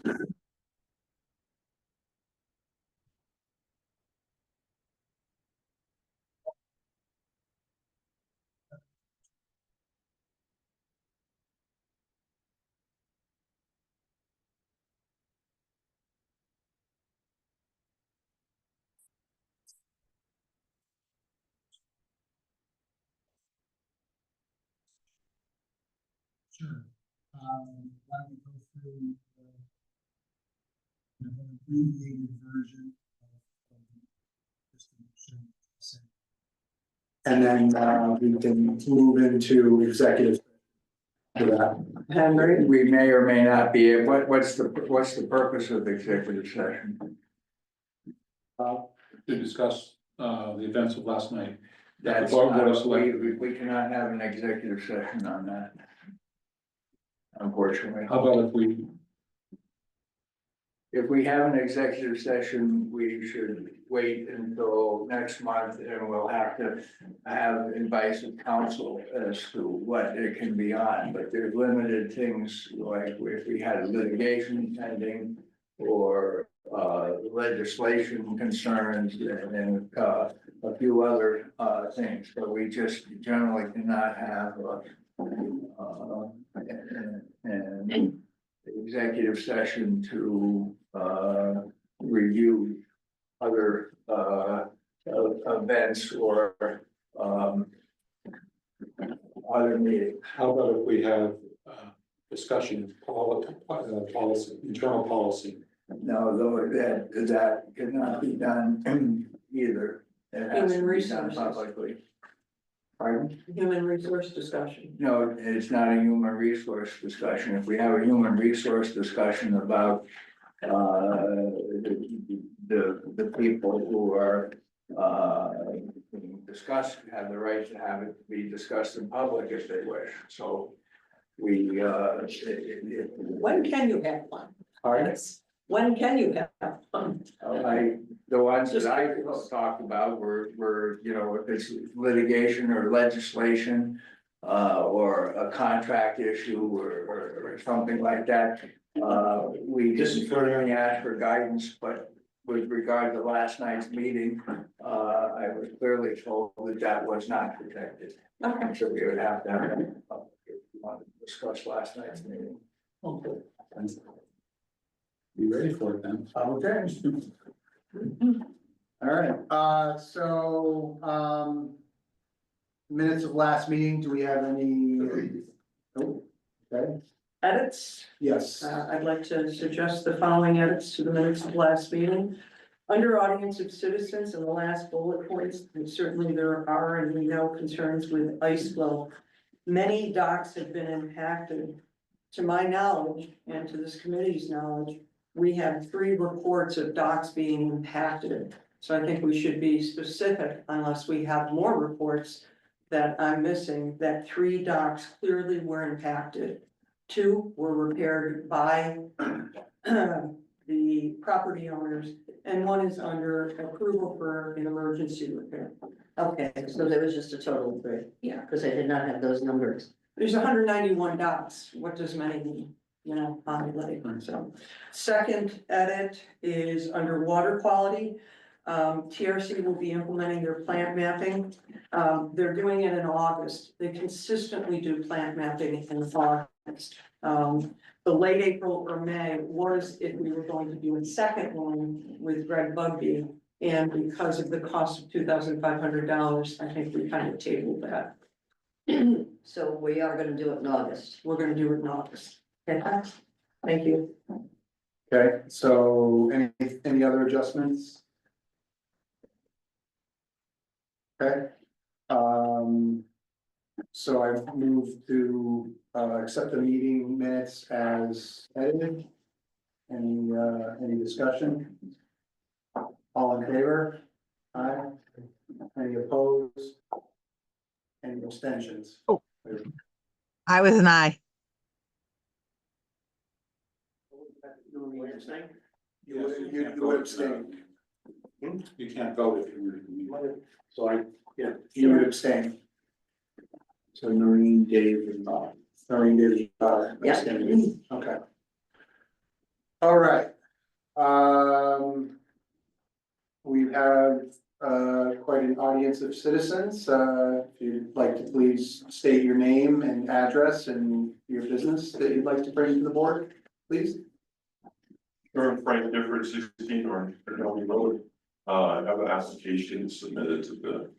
Sure. Let me go through an abbreviated version of just to make sure it's the same. And then we can move into executive for that. Henry, We may or may not be, what's the purpose of the executive session? To discuss the events of last night. That's Board of not, Selectmen. we cannot have an executive session on that. Unfortunately. How about If we have an executive session, we should wait until next month and we'll have to have advice of counsel as to what it can be on, but there's limited things like if we had litigation pending or legislation concerns and a few other things, but we just generally cannot have an executive session to review other events or other meetings. how about if we have discussion policy, internal policy? No, though that cannot be done either. It has to Human be done resources. publicly. Pardon? human resource discussion. No, it's not a human resource discussion. If we have a human resource discussion about the people who are being discussed have the right to have it be discussed in public if they wish. So we When can you have one? pardon? When can you have one? The ones that I talked about were, you know, if it's litigation or legislation. Or a contract issue or something like that. We disciplinary ask for guidance, but with regard to last night's meeting, I was clearly told that that was not protected. Okay. So we would have to have that if we wanted to discuss last night's meeting. Okay. Be ready for it then. Okay. All right, minutes of last meeting, do we have any? Oh, okay, Edits, yes, I'd like to suggest the following edits to the minutes of last meeting. Under audience of citizens in the last bullet points, and certainly there are, and we know, concerns with ice flow. Many docks have been impacted. To my knowledge, and to this committee's knowledge, we have 3 reports of docks being impacted. So I think we should be specific unless we have more reports that I'm missing, that 3 docks clearly were impacted. 2 were repaired by the property owners, and 1 is under approval for an emergency repair. Okay, so there was just a total of 3. Yeah. Because I did not have those numbers. There's 191 docks. What does many mean? You know, on the lake. So, second edit is under water quality. TRC will be implementing their plant mapping. They're doing it in August. They consistently do plant mapping in August. The late April or May was if we were going to do a second one with Greg Bugby. And because of the cost of $2,500, I think we kind of tabled that. So we are gonna do it in August. We're gonna do it in August. Okay, thank you. okay, so any other adjustments? Okay, so I've moved to accept the meeting minutes as edited. Any discussion? All in favor? Aye. Any opposed? Any abstentions? Oh. I was an aye. You would abstain, You can't vote if you. so you would abstain. So Noreen, Dave, and Noreen, Dave, Yeah. abstaining. Okay. All right. We have quite an audience of citizens. If you'd like to please state your name and address and your business that you'd like to bring to the board, please. Sure, Frank Difford, 16 Orange County Road. I have an application submitted to the.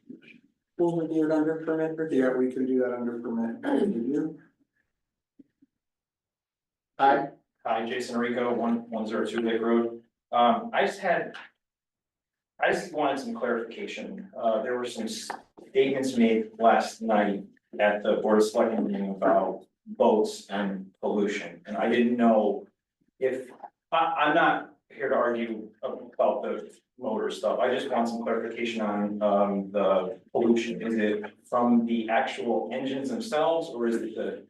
We'll review it under permit review. Yeah, we can do that under permit review. Hi. Hi, Jason Rico, 102 Lake Road. I just wanted some clarification. There were some statements made last night at the Board of Selectmen meeting about boats and pollution. And I didn't know if, I'm not here to argue about the motor stuff. I just want some clarification on the pollution. Is it from the actual engines themselves, or is it the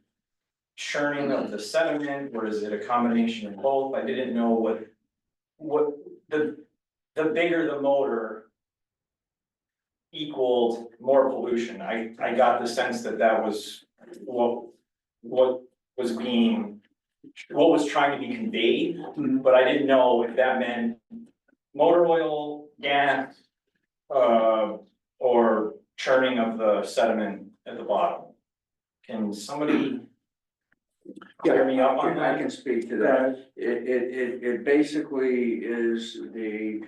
churning of the sediment, or is it a combination of both? I didn't know what the bigger the motor equaled more pollution. I got the sense that that was what was being, what was trying to be conveyed, but I didn't know if that meant motor oil, gas, or churning of the sediment at the bottom. Can somebody clear me up on I that? can speak to that. It basically is the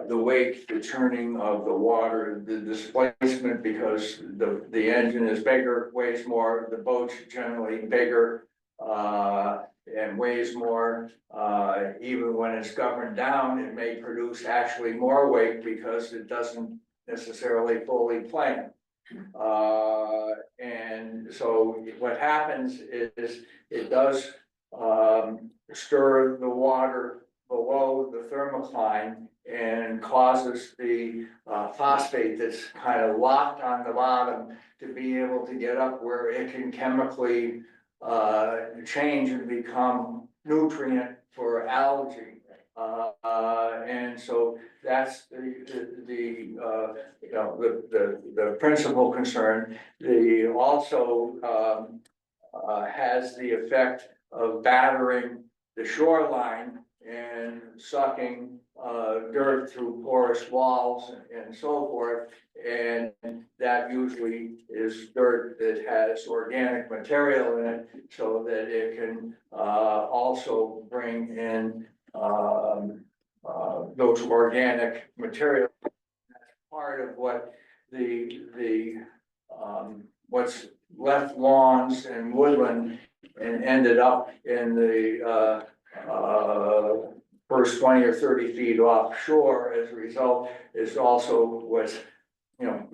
weight, the churning of the water, the displacement, because the engine is bigger, weighs more, the boat's generally bigger, and weighs more. Even when it's governed down, it may produce actually more weight because it doesn't necessarily fully plane. And so what happens is it does stir the water below the thermocline and causes the phosphate that's kind of locked on the bottom to be able to get up where it can chemically change and become nutrient for algae. And so that's the principal concern. The also has the effect of battering the shoreline and sucking dirt through porous walls and so forth. And that usually is dirt that has organic material in it, so that it can also bring in those organic materials. That's part of what what's left lawns and woodland and ended up in the first 20 or 30 feet offshore as a result is also what's,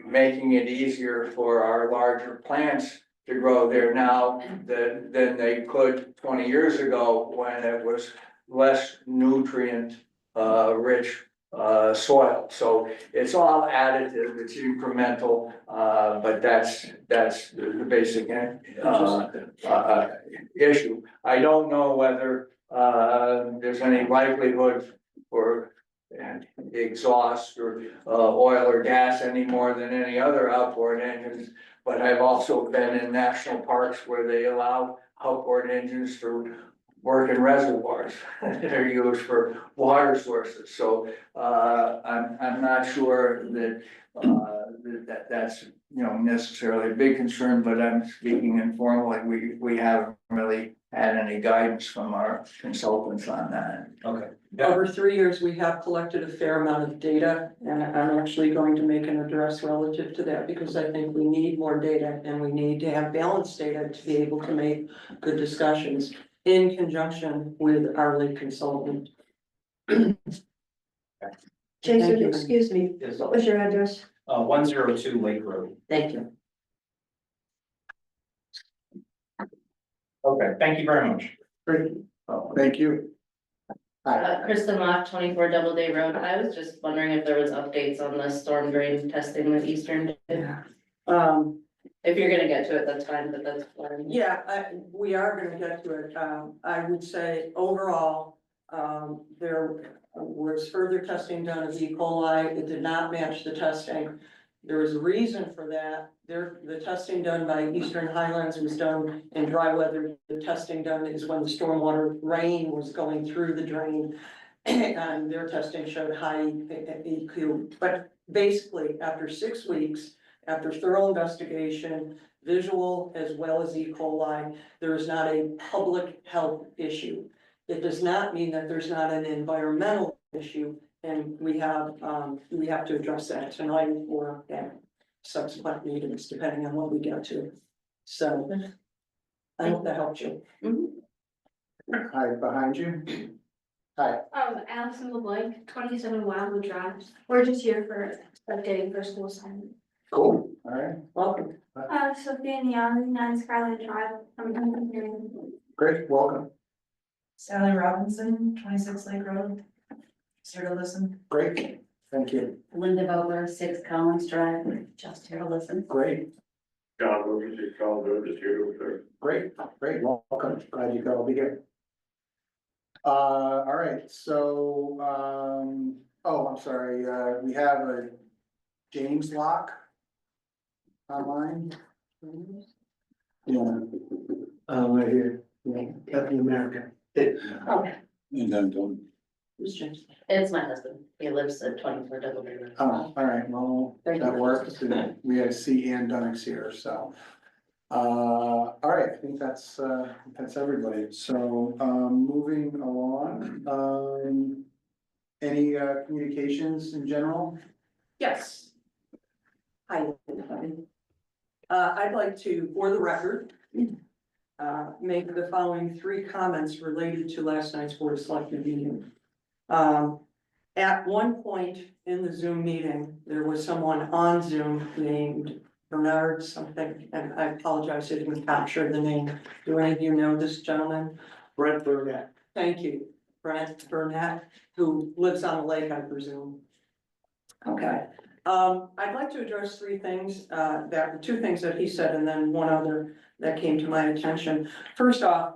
making it easier for our larger plants to grow there now than they could 20 years ago when it was less nutrient rich soil. So it's all additive, it's incremental, but that's the basic issue. I don't know whether there's any likelihood for exhaust or oil or gas any more than any other outboard engines, but I've also been in national parks where they allow outboard engines to work in reservoirs that are used for water sources. So I'm not sure that that's necessarily a big concern, but I'm speaking informally. We haven't really had any guidance from our consultants on that. Okay. Over 3 years, we have collected a fair amount of data, and I'm actually going to make an address relative to that, because I think we need more data and we need to have balanced data to be able to make good discussions in conjunction with our lead consultant. Thank Jason, you. excuse me, Yes. what was your address? 102 Lake Road. Thank you. Okay, thank you very much. Great. Thank you. Hi. Kristen Mock, 24 Doubleday Road. I was just wondering if there was updates on the storm drain testing that Eastern did. If you're gonna get to it, that's fine, but that's fine. We are gonna get to it. I would say overall, there was further testing done of E. coli. It did not match the testing There was a reason for that. The testing done by Eastern Highlands was done in dry weather. The testing done is when the stormwater rain was going through the drain. And their testing showed high EQ. But basically, after 6 weeks, after thorough investigation, visual as well as E. coli, there is not a public health issue. It does not mean that there's not an environmental issue, and we have to address that tonight or at subsequent meetings, depending on what we get to. So I hope that helped you. Hi, behind you. Hi, Allison LeBlanc, 27 Wildwood Drive. We're just here for updating for school assignment. cool, all right, Welcome. Sophia Neon, 9 Scarlet Drive. I'm hearing. great, welcome, Sally Robinson, 26 Lake Road. Here to listen. great, thank you, Linda Bober, 6 Collins Drive, just here to listen. great, John Williams, you called, just here with her. great, welcome, glad you could all be here. All right, so, oh, I'm sorry, we have a James Locke online. Yeah. Right here, yeah, Captain America. Okay. And then don't. Who's James? It's my husband. He lives at 24 Double Bay Road. Oh, all right, well, Thank that you. works, and we had C. Ann Dunnick's here, so. All right, I think that's everybody, so, moving along, any, communications in general? Yes. Hi. everybody. I'd like to, for the record, make the following 3 comments related to last night's Board of Selectmen meeting. At one point in the Zoom meeting, there was someone on Zoom named Bernard something, and I apologize, I didn't capture the name. Do any of you know this gentleman? Brent Burnett. Thank you, Brent Burnett, who lives on the lake, I presume. Okay, I'd like to address 3 things, 2 things that he said, and then one other that came to my attention. First off,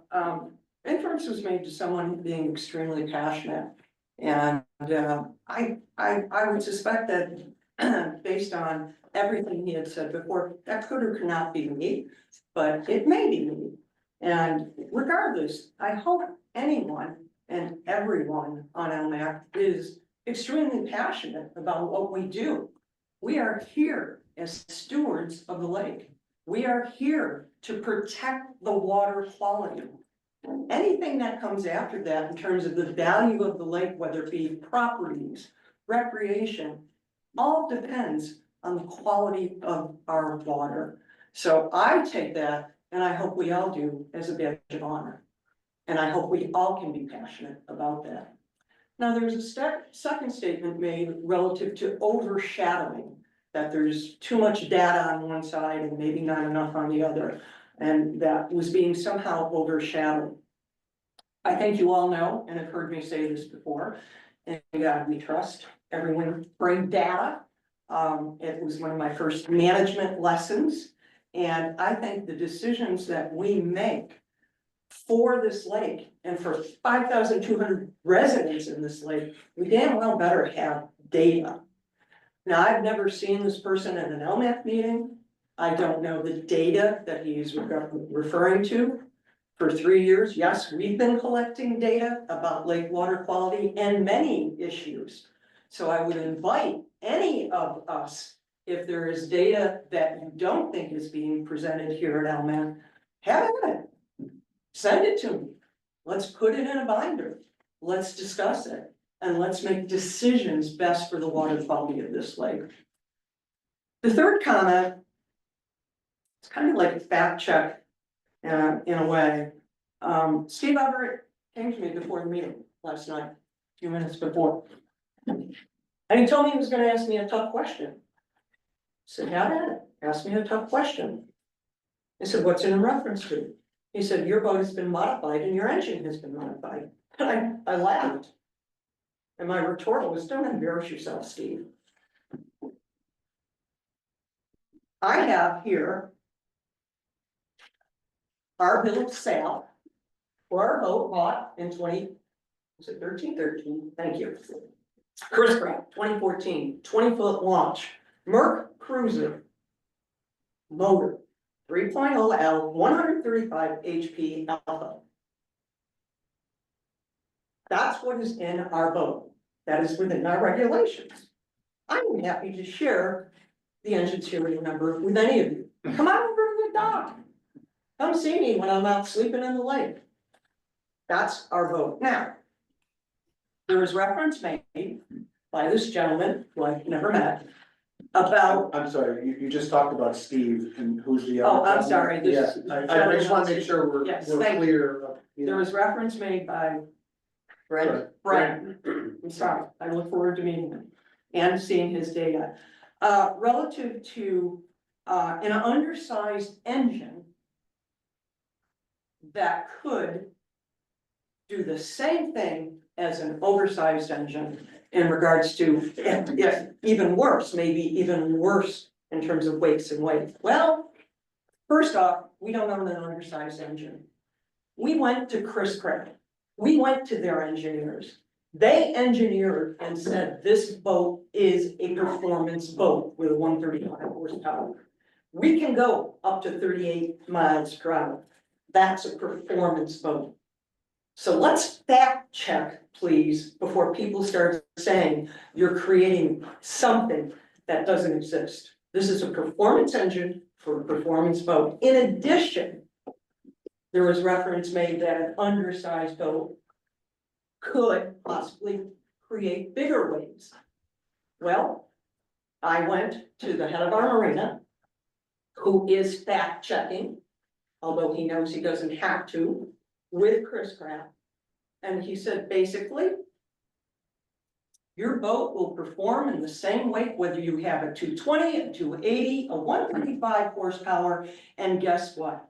inference was made to someone being extremely passionate. And, I would suspect that, based on everything he had said before, that could or could not be me, but it may be me. And regardless, I hope anyone and everyone on LMAC is extremely passionate about what we do. We are here as stewards of the lake. We are here to protect the water quality. Anything that comes after that in terms of the value of the lake, whether it be properties, recreation, all depends on the quality of our water. So I take that, and I hope we all do, as a badge of honor. And I hope we all can be passionate about that. Now, there's a second statement made relative to overshadowing, that there's too much data on one side and maybe not enough on the other, and that was being somehow overshadowed. I think you all know, and have heard me say this before, and we trust everyone bring data. It was one of my first management lessons, and I think the decisions that we make for this lake and for 5,200 residents in this lake, we damn well better have data. Now, I've never seen this person at an LMAC meeting. I don't know the data that he's referring to. For 3 years, yes, we've been collecting data about lake water quality and many issues. So I would invite any of us, if there is data that you don't think is being presented here at LMAC, have it. Send it to me. Let's put it in a binder. Let's discuss it. And let's make decisions best for the water quality of this lake. The third comment, it's kind of like a fact check in a way. Steve Everett came to me before the meeting last night, a few minutes before. And he told me he was gonna ask me a tough question. I said, have at it, ask me a tough question. I said, what's it in reference to? He said, your boat has been modified and your engine has been modified. And I laughed. And my retort was, don't embarrass yourself, Steve. I have here our bill of sale for our boat bought in 2013, thank you. Chris Pratt, 2014, 20-foot launch, Merc Cruiser. Motor, 3.0 L, 135 HP alpha. That's what is in our boat. That is within our regulations. I'm happy to share the engine serial number with any of you. Come on over to the dock. Come see me when I'm out sleeping in the lake. That's our boat. Now, there was reference made by this gentleman, who I've never met, about, I'm sorry, you just talked about Steve and who's the oh, other. I'm sorry, this. Yeah, I just wanna make sure Yes, we're thank you. clear. There was reference made by Brent, Brent. I'm sorry, I look forward to meeting him and seeing his data. Relative to, an undersized engine that could do the same thing as an oversized engine in regards to, if even worse, maybe even worse in terms of weights and weight. Well, first off, we don't own an undersized engine. We went to Chris Craig. We went to their engineers. They engineered and said this boat is a performance boat with a 135 horsepower. We can go up to 38 miles per hour. That's a performance boat. So let's fact check, please, before people start saying you're creating something that doesn't exist. This is a performance engine for a performance boat. In addition, there was reference made that an undersized boat could possibly create bigger waves. Well, I went to the head of our marina, who is fact checking, although he knows he doesn't have to, with Chris Kraft. And he said, basically, your boat will perform in the same weight, whether you have a 220, a 280, a 135 horsepower, and guess what?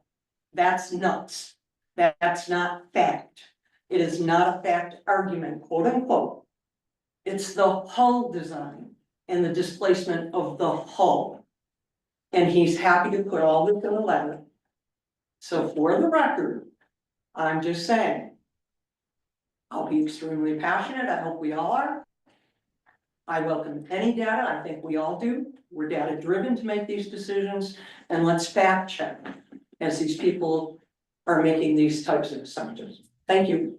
That's nuts. That's not fact. It is not a fact argument, quote unquote. It's the hull design and the displacement of the hull. And he's happy to put all this in a letter. So for the record, I'm just saying, I'll be extremely passionate. I hope we all are. I welcome any data. I think we all do. We're data driven to make these decisions, and let's fact check as these people are making these types of assumptions. Thank you.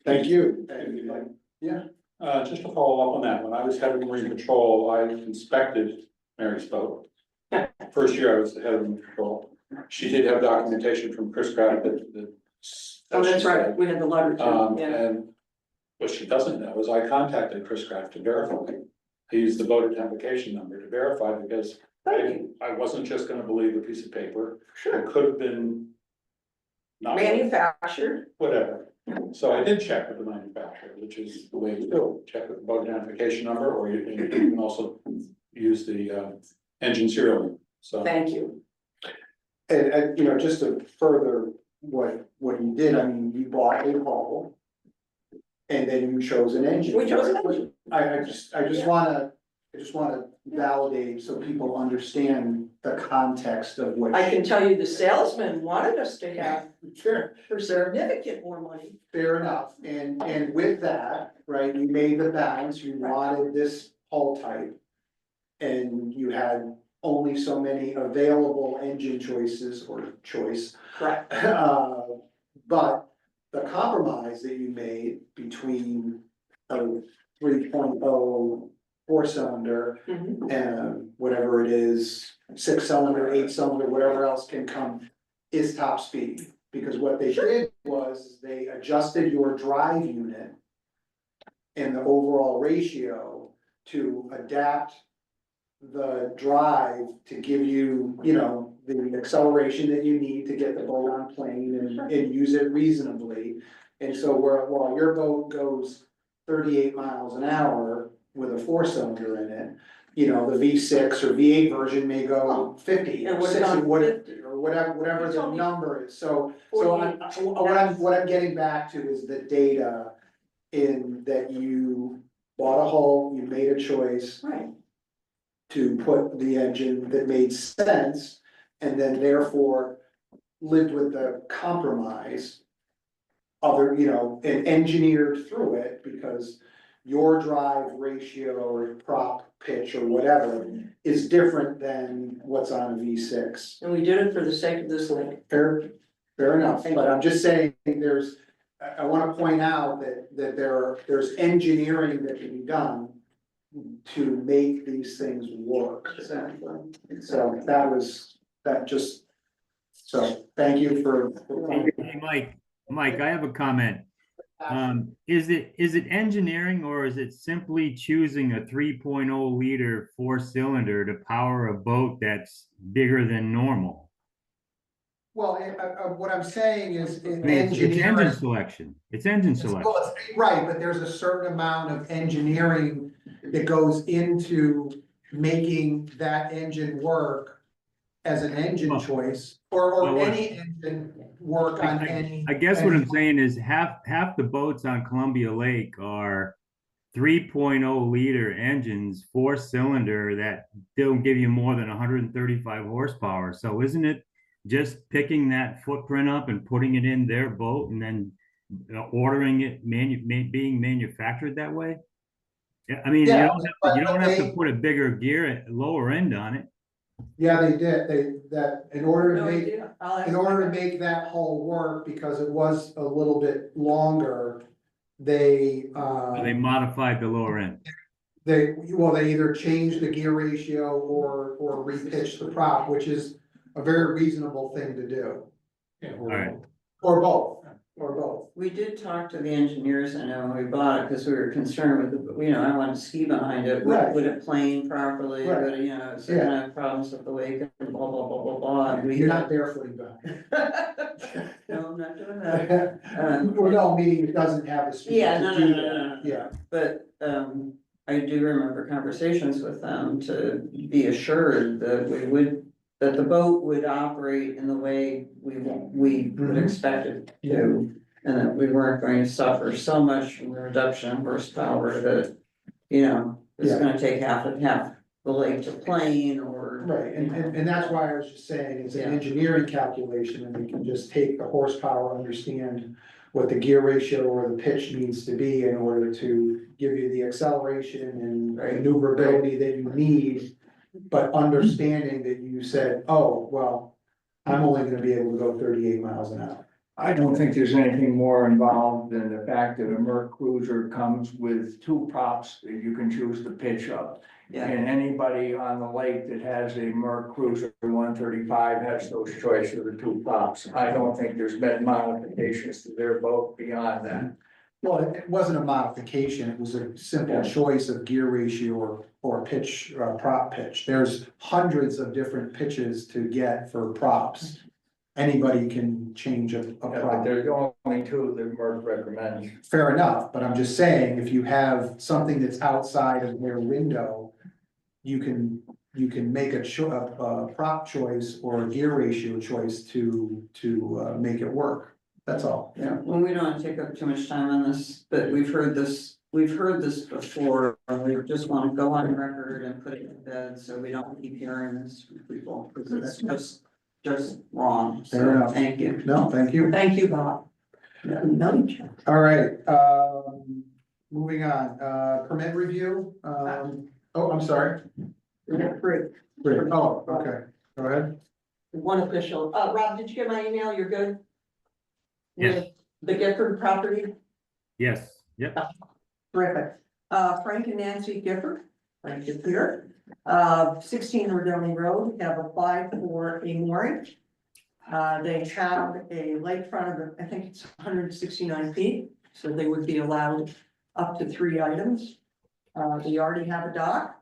Thank you. Just to follow up on that, when I was head of Marine Patrol, I inspected Mary's boat. First year I was the head of Marine Patrol. She did have documentation from Chris Pratt that. Oh, that's she right. said. We had the letter too. Yeah. And what she doesn't know is I contacted Chris Kraft to verify. I used the boat identification number to verify because I wasn't just gonna believe a piece of paper. Sure. It could have been. Not Manufactured. whatever. So I did check with the manufacturer, which is the way to do it. Check with the boat identification number, or you can also use the engine serial number. So. Thank you. And you know, just to further what you did, I mean, you bought a hull. And then you chose an engine. We chose an engine. I just wanna validate so people understand the context of what. I can tell you the salesman wanted us to have Sure, for significant more money. fair enough, and with that, right, you made the balance, you wanted this hull type. And you had only so many available engine choices or choice. Correct. But the compromise that you made between a 3.0 4-cylinder and whatever it is, 6-cylinder, 8-cylinder, whatever else can come, is top speed. Because what they did was they adjusted your drive unit and the overall ratio to adapt the drive to give you, you know, the acceleration that you need to get the boat on plane and use it reasonably. And so while your boat goes 38 miles an hour with a 4-cylinder in it, you know, the V6 or V8 version may go 50 And or what's 60, on or whatever You the told me number is. So 48. what I'm getting back to is the data in that you bought a hull, you made a choice Right. to put the engine that made sense, and then therefore lived with the compromise. And engineered through it because your drive ratio or prop pitch or whatever is different than what's on a V6. And we did it for the sake of this link. Fair enough, but I'm just saying, I wanna point out that there's engineering that can be done to make these things work. Exactly. So so thank you for. Hey, Mike, I have a comment. Is it engineering or is it simply choosing a 3.0 liter 4-cylinder to power a boat that's bigger than normal? Well, what I'm saying is I mean, it's engine selection. It's engine selection. Right, but there's a certain amount of engineering that goes into making that engine work as an engine choice, or any engine work on any. I guess what I'm saying is half the boats on Columbia Lake are 3.0 liter engines, 4-cylinder, that don't give you more than 135 horsepower. So isn't it just picking that footprint up and putting it in their boat and then ordering it being manufactured that way? Yeah, I mean, Yeah, you don't have to put a bigger gear at lower end on it. Yeah, they did, in order to No make, idea. I'll ask in order to make that hull work, because it was a little bit longer, they modified the lower end. they either changed the gear ratio or repitched the prop, which is a very reasonable thing to do. Yeah, All right. Or both. We did talk to the engineers, I know, when we bought it, because we were concerned with, I want to ski behind it, Right. would it plane properly, Right. would it, is it gonna have problems with the wake and blah, blah, blah, blah, blah. And we- You're not barefooting back. No, I'm not doing that. Well, no, meaning it doesn't have the speed Yeah, to no, do no, that. no, no, no. Yeah, But, I do remember conversations with them to be assured that that the boat would operate in the way we would Mhm. expect it to. And that we weren't going to suffer so much from the reduction in horsepower that, it's Yeah. gonna take half the lake to plane or. right, and that's why I was just saying, it's an Yeah. engineering calculation, and we can just take the horsepower, understand what the gear ratio or the pitch needs to be in order to give you the acceleration and maneuverability that you need. But understanding that you said, oh, well, I'm only gonna be able to go 38 miles an hour. I don't think there's anything more involved than the fact that a Merc Cruiser comes with 2 props that you can choose to pitch up. Yeah, And anybody on the lake that has a Merc Cruiser 135 has those choice of the 2 props. I don't think there's been modifications to their boat beyond that. Well, it wasn't a modification, it was a simple choice of gear ratio or pitch, prop pitch. There's hundreds of different pitches to get for props. Anybody can change a Yeah, but prop. there's only 2 that Merc recommends. Fair enough, but I'm just saying, if you have something that's outside of their window, you can make a prop choice or a gear ratio choice to make it work. That's all. yeah, well, we don't want to take up too much time on this, but we've heard this before, and we just want to go on record and put it to bed, so we don't keep hearing this from people, because it's just wrong. So, Fair enough. Thank you. No, thank you. Thank you, Bob. No, All right, moving on, permit review, I'm sorry. great. Oh, okay, go ahead. One official, Rob, did you get my email? You're good? Yes. With the Gifford property? Yes, yep. Terrific. Frank and Nancy Gifford, Frank is here. 16 Rodoni Road, have applied for a mooring. They have a lakefront of, I think it's 169 feet, so they would be allowed up to 3 items. They already have a dock.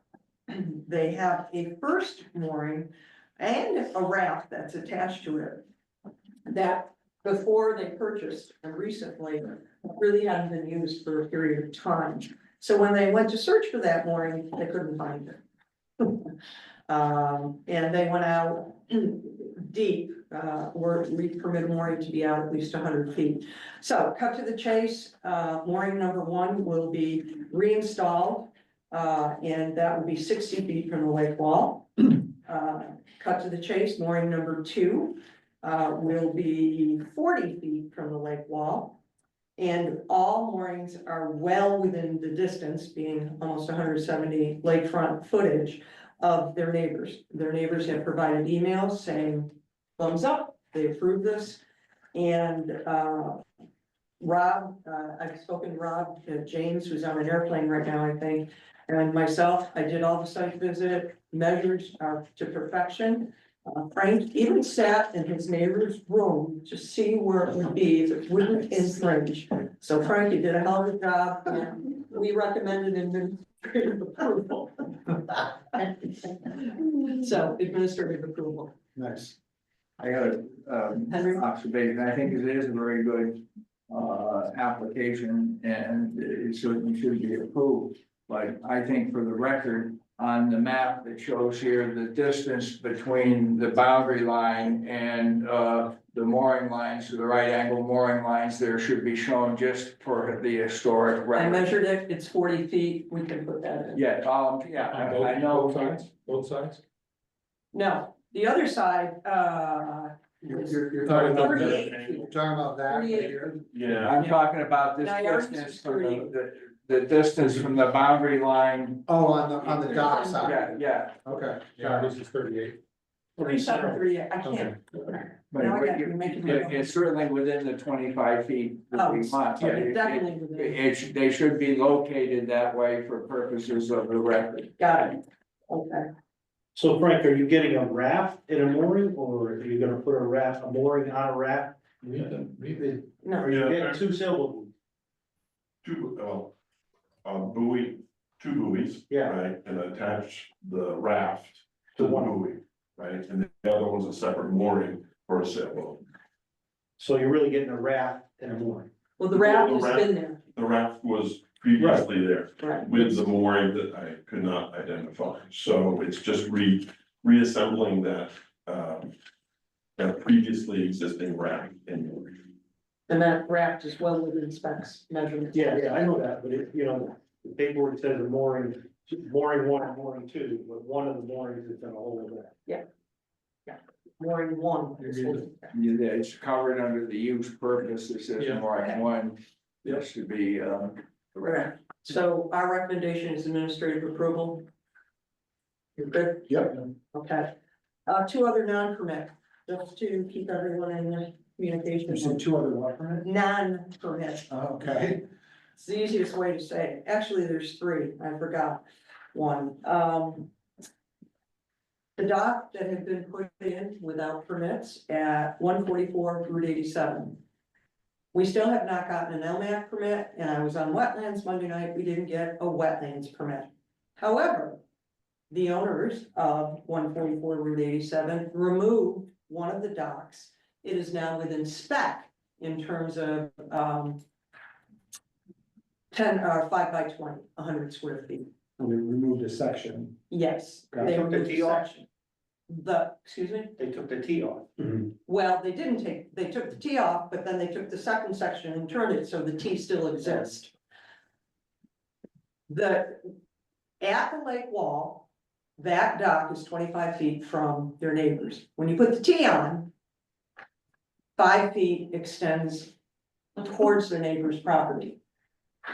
They have a first mooring and a raft that's attached to it. That before they purchased and recently really hadn't been used for a period of time. So when they went to search for that mooring, they couldn't find it. And they went out deep, we permit mooring to be out at least 100 feet. So cut to the chase, mooring number 1 will be reinstalled. And that will be 60 feet from the lake wall. Cut to the chase, mooring number 2 will be 40 feet from the lake wall. And all moorings are well within the distance, being almost 170 lakefront footage of their neighbors. Their neighbors have provided emails saying thumbs up, they approve this. And Rob, I've spoken to Rob, James, who's on an airplane right now, I think. And myself, I did all the site visit, measures are to perfection. Frank even sat in his neighbor's room to see where it would be if it wouldn't infringe. So Frank, you did a hell of a job, and we recommended administrative approval. So administrative approval. Nice. I got Henry? observation, I think it is a very good application and it certainly should be approved. But I think for the record, on the map that shows here, the distance between the boundary line and the mooring lines, the right angle mooring lines, there should be shown just for the historic I record. measured it, it's 40 feet, we can put that in. Yeah, yeah, I know. Both sides? No, the other side, You're talking about 48 that. feet. You're talking about that right 48. here? Yeah, I'm talking about this Now, yours distance is from 30. the distance from the boundary line. Oh, on the dock side, Yeah, okay. Yeah, this is 38. 37, 38, I can't. but Now I got you making it up. it's certainly within the 25 feet that we Oh, want. but it- definitely within. They should be located that way for purposes of the record. Got it, okay. So Frank, are you getting a raft in a mooring, or are you gonna put a mooring on a raft? No, Are you Yeah. getting two sailboat? buoy, two buoys. Yeah. Right, and attach the raft to the One. buoy, right, and the other one's a separate mooring for a sailboat. So you're really getting a raft and a mooring? well, the raft The has raft- been there, The raft was previously there right? with the mooring that I could not identify, so it's just reassembling that, that previously existing raft in. And that raft is well within specs measurements. Yeah, I know that, but it, you know, the paperwork says a mooring, mooring one, mooring two, but one of the moorings is gonna hold that. Mooring one. is holding back. Yeah, it's covered under the use purpose, it says Yeah. mooring one. This should be, Correct. So our recommendation is administrative approval. You're good? Yep. Okay. Two other non-permit, just to keep everyone in communication. You said two other what, right? Non-permit. Okay. It's the easiest way to say it. Actually, there's three. I forgot one. The dock that had been put in without permits at 144 Route 87. We still have not gotten an LMAC permit, and I was on wetlands Monday night. We didn't get a wetlands permit. However, the owners of 144 Route 87 removed one of the docks. It is now within spec in terms of 5 by 20, 100 square feet. We removed a section. Yes. Got They it. removed The the T off? section. Excuse me? They took the T off. Well, they took the T off, but then they took the second section and turned it so the T still exists. At the lake wall, that dock is 25 feet from their neighbors. When you put the T on, 5 feet extends towards the neighbor's property.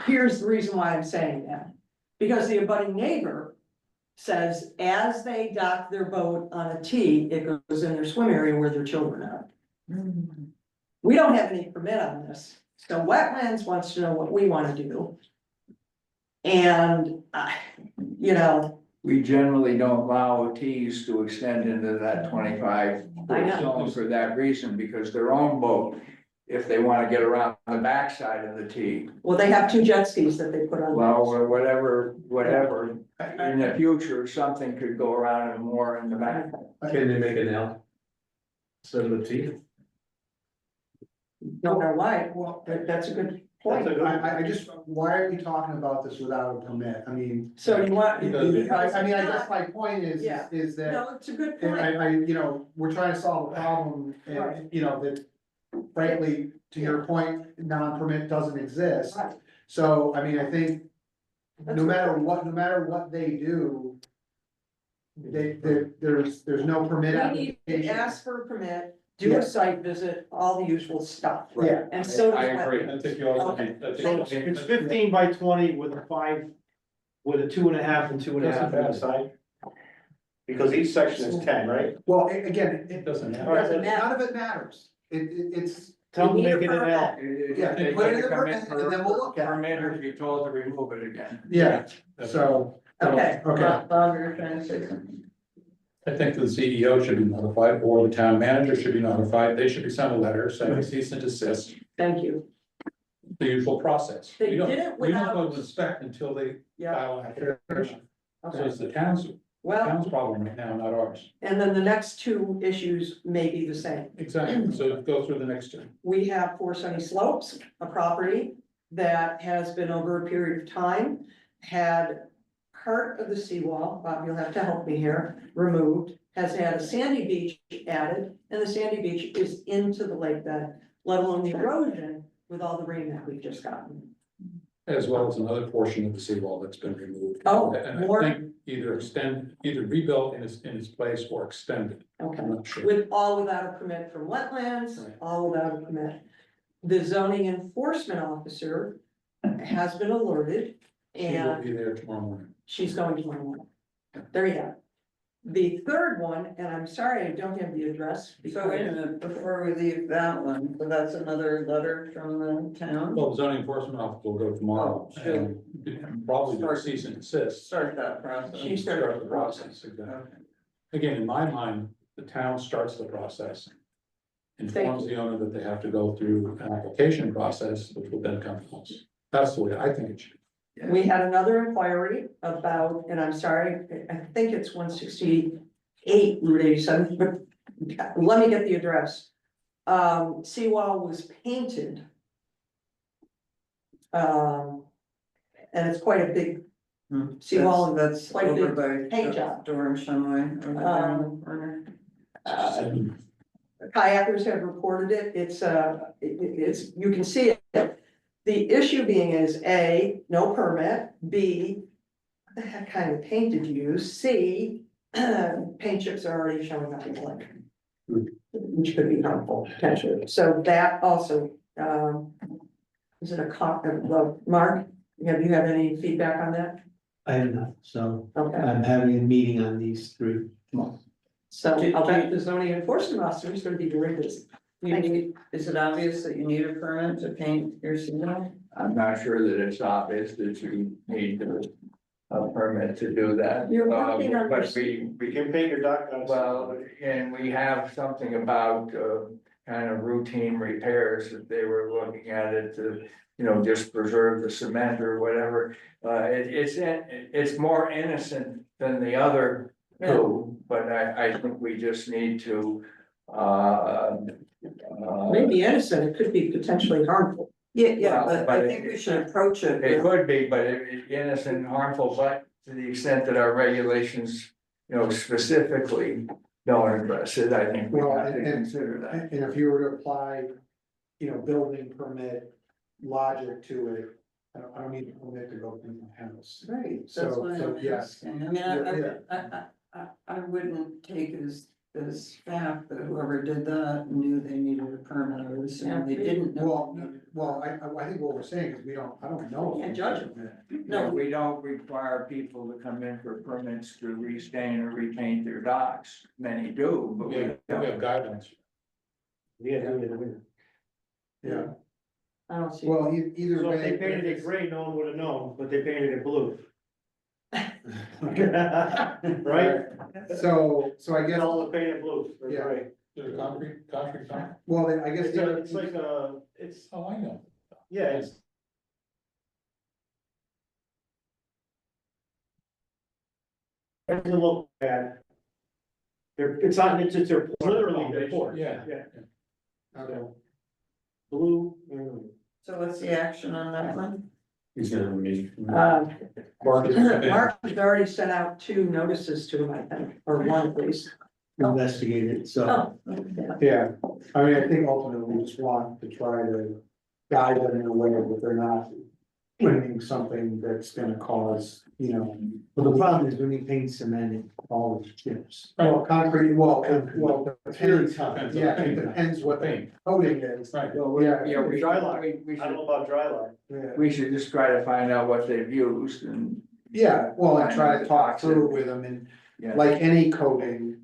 Here's the reason why I'm saying that. Because the abutting neighbor says as they dock their boat on a T, it goes in their swim area where their children are. We don't have any permit on this, so wetlands wants to know what we wanna do. And, you know, we generally don't allow Ts to extend into that 25 I know. zone for that reason, because their own boat, if they wanna get around the backside of the T, well, they have two jet skis that they put on. well, or whatever, in the future, something could go around and more in the back. Can they make an L? Instead of a T? Don't know why, well, that's a good point. I just, why are we talking about this without a permit? I mean. So you want. I mean, I guess my point Yeah. is that, No, it's a good and point. you know, we're trying to solve a problem Right. and, you know, that frankly, to your point, non-permit doesn't exist. Right. So, I mean, I think That's no matter what they do, there's no permit We need to application. ask for a permit do Yeah. a site visit, all the usual stuff. Yeah. And so does I agree. wetlands. I think you also Okay. need, I So think. it's 15 by 20 with a 5, with a 2.5 and 2.5 on the side. Because each section is 10, right? Well, again, It doesn't It matter. doesn't matter. none of it matters. It's, Tell them You to need make a it an L. permit. Yeah, They put it in the come in permit, and then we'll look at it. Permit or be told to remove it again. yeah, so. Okay. Okay. Bob, you're trying to say something. I think the CEO should be notified, or the town manager should be notified. They should be sent a letter saying cease and desist, Thank you. the usual process. They We don't- did it We don't go without- to inspect until they Yeah, file an application. So okay. it's the town's Well, problem right now, not ours. and then the next two issues may be the same. Exactly. So go through the next two. We have Four Sunny Slopes, a property that has been over a period of time, had part of the seawall, Bob, you'll have to help me here, removed, has had a sandy beach added, and the sandy beach is into the lake bed, let alone the erosion with all the rain that we've just gotten. As well as another portion of the seawall that's been removed. Oh, And more? I think either rebuilt in its place or extended. Okay, I'm not sure. with all without a permit from wetlands, Right. all without a permit. The zoning enforcement officer has been alerted She will and be there tomorrow morning. she's going tomorrow morning. There you go. The third one, and I'm sorry, I don't have the address. So wait a minute, before we leave that one, so that's another letter from the town? Well, the zoning enforcement officer will go tomorrow Oh, sure. and probably do a cease and desist. Start that process. She Start the process, exactly. Okay. Again, in my mind, the town starts the process. Informs the owner that they have to go through an application process, which will then come to us. That's the way I think it should be. We had another inquiry about, and I'm sorry, I think it's 168 Route 87, but let me get the address. Seawall was painted. And it's quite a big seawall. That's quite a over big by paint job. Durham Shenway, over there in the corner. Kayakers have reported it, it's, you can see it. The issue being is A, no permit, B, what the heck kind of paint did you use? C, paint chips are already showing up in the lake. Which could be harmful potentially, so that also, is it well, Mark, have you had any feedback on that? I have not, so Okay, I'm having a meeting on these three tomorrow. so I'll bet the zoning enforcement officer is gonna be very busy. You need, is it obvious that you need a permit to paint your seawall? I'm not sure that it's obvious that you need a permit to do that. You're working on But You can paint your dock on. well, and we have something about, kind of routine repairs, that they were looking at it to, just preserve the cement or whatever. It's more innocent than the other two, but I think we just need to, Maybe innocent, it could be potentially harmful. Yeah, Well, but I but think we should approach it it with, could be, but it innocent and harmful, but to the extent that our regulations, specifically don't address it, I think we Well, have to and- consider that. And if you were to apply, building permit logic to it, I don't need a permit to go in the house. right, that's So- what so, I'm yeah. asking, I mean, I wouldn't take it as fact that whoever did that knew they needed a permit, I would assume they didn't know. Well, I think what we're saying is I don't know. Can't judge No, we don't require people to come in for permits to restain or repaint their docks. Many do, but we We don't. have guidelines. Yeah, yeah. Yeah, I don't see. well, either So way. if they painted it gray, no one would have known, but they painted it blue. Right? So I guess, All the painted blue, or Yeah. gray. The concrete dock? well, then I guess. It's like it's, Oh, I know. yeah, it's. It doesn't look bad. It's literally their porch. Yeah. Yeah. Okay. Blue. So what's the action on that one? He's gonna meet. Mark Mark is- has already sent out 2 notices to him, I think, or one at least. Investigate it, so. Oh, yeah. Yeah, I mean, I think ultimately we just want to try to guide them in a way that they're not putting something that's gonna cause, you know. Well, the problem is when you paint cement, it always chips. Well, concrete, well, It's really depends, tough. yeah, it depends what the coating is. Right. Yeah. We Dry line. we I don't should, know about dry line. Yeah. we should just try to find out what they've used and, Yeah, well, and try to talk through it with them, and yeah. like any coating,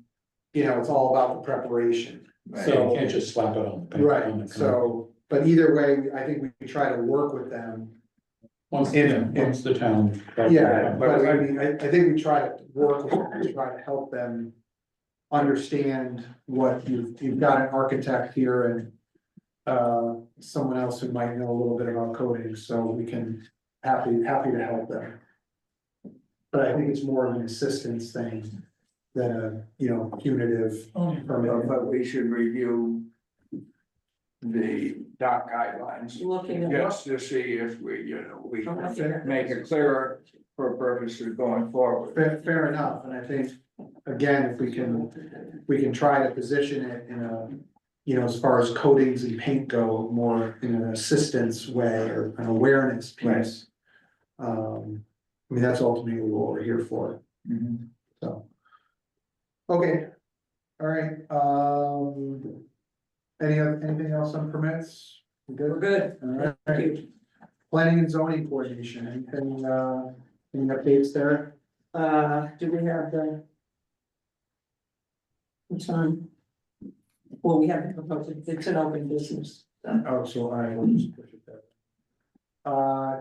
you know, it's all about the preparation. Right. So you can't just slap it on. on Right, the- so, but either way, I think we try to work with them. Once, in- once the town. Yeah, but I mean, I think we try to work with them, to try to help them understand what you've got an architect here and someone else who might know a little bit about coding, so we can happy to help them. But I think it's more of an assistance thing than a, you know, punitive permit. But we should review the dock guidelines, Looking at. just to see if we, you know, we Oh, I see. can make it clearer for purposes going forward. Fair enough, and I think, again, if we can try to position it in a, you know, as far as coatings and paint go, more in an assistance way or an awareness piece. I mean, that's ultimately what we're here for, Mhm. so. Okay, all right, anything else on permits? We We're good? good. All right. Thank you. Planning and zoning coordination, anything, any updates there? Do we have the? Which one? Well, we haven't proposed it, it's an open business. Oh, so I will just push it there.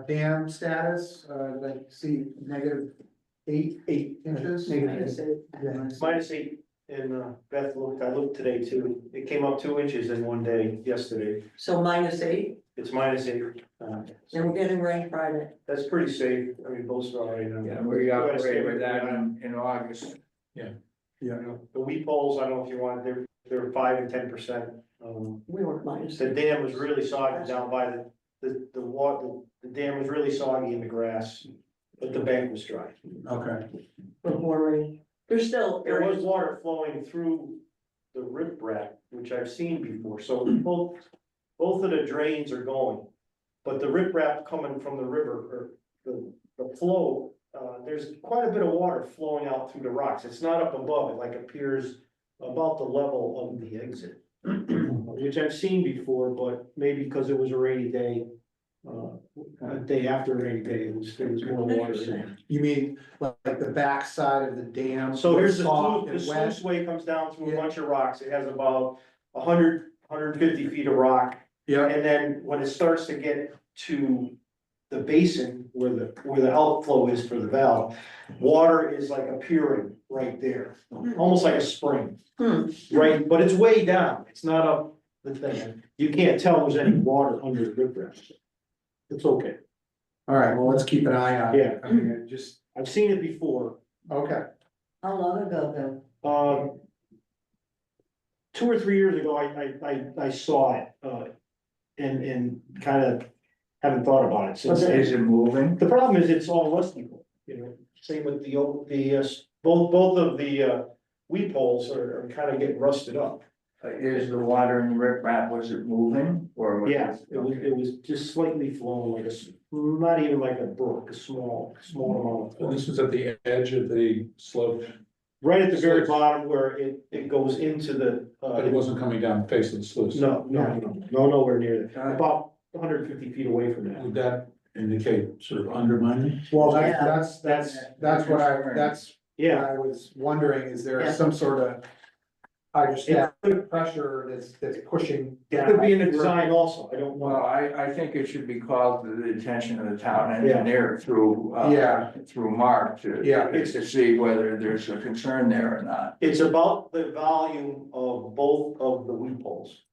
Dam status, like, see, -8 inches. -8 in Beth looked, I looked today too. It came up 2 inches in one day yesterday. So -8, It's -8. and we're getting rain Friday. That's pretty safe. I mean, both are already. Yeah, we operated with that in August. Yeah. The wheat poles, I don't know if you want, they're 5 and 10%. We were -8. The dam was really soggy down by the water, the dam was really soggy in the grass, but the bank was dry. Okay, With more rain. There's still There was areas. water flowing through the riprap, which I've seen before, so both of the drains are going. But the riprap coming from the river, or the flow, there's quite a bit of water flowing out through the rocks, it's not up above, it like appears about the level of the exit. Which I've seen before, but maybe because it was a rainy day, a day after a rainy day, there was more water there. you mean like the back side of the dam? So here's the soft sluice, the and wet? sluice way comes down through a Yeah. bunch of rocks, it has about 150 feet of rock. Yeah, And then when it starts to get to the basin where the outflow is for the valve, water is like appearing right there, almost like a spring. Right, but it's way down, it's not up the thing, you can't tell there's any water under the riprap. It's okay, all right, well, let's keep an eye on it. Yeah. I mean, I've seen it before, okay, How long ago though? 2 or 3 years ago, I saw it, and kind of haven't thought about it since. Is it moving? The problem is it's all rusty, you know, same with both of the wheat poles are kind of getting rusted up. Is the water in the riprap, was it moving or? was Yeah, it was just slightly flowing like not even like a brook, a small amount. So this was at the edge of the slope, Right at the very bottom where it goes into the, but it wasn't coming down the face of the sluice. nowhere near that, about 150 feet away from that. Would that indicate sort of undermining? well, Yeah. that's what Yeah, I was wondering, is there Yeah. some sort of hydrostatic pressure that's pushing it down? could be in the design also, I don't Well, know. I think it should be called to the attention of the town engineer through, Yeah. through Mark Yeah. to see whether there's a concern there or not. It's about the volume of both of the wheat poles.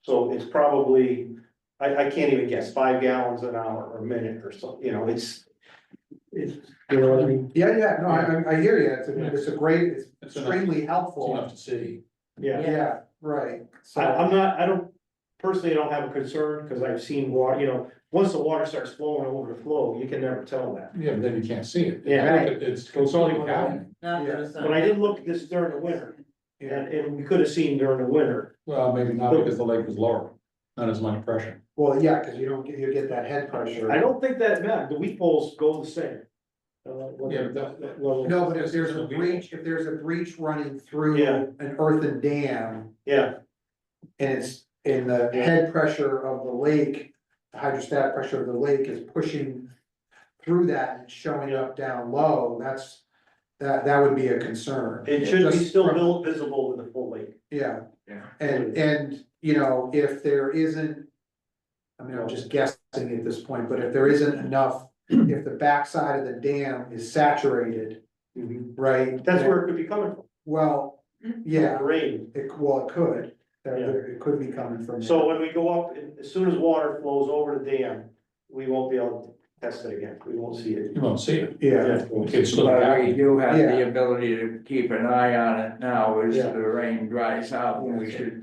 So it's probably, I can't even guess, 5 gallons an hour or a minute or so, you know, it's, you know what I mean? Yeah, no, I hear you, it's a great, it's It's enough- extremely It's helpful. enough to see. Yeah. Yeah, right, so. I don't, personally, I don't have a concern, because I've seen water, you know, once the water starts flowing over the flow, you can never tell that. Yeah, but then you can't see it. Yeah. It's constantly happening. But I didn't look at this during the winter, and we could have seen during the winter. Well, maybe not because the lake was lower, not as much pressure. Well, yeah, cause you don't get, you get that head pressure. I don't think that matters, the weak poles go the same. Yeah, No, but if there's a breach running through Yeah. an earthen dam Yeah, and it's in the head pressure of the lake, the hydrostatic pressure of the lake is pushing through that and showing up down low, that would be a concern. it should be Just still from- visible with the full lake. Yeah, Yeah. and, you know, if there isn't, I mean, I'm just guessing at this point, but if there isn't enough, if the backside of the dam is saturated, right? That's where it could be coming from. Well, yeah, Rain. it could, it could be coming from. So when we go up, as soon as water flows over the dam, we won't be able to test it again, we won't see it. You won't see it. Yeah, It's still But we happening. do have Yeah. the ability to keep an eye on it now as Yeah. the rain dries out, and we should,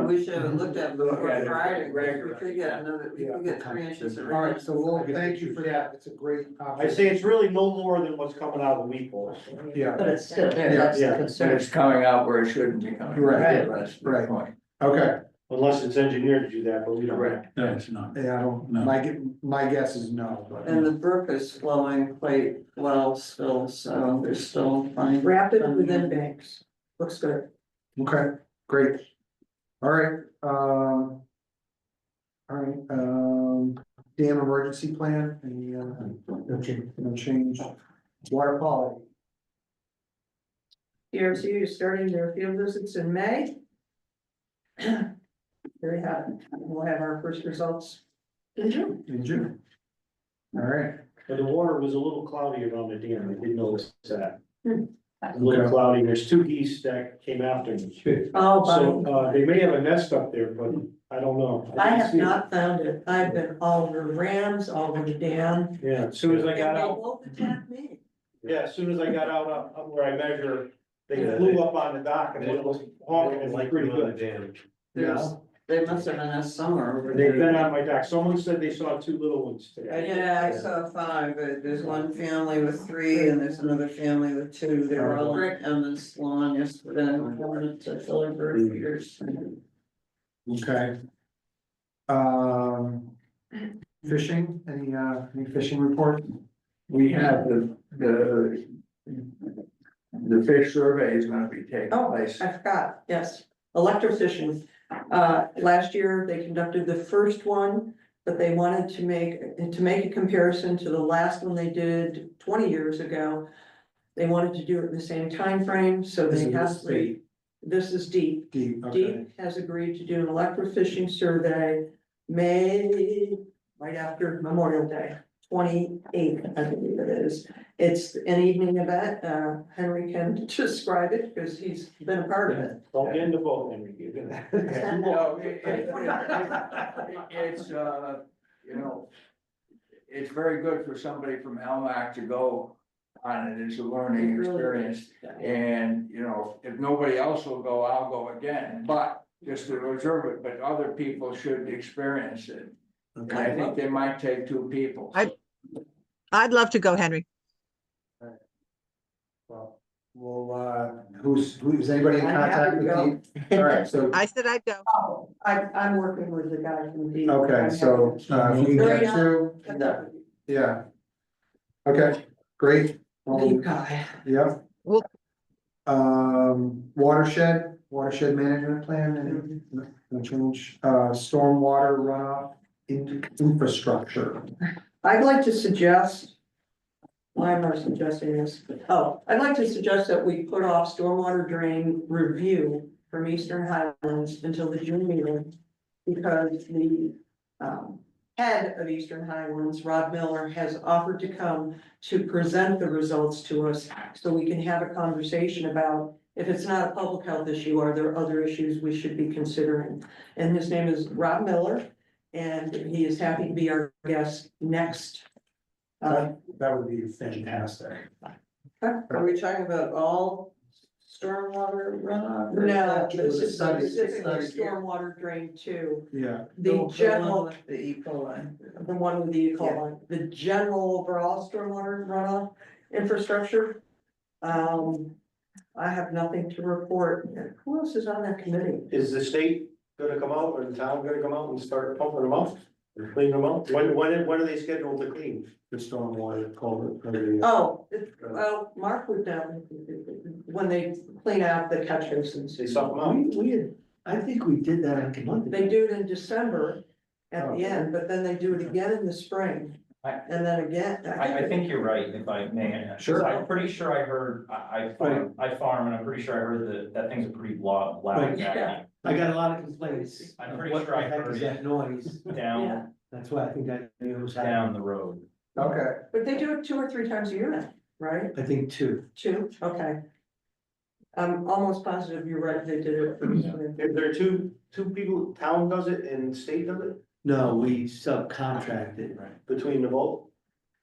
We should have looked at it Look before at it Friday, we regularly. could get another, we could get 3 inches of rain. alright, so well, thank you for that, it's a great. I say it's really no more than what's coming out of the weak poles. Yeah, But it's still there, that's Yeah. the but concern. it's coming out where it shouldn't be coming. Right. That's the Right. point. okay, Unless it's engineered to do that, but we don't. Correct. No, it's not. yeah, I don't, No. my guess is no, but. And the brook is flowing quite well still, so there's still fine. Rapid within banks, looks good. Okay, great. Alright, dam emergency plan, any, no change, water quality. DRC is starting their field visits in May. Very happy, we'll have our first results in June. In June. Alright, But the water was a little cloudy around the dam, I did notice that. Hmm. A little cloudy, there's 2 geese that came after me. Oh, So, buddy. they may have a nest up there, but I don't know. I didn't have see it. not found it, I've been all over Rams, all over the dam. Yeah, as soon as I got And they out, both attacked me. yeah, as soon as I got out up where I measure, they flew up on the dock and it was honking, it was pretty good. There's, they must have been a summer over They've been there. on my dock, someone said they saw 2 little ones today. Yeah, I saw 5, but there's one family with 3 and there's another family with 2, they were all in Emmons lawn yesterday, I wanted to fill our bird feeders. okay. Fishing, any fishing report? We have the fish survey is gonna be taking Oh, place. I forgot, yes, electrofishing. Last year, they conducted the first one, but they wanted to make a comparison to the last one they did 20 years ago. They wanted to do it in the same time frame, so This they is have, state. this is deep. Deep, okay, Deep has agreed to do an electrofishing survey May, right after Memorial Day, 28th, I believe it is. It's an evening event, Henry can describe it because he's been a part of it. Don't get in the boat, Henry. You're gonna- No, it's, you know, it's very good for somebody from Elmac to go on it. It's a learning It really experience. And, you know, if nobody else will go, I'll go again, but just to observe it, but other people should experience it. And I think they might take 2 people. I'd love to go, Henry. well, who's anybody in I'm contact happy with to Deep? Alright, so, I said I'd go. Oh, I'm working with the guy from Deep. okay, so, if you can Very get through, nice. yeah. Okay, great. Deep guy. Yep. Well- Watershed management plan, and no change, stormwater runoff infrastructure. I'd like to suggest. Why am I suggesting this? Oh, I'd like to suggest that we put off stormwater drain review from Eastern Highlands until the June meeting. Because the head of Eastern Highlands, Rod Miller, has offered to come to present the results to us. So we can have a conversation about if it's not a public health issue, are there other issues we should be considering? And his name is Rod Miller, and he is happy to be our guest next. That would be fantastic. Are we talking about all stormwater runoff? or is No, that this is just specifically study? stormwater drain two. Yeah, The one general, with the E. coli. the one with the E. coli, the general overall stormwater runoff infrastructure. I have nothing to report. Who else is on that committee? Is the state gonna come out or the town gonna come out and start pumping them up? Clean them up, when are they scheduled to clean? The stormwater culvert, or the, Oh, well, Mark would when they clean out the catch basins. Say something out. we had, I think we did that like a month ago. They do it in December at the Okay. end, but then they do it again in the spring. And then again. I think you're right, if I may. Sure. I'm pretty sure I heard, I farm, and I'm pretty sure I heard that thing's a pretty loud. Right. Yeah. I got a lot of complaints. I'm pretty What sure I the heck heard is it. that noise? Down, That's why I think I knew it was down happening. the road. Okay, But they do it 2 or 3 times a year now, right? I think two. 2, okay. I'm almost positive you're right, they did it. If there are two people, town does it and state does it, No, we subcontracted. between the both?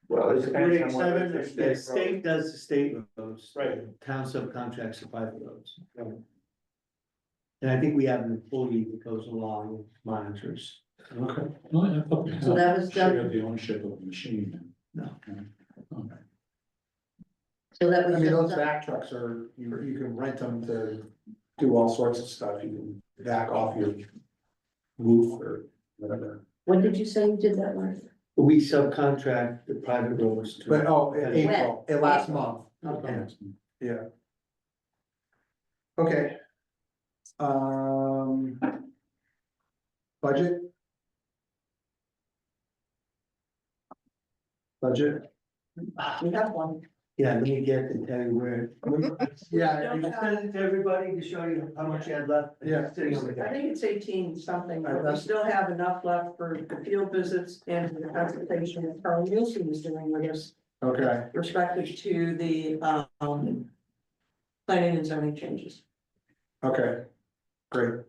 Well, it's Depends on 387, whether it's it's The state state does the state roads. Right. Town subcontracts the private roads. And I think we have an employee that goes along and monitors. Okay. Well, I thought we So that was done- shared the ownership of the machine. No. Okay. So that I was mean, those just, vac trucks are, you can rent them to do all sorts of stuff, you can vac off your roof or whatever. when did you say you did that, Mark? We subcontract the private roads to. But, oh, in April, last month, Okay. yeah. Okay. Budget? Budget? We have one. Yeah, let me get to tell you where. Yeah, I sent it to everybody to show you how much you had left. Yeah. Sitting over I there. think it's 18 something, but we That's- still have enough left for the field visits and for the consultation that Carl Nielsen is doing with us okay, respective to the, planning and zoning changes. okay, great.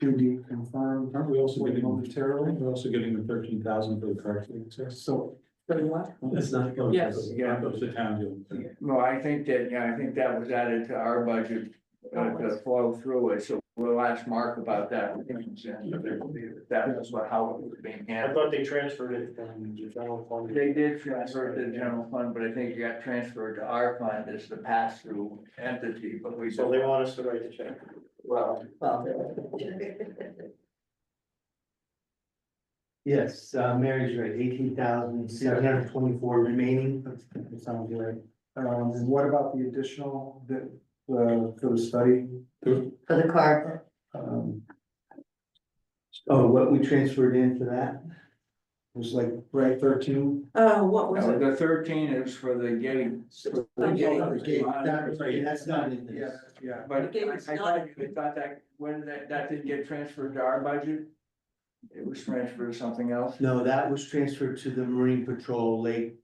To be confirmed. Aren't we also getting, momentarily? we're also getting the 13,000 for the car access? So, For the what? That's not. Yes. Yeah, goes to town deal. No, I think that was added to our budget, to flow through it, so we'll ask Mark about that. That was how it was being I handled. thought they transferred it from the general fund. They did transfer it to the general fund, but I think it got transferred to our fund as the pass-through entity, but we. So they want us to write the check. Well, Yes, Mary's right, 18,724 remaining. that sounds right. And what about the additional, for the study? For the car. Oh, what we transferred in for that? It was like, right, 13? Oh, what was it? the 13 is for the gate. That's not in Yeah, this. yeah. But The gate is I not- thought that, when that didn't get transferred to our budget? It was transferred to something else? No, that was transferred to the Marine Patrol Lake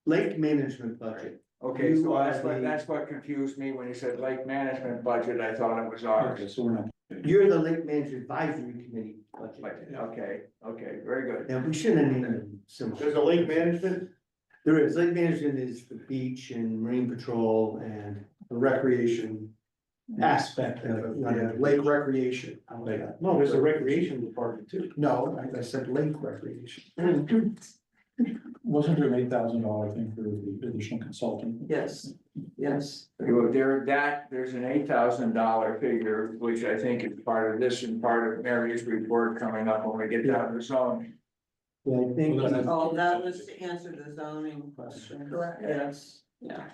Management budget. Okay, You so are that's what confused me when you said lake management budget, I thought it was ours. Okay, so we're not. You're the Lake Management Advisory Committee budget. Okay, very good. And we shouldn't have named them similar. There's a lake management, There is, Lake Management is the beach and Marine Patrol and The recreation aspect of it. Yeah, lake recreation. no, there's a recreation department too. No, I said lake recreation. Wasn't there an $8,000 thing for the additional consultant? Yes, yes. There's an $8,000 figure, which I think is part of this and part of Mary's report coming up when we get down to zoning. Yeah, I think. Well, that's- Oh, that was to answer the zoning question. Correct. Yes, yeah.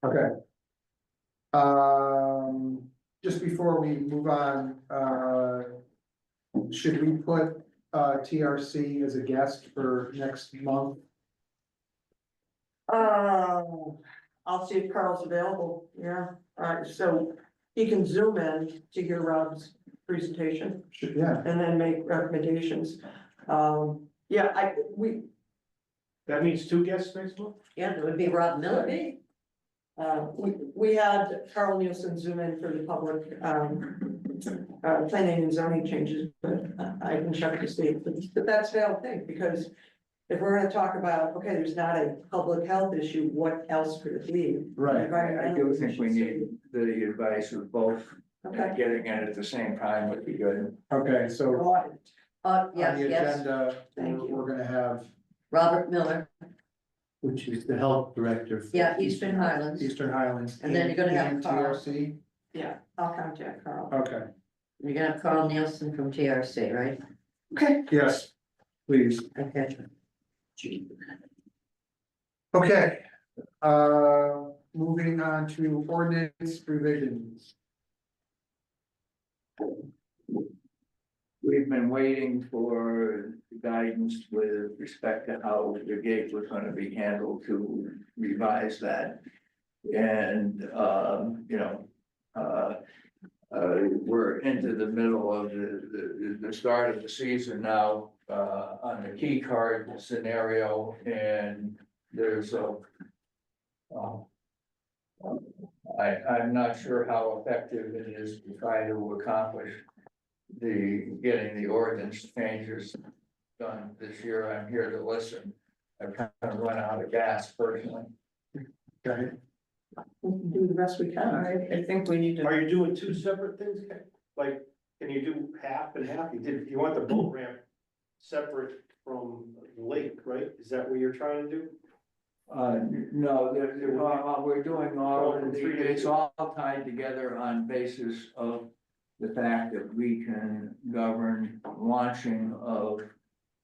Okay. Just before we move on, should we put TRC as a guest for next month? I'll see if Carl's available, yeah, alright, so he can zoom in to hear Rob's presentation Yeah, and then make recommendations. Yeah, That means two guests next month? yeah, it would be Rob Miller. We had Carl Nielsen zoom in for the public, planning and zoning changes, but I can check to see, but that's the whole thing, because if we're gonna talk about, okay, there's not a public health issue, what else could it be? right. I do think we need the advice of both, Okay. getting it at the same time would be good. Okay, so Audit. on Yes, the yes, agenda, Thank you. we're gonna have Robert Miller, Which is the health director. for yeah, Eastern Highlands. Eastern Highlands. And then you're gonna have and Carl. TRC, Yeah, I'll contact Carl. okay. You're gonna call Nielsen from TRC, right? Okay. Yes, please. Okay. Okay, moving on to ordinance revisions. We've been waiting for guidance with respect to how the gate was gonna be handled to revise that. And, we're into the middle of the start of the season now, on the key card scenario, and there's I'm not sure how effective it is to try to accomplish getting the ordinance changes done this year. I'm here to listen. I've kind of run out of gas personally. Okay. We can do the best we can. I think we need to. Are you doing two separate things? Like, can you do half and half? You want the boat ramp separate from the lake, right? Is that what you're trying to do? No, we're doing all of it's all tied together on basis of the fact that we can govern launching of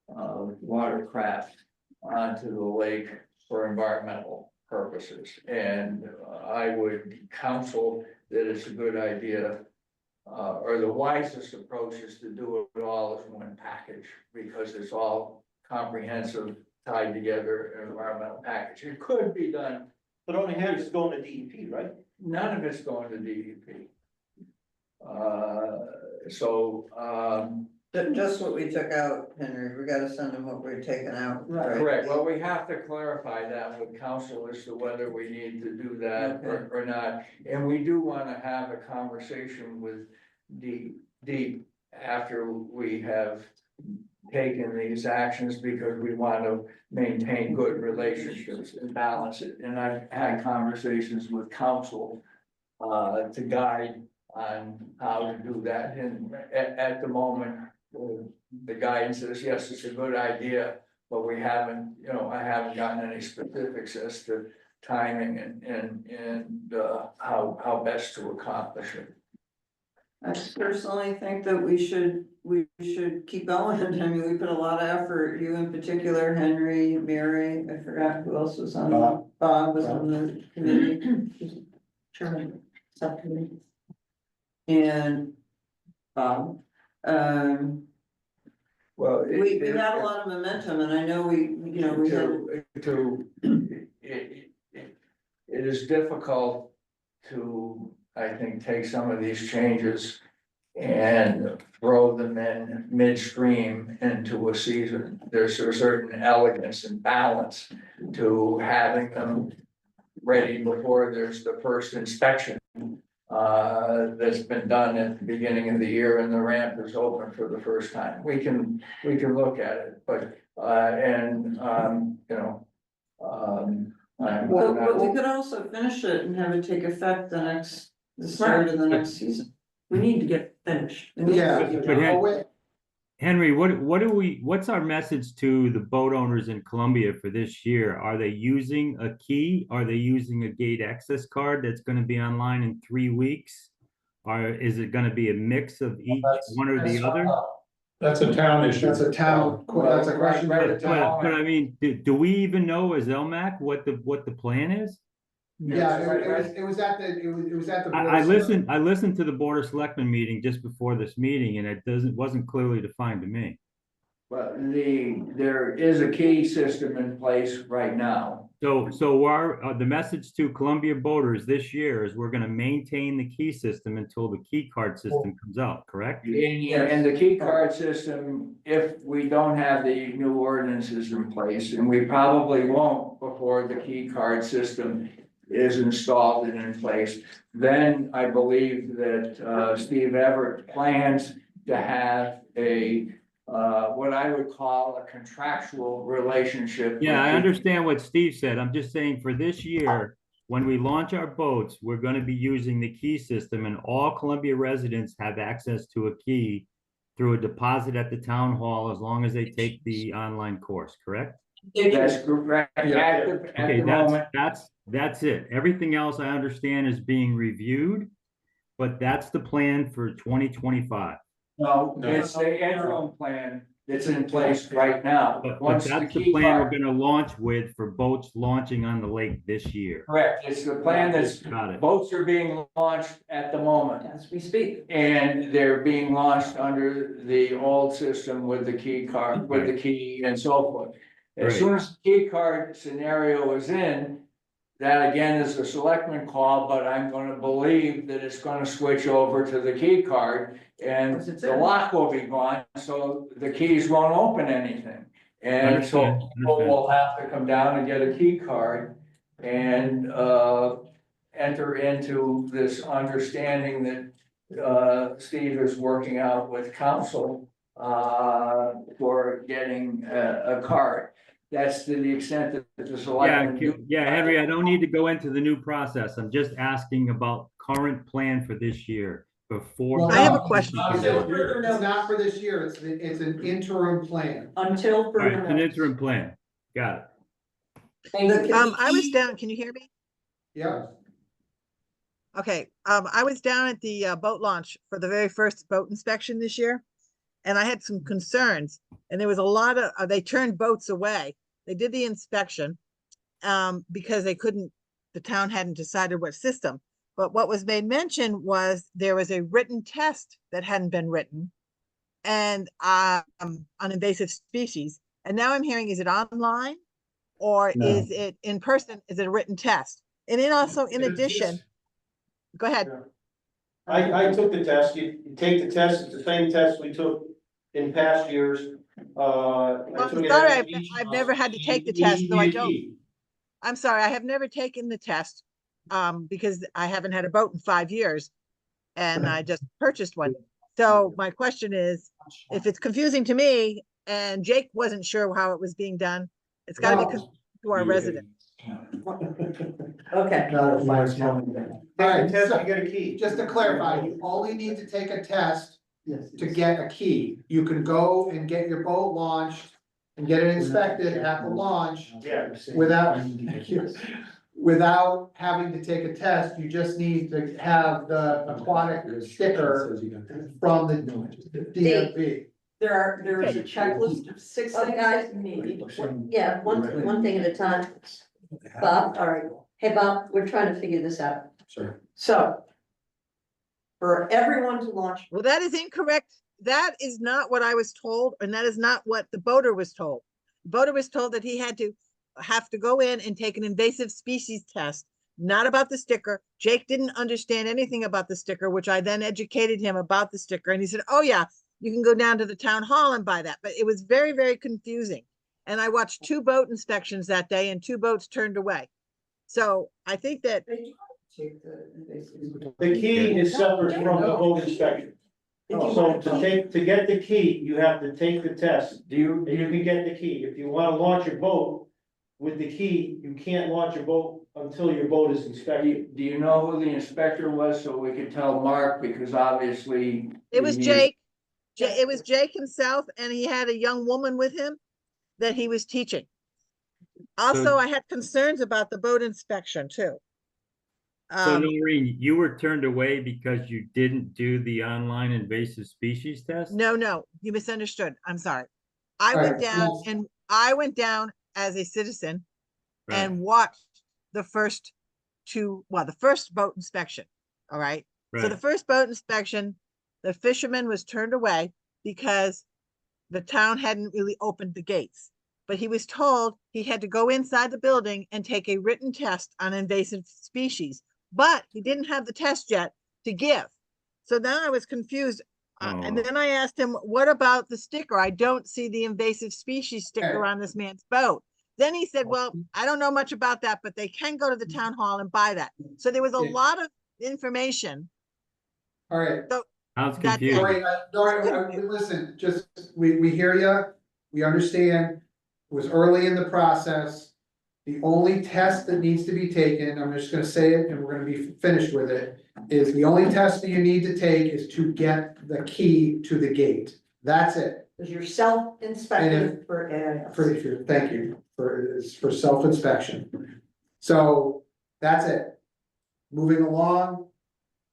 watercraft onto the lake for environmental purposes. And I would counsel that it's a good idea, or the wisest approach is to do it all as one package, because it's all comprehensive, tied together environmental package. It could be done. But only half is going to DEP, right? None of it's going to DEP. Just what we took out, Henry, we gotta send them what we're taking out. Right. Correct, well, we have to clarify that with council as to whether we need to do that or not. And we do wanna have a conversation with Deep after we have taken these actions, because we want to maintain good relationships and balance it. And I've had conversations with council to guide on how to do that. And at the moment, the guidance is, yes, it's a good idea, but we haven't, I haven't gotten any specifics as to timing and how best to accomplish it. I personally think that we should keep going. I mean, we put a lot of effort, you in particular, Henry, Mary, I forgot who else was on, Bob was on the committee. Chairman, subcommittee. And, Bob, Well, we had a lot of momentum, and I know we had. It is difficult to, I think, take some of these changes and throw them in midstream into a season. There's a certain elegance and balance to having them ready before there's the first inspection that's been done at the beginning of the year and the ramp is open for the first time. We can look at it, but But we could also finish it and have it take effect the start of the next season. We need to get finished. Yeah. Henry, what's our message to the boat owners in Columbia for this year? Are they using a key? Are they using a gate access card that's gonna be online in 3 weeks? Or is it gonna be a mix of each one or the other? That's a town issue. That's a town, that's a question. But I mean, do we even know as LMAC what the plan is? Yeah, it was at the. I listened to the Board of Selectmen meeting just before this meeting, and it wasn't clearly defined to me. But there is a key system in place right now. So the message to Columbia boaters this year is we're gonna maintain the key system until the key card system comes out, correct? And the key card system, if we don't have the new ordinances in place, and we probably won't before the key card system is installed and in place, then I believe that Steve Everett plans to have what I would call a contractual relationship. Yeah, I understand what Steve said. I'm just saying for this year, when we launch our boats, we're gonna be using the key system, and all Columbia residents have access to a key through a deposit at the town hall as long as they take the online course, correct? That's correct. Okay, that's it. Everything else I understand is being reviewed. But that's the plan for 2025. No, No. it's the interim plan that's in place right now. But Once the that's the key plan we're card, gonna launch with for boats launching on the lake this year. correct, it's the plan that's, Got it. boats are being launched at the moment. As we speak. And they're being launched under the old system with the key card, with the key and so forth. As Right. soon as the key card scenario is in, that again is a selectman call, but I'm gonna believe that it's gonna switch over to the key card. And Once it's the in. lock will be gone, so the keys won't open anything. And so Understand, people understand. will have to come down and get a key card and, enter into this understanding that Steve is working out with council for getting a card. That's to the extent that the Yeah, selectmen. yeah, Henry, I don't need to go into the new process. I'm just asking about current plan for this year before. I have a question. It's not for this year, it's an interim plan. Until All further right, an notice. interim plan. Got it. Thank you. I was down, can you hear me? Yeah. Okay, I was down at the boat launch for the very first boat inspection this year. And I had some concerns, and there was a lot of, they turned boats away. They did the inspection because they couldn't, the town hadn't decided what system. But what was made mention was there was a written test that hadn't been written and on invasive species. And now I'm hearing, is it online or No. is it in person? Is it a written test? And then also, in addition, go ahead. I took the test, you take the test, it's the same test we took in past years. Well, I'm sorry, I've never had to take the test, though I don't. I'm sorry, I have never taken the test because I haven't had a boat in 5 years and I just purchased one. So my question is, if it's confusing to me and Jake wasn't sure how it was being done, it's gotta be confusing to our residents. Okay. All right, Test, so you get a key. just to clarify, you only need to take a test Yes. to get a key. You can go and get your boat launched and get it inspected at the launch Yeah. without having to take a test. You just need to have the aquatic sticker from the DMV. There is a checklist of 6 things that you need. Yeah, one thing at a time. Bob, all right. Hey, Bob, we're trying to figure this out. So. For everyone to launch, Well, that is incorrect. That is not what I was told, and that is not what the boater was told. The boater was told that he had to have to go in and take an invasive species test, not about the sticker. Jake didn't understand anything about the sticker, which I then educated him about the sticker. And he said, oh yeah, you can go down to the town hall and buy that. But it was very, very confusing. And I watched 2 boat inspections that day and 2 boats turned away. So I think that The key is separate from the boat inspection. So to get the key, you have to take the test. And you can get the key. If you wanna launch your boat with the key, you can't launch your boat until your boat is inspected. Do you know who the inspector was, so we could tell Mark, because obviously. it was we need- Jake. It was Jake himself, and he had a young woman with him that he was teaching. Also, I had concerns about the boat inspection too. So Noreen, you were turned away because you didn't do the online invasive species test? No, you misunderstood. I'm sorry. I went down as a citizen and watched the first the first boat inspection. All right. So the first boat inspection, the fisherman was turned away because the town hadn't really opened the gates. But he was told he had to go inside the building and take a written test on invasive species. But he didn't have the test yet to give. So now I was confused. And then I asked him, what about the sticker? I don't see the invasive species sticker on this man's boat. Then he said, well, I don't know much about that, but they can go to the town hall and buy that. So there was a lot of information. All right. So Sounds confusing. Dory, listen, just, we hear you, we understand, it was early in the process. The only test that needs to be taken, I'm just gonna say it and we're gonna be finished with it, is the only test that you need to take is to get the key to the gate. That's it. because you're self-inspected for AIS. Thank you, for self-inspection. So, that's it. Moving along,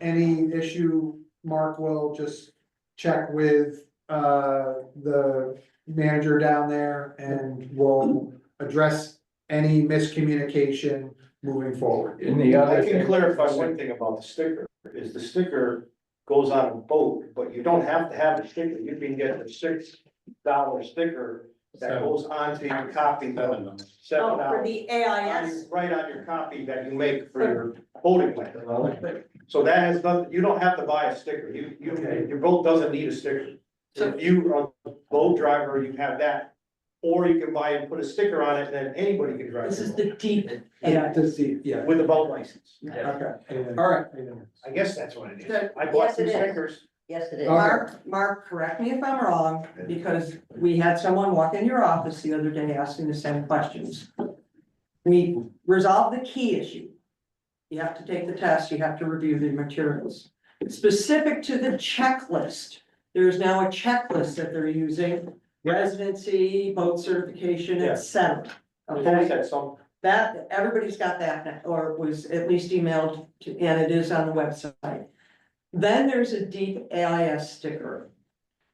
any issue, Mark will just check with, the manager down there and we'll address any miscommunication moving forward. And the other I can thing. clarify one thing about the sticker, is the sticker goes on a boat, but you don't have to have a sticker, you can get a $6 sticker that goes onto your copy. $7. Oh, for the AIS? Right on your copy that you make for your boating plan. So that has nothing, you don't have to buy a sticker, your boat doesn't need a sticker. If you are a boat driver, you have that, or you can buy and put a sticker on it, and then anybody can drive. This your is boat the deep Yeah, to see, yeah, With a boat license. okay, all right. I guess that's what it is. Good. I bought Yes, some it is. stickers. Yes, it is. Mark, correct me if I'm wrong, because we had someone walk in your office the other day asking the same questions. We resolved the key issue. You have to take the test, you have to review the materials. Specific to the checklist, there is now a checklist that they're using, residency, boat certification, et cetera. There's Okay? always that some, That, everybody's got that now, or was at least emailed to, and it is on the website. Then there's a deep AIS sticker.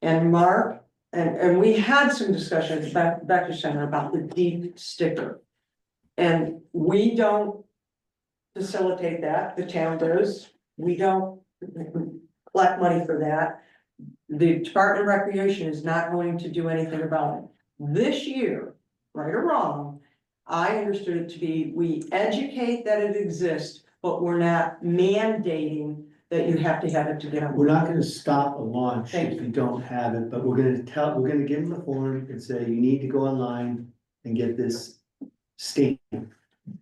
And Mark, and we had some discussions back to center about the deep sticker. And we don't facilitate that, the town does, we don't collect money for that. The Department of Recreation is not going to do anything about it. This year, right or wrong, I understood it to be, we educate that it exists, but we're not mandating that you have to have it to get on. We're not gonna stop a launch Thank if you don't have it, but we're gonna give them the form and say, you need to go online and get this stamp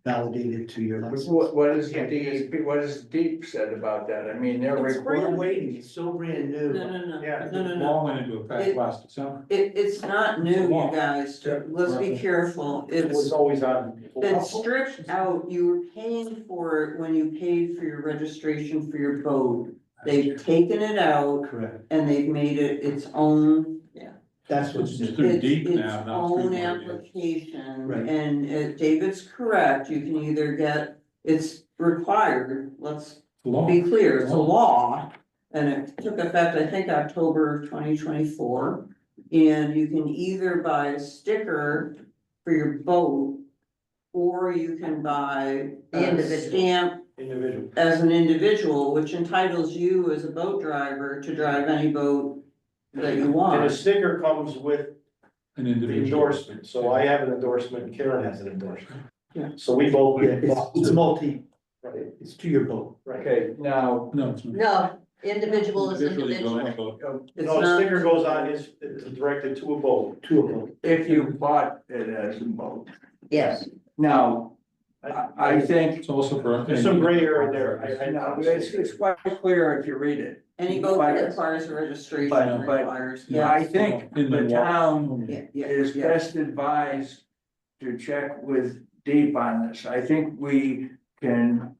validated to your license. What is the deep said about that? I mean, they're It's We're required. waiting, it's so brand new. No, yeah. no. Law went into effect last December. It's not new, you guys, let's be careful, it was it's always on. been stripped out, you were paying for it when you paid for your registration for your boat. They've taken it out Correct, and they've made it its own, that's what's It's new. just through its deep its now, not through own Meridian. application. Right. And David's correct, you can either get, it's required, let's Law. be clear, it's a law. And it took effect, I think, October 2024. And you can either buy a sticker for your boat, or you can buy The a individual. stamp Individual. as an individual, which entitles you as a boat driver to drive any boat that you And a want. sticker comes with An the individual. endorsement, so I have an endorsement, and Karen has an endorsement. Yeah. So we both Yeah, get. it's multi, Right, it's to your boat. right. Okay, now, No, it's not. No, individual is Individually go individual. in, but It's No, the not- sticker goes on, it's directed to a boat. To a boat. if you bought it as a boat, Yes, now, I think. it's also for. There's some gray area there, I No, know. it's quite clear if you read it. Any boat that But- requires a registration but- requires, I yeah. think In the the town Yeah, yeah, is yeah. best advised to check with Deep on this. I think we can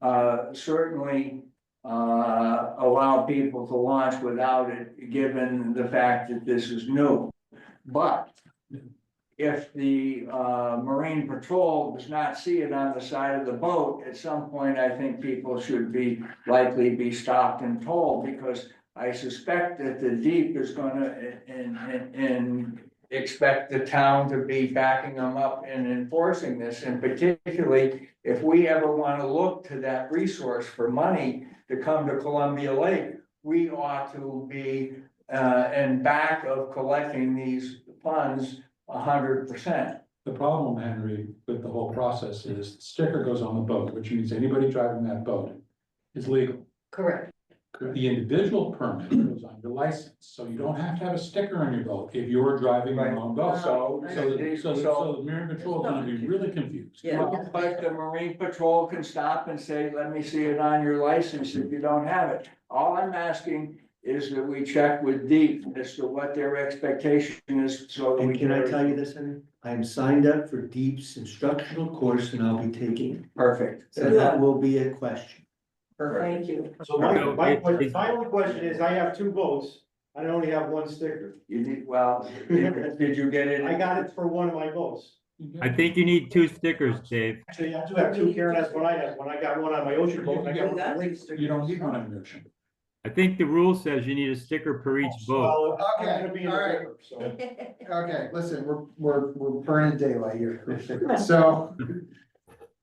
certainly allow people to launch without it, given the fact that this is new. But if the Marine Patrol does not see it on the side of the boat, at some point, I think people should be likely be stopped and told, because I suspect that the Deep is gonna and expect the town to be backing them up and enforcing this, and particularly if we ever want to look to that resource for money to come to Columbia Lake, we ought to be in back of collecting these funds 100%. The problem, Henry, with the whole process is the sticker goes on the boat, which means anybody driving that boat is legal. correct. The individual permit goes on your license, so you don't have to have a sticker on your boat if you're driving your own boat. So the Marine Patrol is gonna be really confused. Yeah. Well, but the Marine Patrol can stop and say, let me see it on your license if you don't have it. All I'm asking is that we check with Deep as to what their expectation is, so that we And can I tell you this, Henry? I am signed up for Deep's instructional course and I'll be taking it. Perfect. So that will be a question. Thank you. So my only question is, I have two boats, I only have one sticker. You need, well, did you get it? I got it for one of my boats. I think you need 2 stickers, Dave. Actually, I do have two, Karen has one, I have one, I got one on my ocean boat, and I got one on the lake sticker. You don't need one on your ocean. I think the rule says you need a sticker per each boat. Well, I'm Okay, gonna be in the all right. river, so. Okay, listen, we're burning daylight here. So,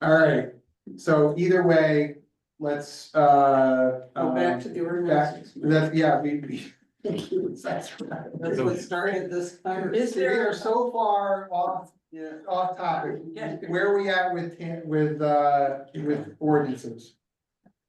all right, so either way, let's, Go back to the ordinances. yeah, we. That's right. That's what started this Is conversation. We there- are so far Yeah. off topic. Yeah. Where are we at with ordinances?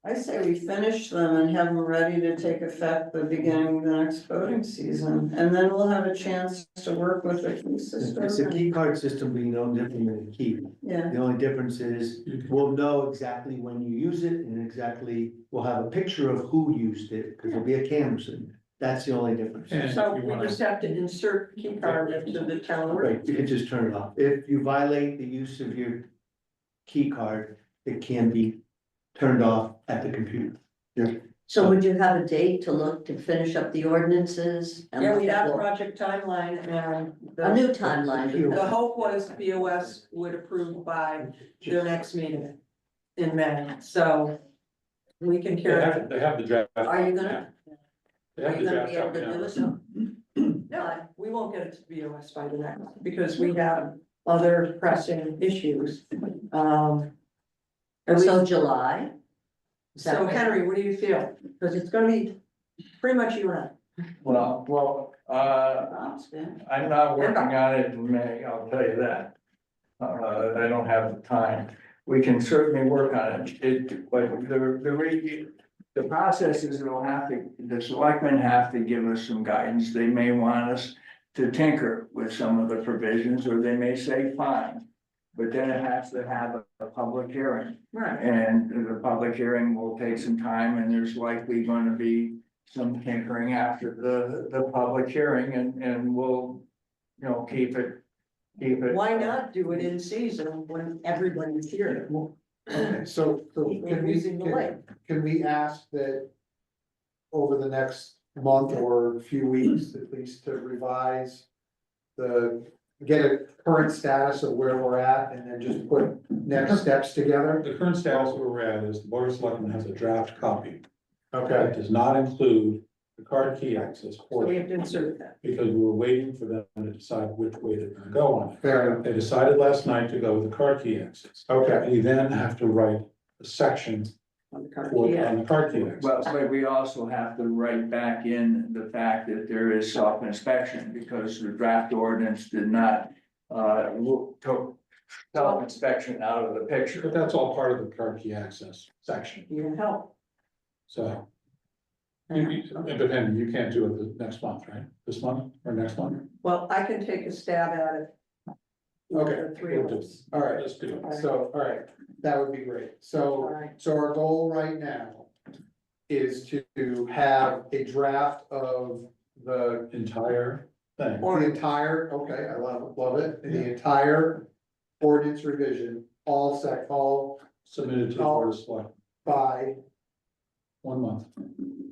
I say we finish them and have them ready to take effect the beginning of the next voting season, and then we'll have a chance to work with the key It's a system. key card system, being no different than a key. Yeah, The only difference is we'll know exactly when you use it and exactly, we'll have a picture of who used it, because there'll be a camera in there. That's the only difference. And So if you we wanna- just have to insert key card into the town. Right, you can just turn it off. If you violate the use of your key card, it can be turned off at the computer. So would you have a date to look to finish up the ordinances? and Yeah, we look at have a what- project timeline and A new timeline. the hope was BOS would approve by their next meeting in May, so we can carry. They have the draft. Are you gonna, They are have you the gonna draft be able out to now. do it? No, we won't get it to BOS by the next, because we have other pressing issues. At So least- July? Is that So right? Henry, what do you feel? Because it's gonna be pretty much you and I. Well, Bob's been. I'm not working on it in May, I'll tell you that. I don't have the time. We can certainly work on it, but the process is the selectmen have to give us some guidance. They may want us to tinker with some of the provisions, or they may say fine. But then it has to have a public hearing. Right. And the public hearing will take some time, and there's likely gonna be some tinkering after the public hearing, and we'll, keep it. Why not do it in season when everybody's here? Okay, so can Using the lake. can we ask that over the next month or few weeks, at least, to revise get a current status of where we're at, and then just put next steps together? The current status where we're at is the Board of Selectmen has a draft copy. Okay, That does not include the card key access So we portion, have to insert that. because we were waiting for them to decide which way they're gonna go on it. fair enough. They decided last night to go with the card key access. Okay, We then have to write a section On the card. for, Yeah. on the card key Well, access. but we also have to write back in the fact that there is self-inspection, because the draft ordinance did not, took self-inspection out of the picture. But that's all part of the card key access section, You can help. so. Independent, you can't do it the next month, right? This month or next month? Well, I can take a stab at it. Okay. The three of us. all right, Let's do it. so, all right, that would be great. So, All right. so our goal right now is to have a draft of the Entire thing. the entire, okay, I love it, the entire ordinance revision, all Submitted to the Board of Selectmen, by, 1 month.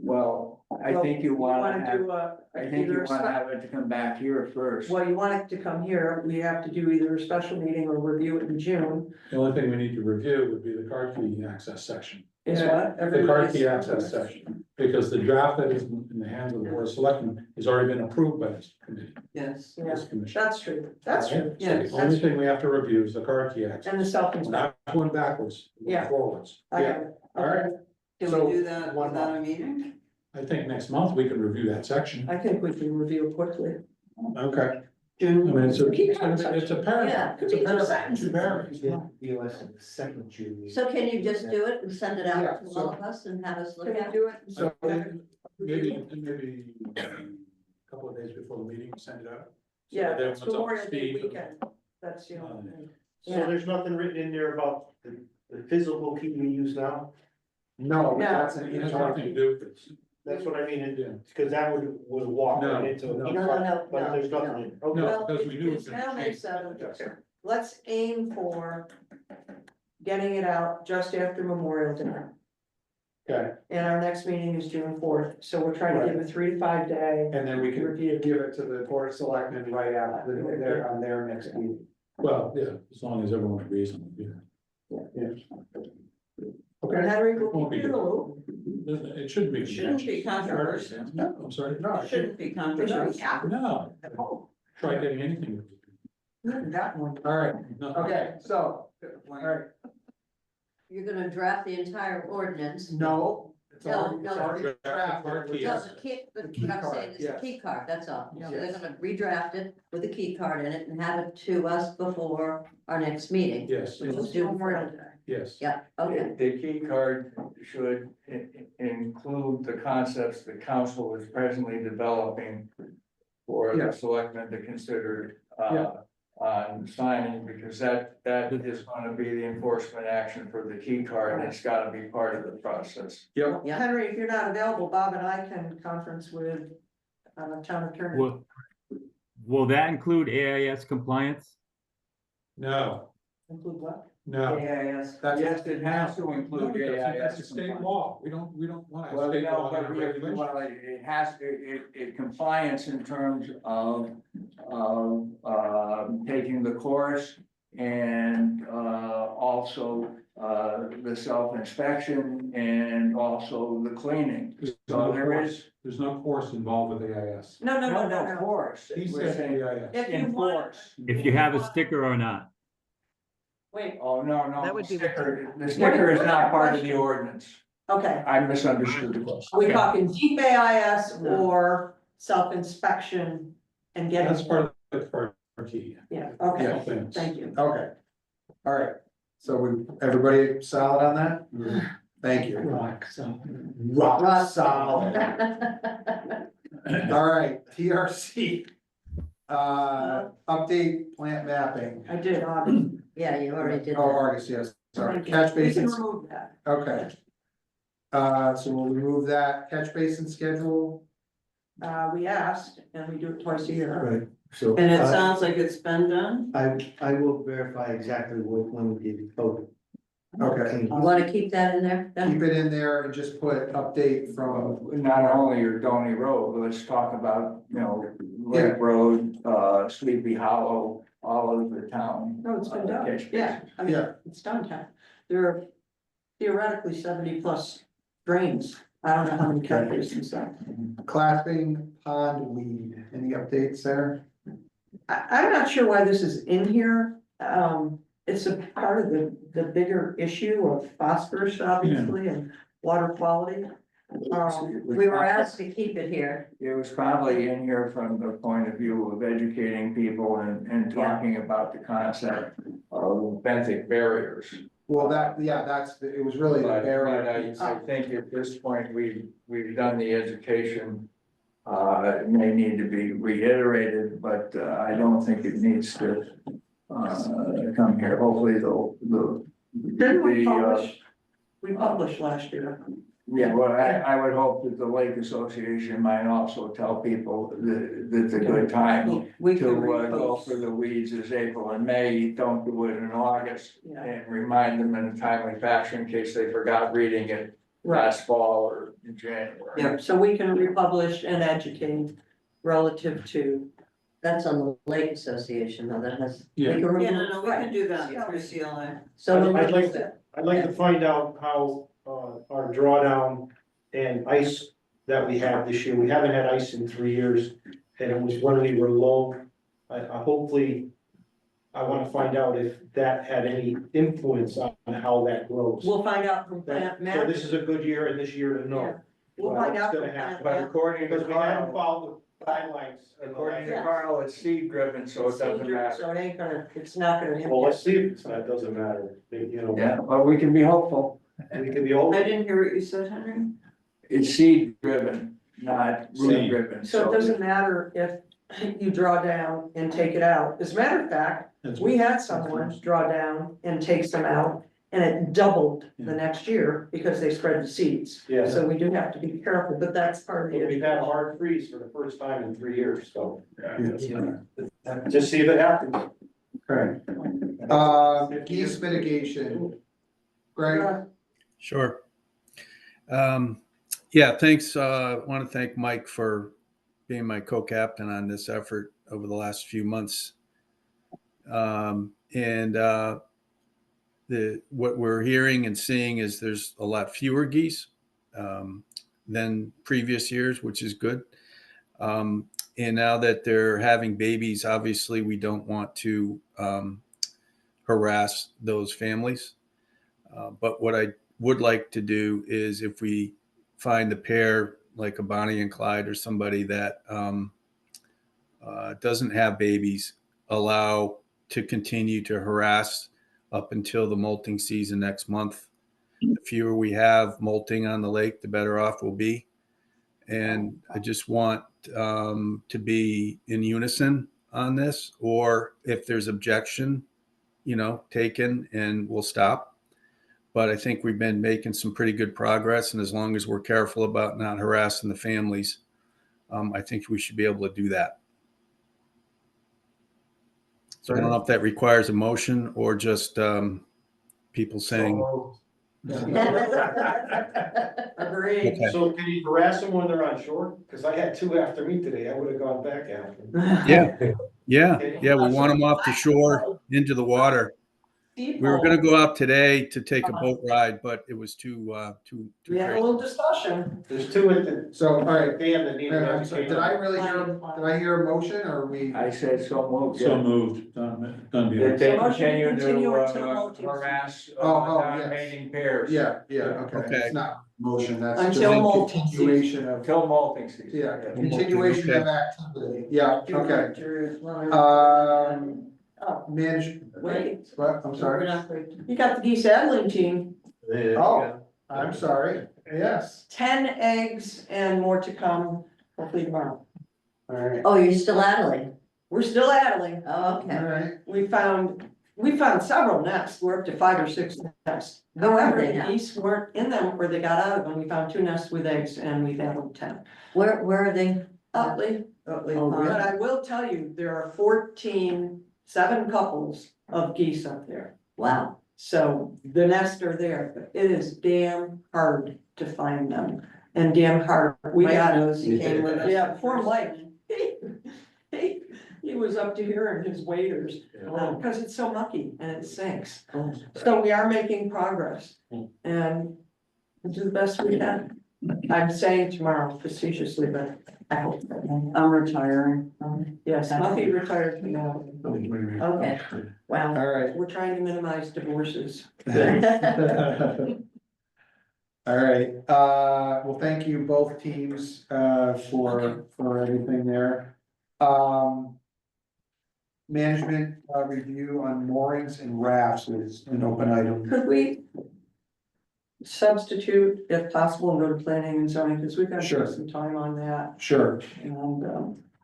Well, I think you wanna have, do I think you wanna have it to come back here first. Well, you want it to come here, we have to do either a special meeting or review it in June. The only thing we need to review would be the card key access section. Is what? The card key access section, because the draft that is in the hands of the Board of Selectmen has already been approved by this committee, Yes. Yeah, this commission. that's true, that's Right? true, So yes, the only that's true. thing we have to review is the card key access. And the We're self-inspection, not going backwards, we're Yeah. forwards. I got it. all right, Can So, we do that one without a meeting? I think next month we can review that section. I think we can review it quickly. okay. I June. mean, it's a paragraph, Yeah, it's a paragraph, 2 paragraphs. BOS in the second June. So can you just do it and send it Yeah, out to all of us and have us look Can we at it? do it? So, Maybe a couple of days before the meeting, send it out. So Yeah, that it's everyone's up to Memorial Day speed. weekend, that's the only thing. So there's nothing written in there about the physical key we use now? no, No. that's an It has internal. nothing to do with this. That's what I mean, Yeah. because that would walk No, right into. no. No, But there's no. nothing in. Okay. No, Well, because we knew it was it's gonna now May change. 7th. Let's aim for getting it out just after Memorial Day. Okay, And our next meeting is June 4th, so we're trying to give a 3 to 5 day. and then we can Review. give it to the Board of Selectmen right after on their next meeting. Well, yeah, as long as everyone agrees on it, yeah. Okay, And Henry will keep you in the loop. It shouldn't be. Shouldn't be controversial. No, I'm sorry, no, It shouldn't be controversial. no, try getting anything. That one. All right, No. okay, so, all right, You're gonna draft the entire ordinance. no. It's No, already- it's no. already drafted. No, the key, The but key what I'm card, saying is the yes. key card, that's all. So they're Yes. gonna redraft it with the key card in it and have it to us before our next meeting. Yes, Which is It's due Memorial for, Day. yes. yeah, okay. The key card should include the concepts the council is presently developing for Yeah. the selectmen to consider, Yeah. on signing, because that is gonna be the enforcement action for the key card, and it's gotta be part of the process. Yep, Yeah. Henry, if you're not available, Bob and I can conference with, town attorney. Will that include AIS compliance? No, Include what? no. AIS. that's. Yes, it has to No, include it doesn't. That's a AIS. state law. We don't want Well, state no, law but and we- regulation. well, it has, it compliance in terms of, taking the course and, also, the self-inspection and also the cleaning. So there is. There's no course involved with AIS. No, no, no, no, no. Course. He We're said saying AIS. If you want, enforce. If you have a sticker or not? wait, Oh, no, That the would be- sticker is not part of the ordinance. okay, I misunderstood the question. are we talking deep AIS or self-inspection and getting? That's part of the card key. Yeah, okay, Yeah. Things. thank you. Okay, all right, so everybody solid on that? Thank you. Rock, so. Rock solid. All right, TRC. Update plant mapping. I did, August. Yeah, you already did Oh, that. August, yes, sorry, Thank you. catch We can basins, remove that. okay. So we'll remove that catch basin schedule. We asked, and we do it twice a year. Right, so. And it sounds like it's been done. I will verify exactly when we did it. Oh, Okay, You wanna keep that in there? then? keep it in there and just put update from, Not only your Donny Road, but let's talk about, Lake Road, Sleepy Hollow, all over the town. No, it's been done, Catch yeah, I mean, Yeah. it's done, Ken. There are theoretically 70+ drains. I don't know how many catch basins there. clapping pond weed, any updates there? I'm not sure why this is in here. It's a part of the bigger issue of phosphorus, obviously, and water quality. We were asked to keep it here. It was probably in here from the point of view of educating people and talking about the concept of benthic barriers. Well, it was really the But barrier. I think at this point, we've done the education. It may need to be reiterated, but I don't think it needs to come here. Hopefully Didn't we the, publish? We published last year. yeah, well, I would hope that the Lake Association might also tell people that the good time We to can go repost. for the weeds is April and May, don't do it in August. Yeah. And remind them in a timely fashion in case they forgot reading it Right, last fall or in January. yeah, so we can republish and educate relative to. That's on the Lake Association, though, that has. we Yeah. can Yeah, remove- no, we can do that through CLA. So we'll I'd like remove to- that. I'd like to find out how, our drawdown and ice that we had this year, we haven't had ice in 3 years. And it was when we were low, I hopefully, I wanna find out if that had any influence on how that grows. We'll find out from That- plant So map. this is a good year and this year to Yeah. know. We'll Well, find it's out gonna from happen, plant But map. according to Because we hadn't Carl, followed the guidelines. according to Yeah. Carl, it's seed driven, so it doesn't matter. So it ain't gonna, it's not gonna Well, impact. let's see if it doesn't matter, Yeah, well, we can be hopeful. we can be old. I didn't hear what you said, Henry. It's seed driven, not root Seed. driven, So it doesn't matter if you draw down and take it out. As a matter of fact, we had someone draw down and take some out, and it doubled the next year because they spread the seeds. Yeah. So we do have to be careful, but that's part of the We've issue. had a hard freeze for the first time in 3 years, so Yeah. just see if it happens. Okay. Geese mitigation. Greg? Sure. Yeah, thanks. Want to thank Mike for being my co-captain on this effort over the last few months. And what we're hearing and seeing is there's a lot fewer geese than previous years, which is good. And now that they're having babies, obviously we don't want to harass those families. But what I would like to do is if we find a pair like a Bonnie and Clyde or somebody that doesn't have babies, allow to continue to harass up until the molting season next month. The fewer we have molting on the lake, the better off we'll be. And I just want to be in unison on this, or if there's objection, taken, and we'll stop. But I think we've been making some pretty good progress. And as long as we're careful about not harassing the families, I think we should be able to do that. So I don't know if that requires a motion or just people saying. Agreed. Okay. So can you harass them when they're on shore? Cause I had 2 after me today. I would have gone back after them. Yeah. We want them off the shore into the water. We were going to go out today to take a boat ride, but it was too We had a crazy. little discussion. There's 2 at the So, all right, dam that need. I'm sorry, did I hear a motion or we? I said so moved. So moved, done That deal. they So motion to continue continue to until molting harass yes. non-mating pairs. Yeah, okay, Okay. it's not motion, that's just Until a molting continuation of, Until molting season. yeah, continuation of activity, yeah, okay. Manage, Wait, what, I'm sorry. you got the geese addling team, Oh, I'm sorry, yes, 10 eggs and more to come, hopefully tomorrow. all right, Oh, you're still addling? We're still addling. Oh, all okay. right. We found several nests. We're up to 5 or 6 nests. Where are However, they the now? geese weren't in them or they got out of them. We found 2 nests with eggs and we've added 10. Where are they? Utley. But I will tell you, there are 7 couples of geese up there. Wow. So the nests are there, but it is damn hard to find them and damn hard. We Mike got, knows he came with us. yeah, poor Mike. He was up to here in his waders, because it's so mucky and it sinks. So we are making progress and we'll do the best we can. I'm saying tomorrow facetiously, but I hope. I'm retiring. Yes, Muffy retired now. Okay, wow. All right. We're trying to minimize divorces. All right, well, thank you both teams, for everything there. Management, review on moorings and rafts is an open item. Could we substitute if possible and go to planning and zoning, because we've got to Sure. spend some time on that. Sure, And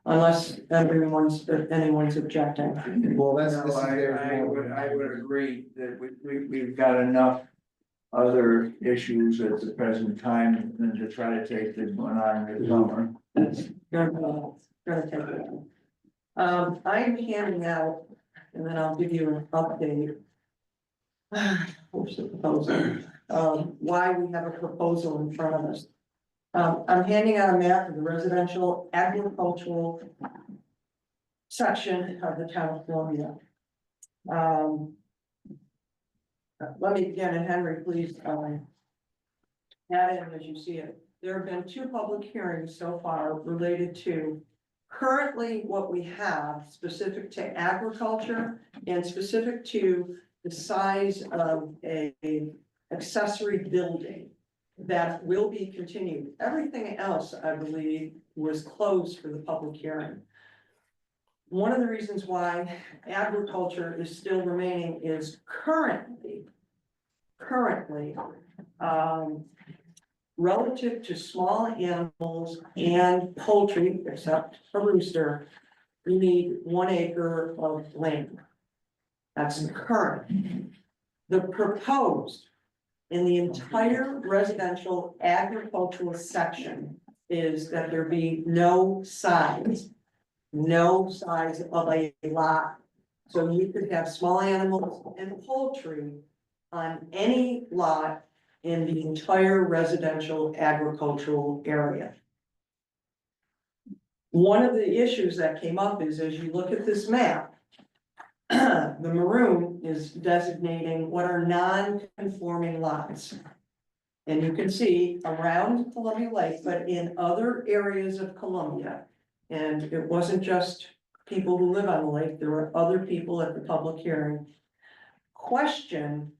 unless if anyone's objecting. well, this No, is their. I would agree that we've got enough other issues at the present time than to try to take this one on this summer. Gonna take it. I'm handing out, and then I'll give you an update. Where's the proposal? Why we have a proposal in front of us. I'm handing out a map of the residential agricultural section of the town of Columbia. Let me begin, and Henry, please, add in as you see it. There have been 2 public hearings so far related to currently what we have specific to agriculture and specific to the size of a accessory building that will be continued. Everything else, I believe, was closed for the public hearing. One of the reasons why agriculture is still remaining is currently, relative to small animals and poultry, except a rooster, you need 1 acre of land. That's the current. The proposed in the entire residential agricultural section is that there be no size of a lot. So you could have small animals and poultry on any lot in the entire residential agricultural area. One of the issues that came up is as you look at this map, The maroon is designating what are non-conforming lots. And you can see around Columbia Lake, but in other areas of Columbia. And it wasn't just people who live on the lake, there were other people at the public hearing. Question,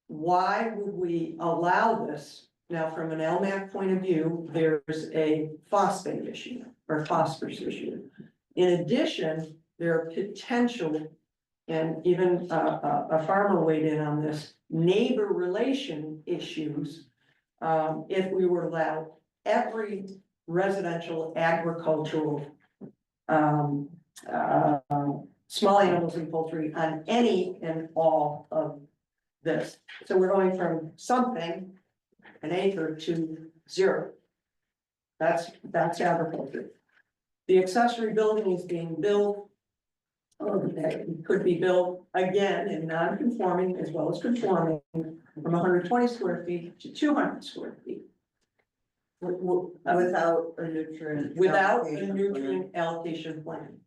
why would we allow this? Now, from an LMAC point of view, there's a phosphate issue or phosphorus issue. In addition, there are potential, and even a farmer weighed in on this, neighbor relation issues. If we were allowed every residential agricultural small animals and poultry on any and all of this. So we're going from something, an acre, to 0. That's agriculture. The accessory building is being built. It could be built again in non-conforming as well as conforming from 120 square feet to 200 square feet. Without a nutrient. Without a allocation nutrient allocation plan.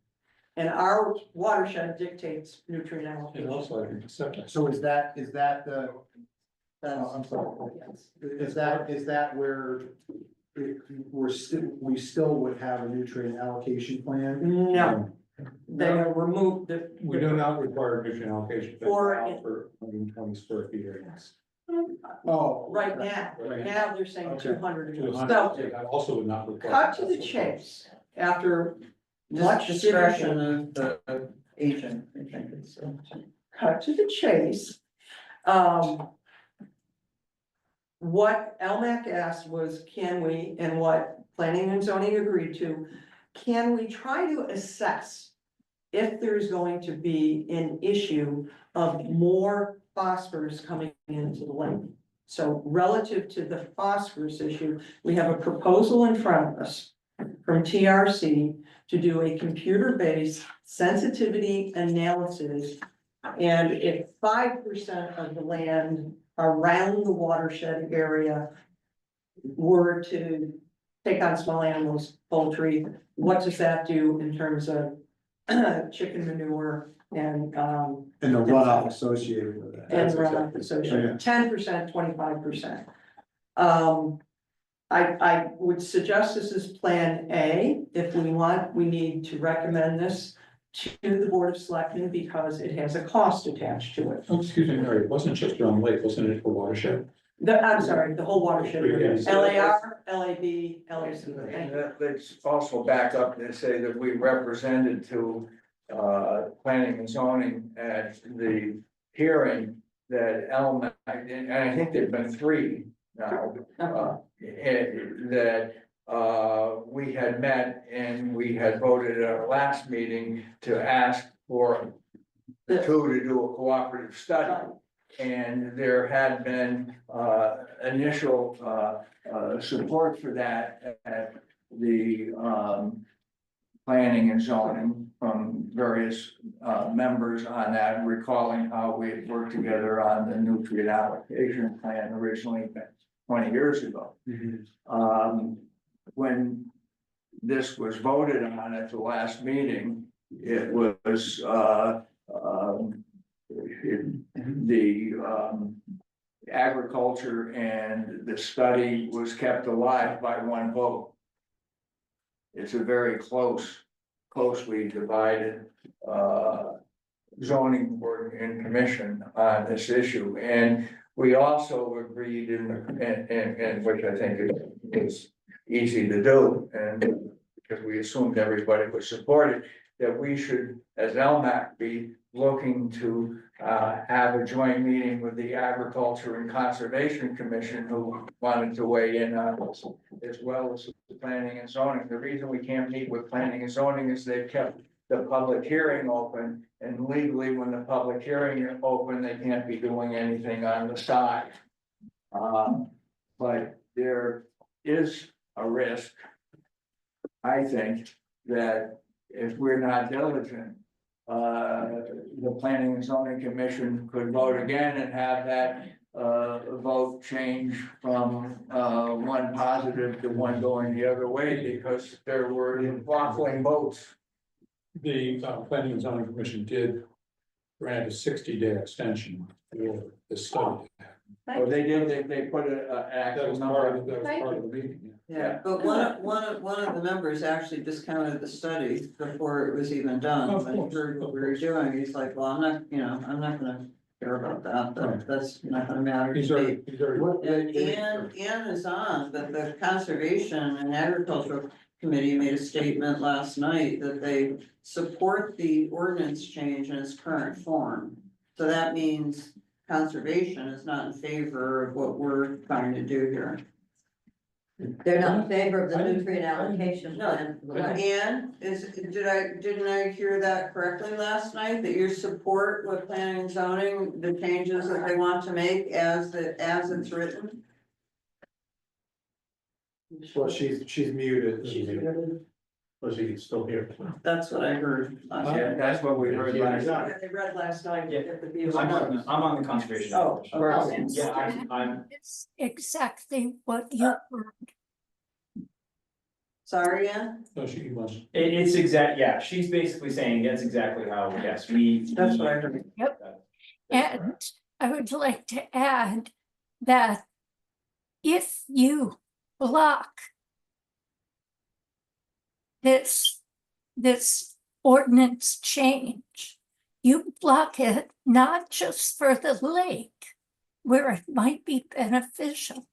And our watershed dictates nutrient And allocation. also, I think, septic. So is that the, I'm sorry, is that where we still would have a nutrient allocation plan? No, they are removed the. We do not require nutrient allocation. For- For 120 square feet areas. Oh. Right now, Right. now they're saying Okay. 200. So So, that also would not require. cut to the chase, after much discretion discussion, of the agent, I think it's. cut to the chase. What LMAC asked was, can we, and what planning and zoning agreed to, can we try to assess if there's going to be an issue of more phosphorus coming into the lake? So relative to the phosphorus issue, we have a proposal in front of us from TRC to do a computer-based sensitivity analysis. And if 5% of the land around the watershed area were to take on small animals, poultry, what does that do in terms of chicken manure and And the runoff associated with that. and That's runoff exactly- associated, 10%, 25%. I would suggest this is Plan A. If we want, we need to recommend this to the Board of Selectmen because it has a cost attached to it. Oh, excuse me, Mary, it wasn't just around the lake, wasn't it for watershed? I'm sorry, the whole watershed, area. Yes. LAR, LAB, LAC. And let's also back up and say that we represented to planning and zoning at the hearing that LMAC, and I think there've been 3 now. That we had met and we had voted at our last meeting to ask for the 2 to do a cooperative study. And there had been initial support for that at the planning and zoning from various members on that, recalling how we had worked together on the nutrient allocation plan originally 20 years ago. When this was voted on at the last meeting, it was the agriculture and the study was kept alive by 1 vote. It's a very closely divided zoning board and commission on this issue. And we also agreed in which I think is easy to do, and because we assumed everybody would support it, that we should, as LMAC, be looking to have a joint meeting with the Agriculture and Conservation Commission, who wanted to weigh in on this, as well as the planning and zoning. The reason we can't meet with planning and zoning is they've kept the public hearing open, and legally, when the public hearing is open, they can't be doing anything on the side. But there is a risk, I think, that if we're not diligent, the planning and zoning commission could vote again and have that vote change from one positive to one going the other way, because there were waffling votes. The planning and zoning commission did grant a 60-day extension for this study. Oh, they did, they put an That actual was number. part of the meeting. Yeah, but one of the members actually discounted the study before it was even done. Of When he course, heard what of we were course. doing, he's like, well, I'm not, I'm not gonna care about that, Right. that's not gonna matter He's to me. already, he's already. And Ann is on, but the Conservation and Agricultural Committee made a statement last night that they support the ordinance change in its current form. So that means conservation is not in favor of what we're trying to do here. They're not in favor of the nutrient allocation plan. Ann, didn't I hear that correctly last night, that you support what planning and zoning, the changes that they want to make as it's written? Well, she's muted. Was he still here? That's what I heard last night. Yeah, that's what we heard last. They read last night. at the view. I'm on the conservation. Oh, okay. Yeah, I'm, It's exactly what you heard. Sorry, Ann? No, she was. it's exact, yeah, she's basically saying that's exactly how, yes, That's what I heard. And I would like to add that if you block this ordinance change, you block it not just for the lake where it might be beneficial,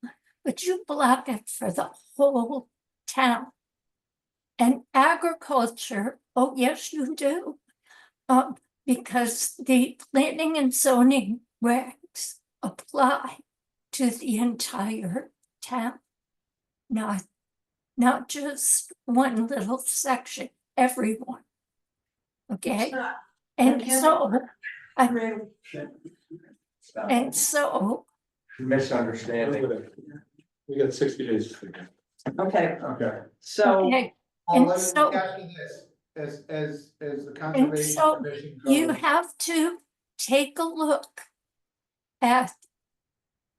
but you block it for the whole town. And agriculture, oh yes, you do. Because the planning and zoning regs apply to the entire town. Not just one little section, everyone. Okay? And so, Misunderstanding. We got 60 days. Okay, Okay. so, okay, Well, let me so- ask you this, as the and Conservation so Commission you goes. have to take a look at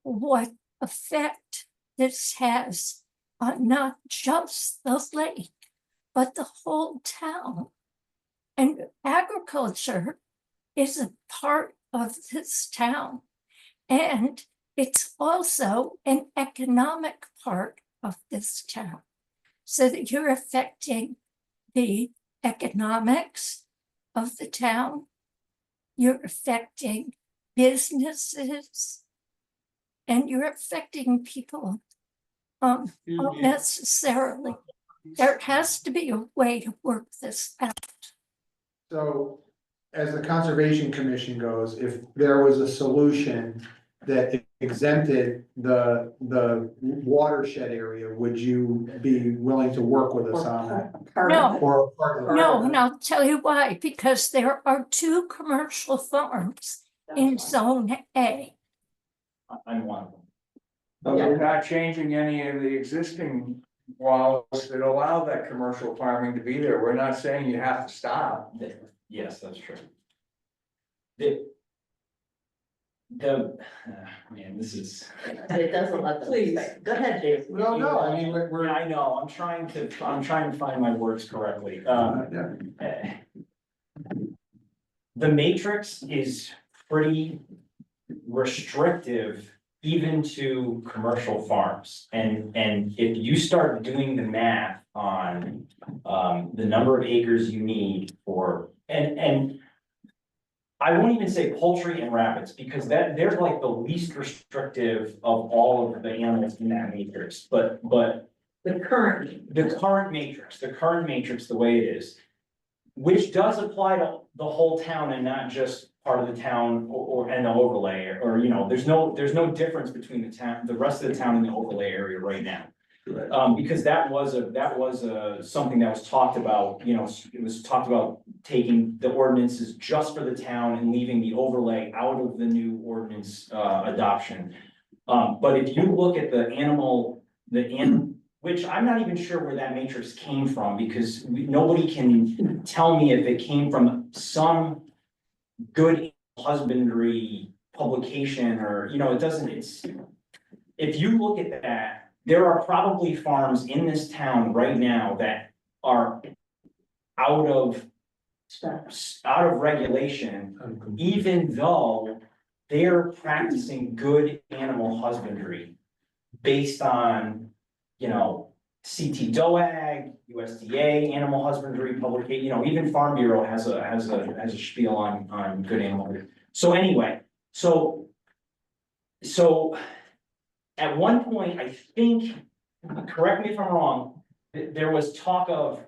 what effect this has on not just the lake, but the whole town. And agriculture is a part of this town. And it's also an economic part of this town. So that you're affecting the economics of the town. You're affecting businesses. And you're affecting people unnecessarily. There has to be a way to work this out. So, as the Conservation Commission goes, if there was a solution that exempted the watershed area, would you be willing to work with us on that? No. Or part of the- No, and I'll tell you why, because there are 2 commercial farms in zone A. I'm one of them. But we're not changing any of the existing laws that allow that commercial farming to be there. We're not saying you have to stop. Yes, that's true. Man, this is. It doesn't let them. Please. Go ahead, Jason. No, I mean, we're. Yeah, I know, I'm trying to find my words correctly. The matrix is pretty restrictive even to commercial farms. And if you start doing the math on the number of acres you need for, and I won't even say poultry and rabbits, because they're like the least restrictive of all of the animals in that matrix, but The current. the current matrix, the way it is, which does apply to the whole town and not just part of the town or and the overlay, or, there's no difference between the town, the rest of the town and the overlay area right now. Because that was something that was talked about, it was talked about taking the ordinances just for the town and leaving the overlay out of the new ordinance, adoption. But if you look at which I'm not even sure where that matrix came from, because nobody can tell me if it came from some good husbandry publication or, it doesn't, if you look at that, there are probably farms in this town right now that are out of out of regulation, even though they're practicing good animal husbandry based on, you know, CT DOAG, USDA, animal husbandry publication, you know, even Farm Bureau has a spiel on good animal. So anyway, so at one point, I think, correct me if I'm wrong, there was talk of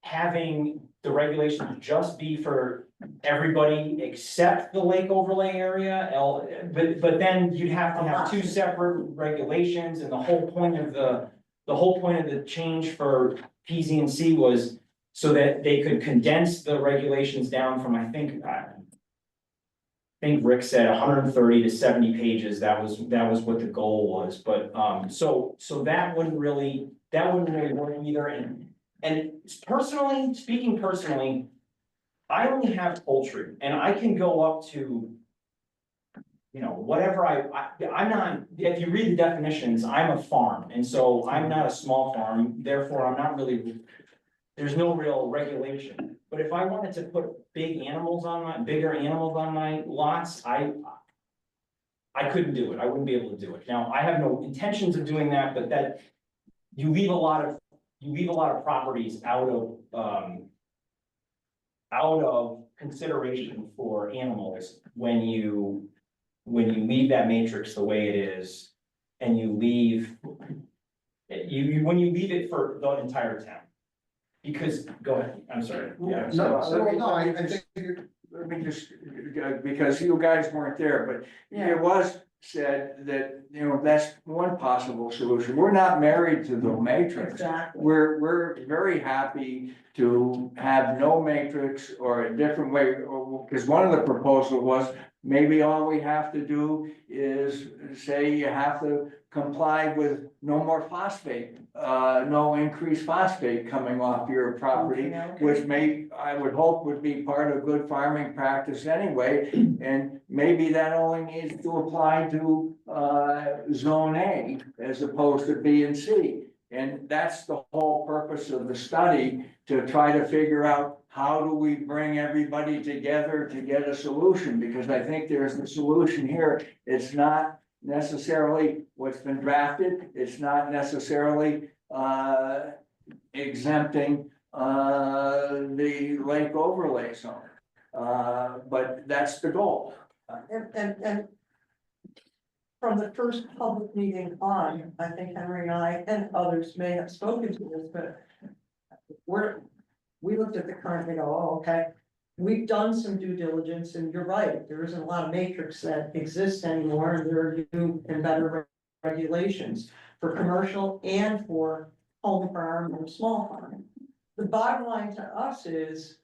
having the regulations just be for everybody except the lake overlay area, but then you'd have to have two separate regulations, and the whole point of the change for PZ&C was so that they could condense the regulations down from, I think Rick said 130 to 70 pages, that was what the goal was, but, so that wouldn't really work either, and speaking personally, I only have poultry, and I can go up to, you know, whatever I'm not, if you read the definitions, I'm a farm, and so I'm not a small farm, therefore I'm not really, there's no real regulation. But if I wanted to put bigger animals on my lots, I couldn't do it, I wouldn't be able to do it. Now, I have no intentions of doing that, but that, you leave a lot of properties out of consideration for animals when you leave that matrix the way it is, and you leave, when you leave it for the entire town. Because, go ahead, I'm sorry. Yeah. I think, let me just, because you guys weren't there, but it was said that, you know, that's one possible solution. We're not married to the matrix. Exactly. We're very happy to have no matrix or a different way, because one of the proposals was maybe all we have to do is say you have to comply with no more phosphate, no increased phosphate coming off your property, which I would hope would be part of good farming practice anyway. And maybe that only needs to apply to, zone A as opposed to B and C. And that's the whole purpose of the study, to try to figure out how do we bring everybody together to get a solution, because I think there's the solution here. It's not necessarily what's been drafted. It's not necessarily exempting the lake overlay zone. But that's the goal. And from the first public meeting on, I think Henry and I and others may have spoken to this, but we looked at the current, we go, oh, okay. We've done some due diligence, and you're right, there isn't a lot of matrix that exists anymore, and there are new and better regulations for commercial and for home farm and small farm. The bottom line to us is,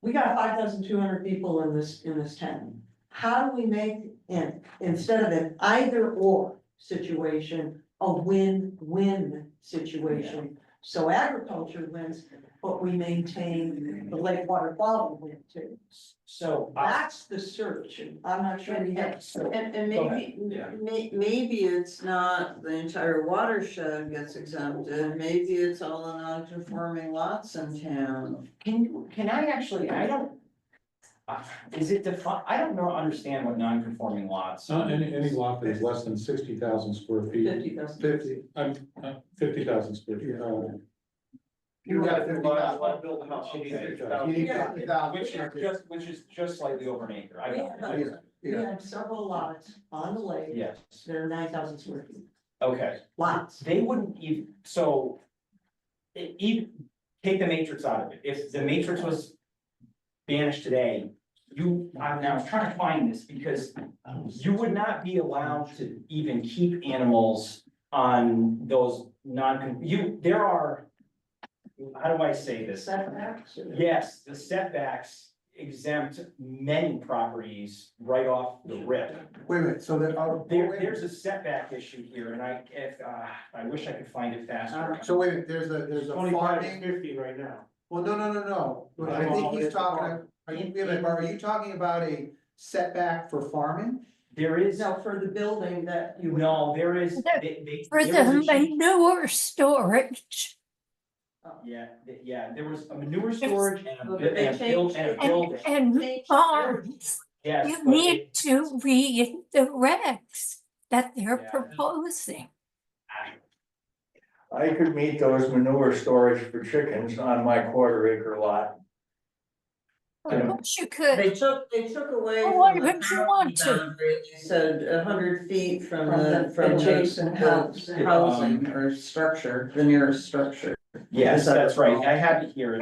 we got 5,200 people in this town. How do we make it, instead of an either or situation, a win-win situation? So agriculture wins, but we maintain the lake water quality win too. So That's the search, and I'm not sure we have. And Go ahead. maybe it's not the entire watershed gets exempted, maybe it's all the non-conforming lots in town. Can I actually, I don't. Is it defined, I don't know, understand what non-conforming lots. Any lot that is less than 60,000 square feet. 50,000. 50,000 square feet. You got 50,000. Want to build a house, you need 50,000. You need 50,000. Which is just slightly over an acre. I got it. We have several lots on the lake. Yes, that are 9,000 square feet, okay. lots. They wouldn't even, so. Even, take the matrix out of it. If the matrix was banished today, I was trying to find this because you would not be allowed to even keep animals on those there are, how do I say this? Setbacks. Yes, the setbacks exempt many properties right off the rip. Wait a minute, so There's a setback issue here, and I wish I could find it faster. So wait a minute, there's a 25 farming. to 50 right now. Well, no. I think he's talking, are you talking about a setback for farming? There is, No, for the building that you. no, there is. For there is the a change. manure storage. Yeah, there was a manure storage and Well, but they and a building. And farms, Yes, you but need to read the regs that they're Yeah. proposing. I could meet those manure storage for chickens on my 1/4 acre lot. Of course you could. They took away Well, why from the would you want to? boundary, they said 100 feet from From the, the from adjacent house. housing or structure, the nearest structure. Yes, Is that that's right. wrong? I have it here. I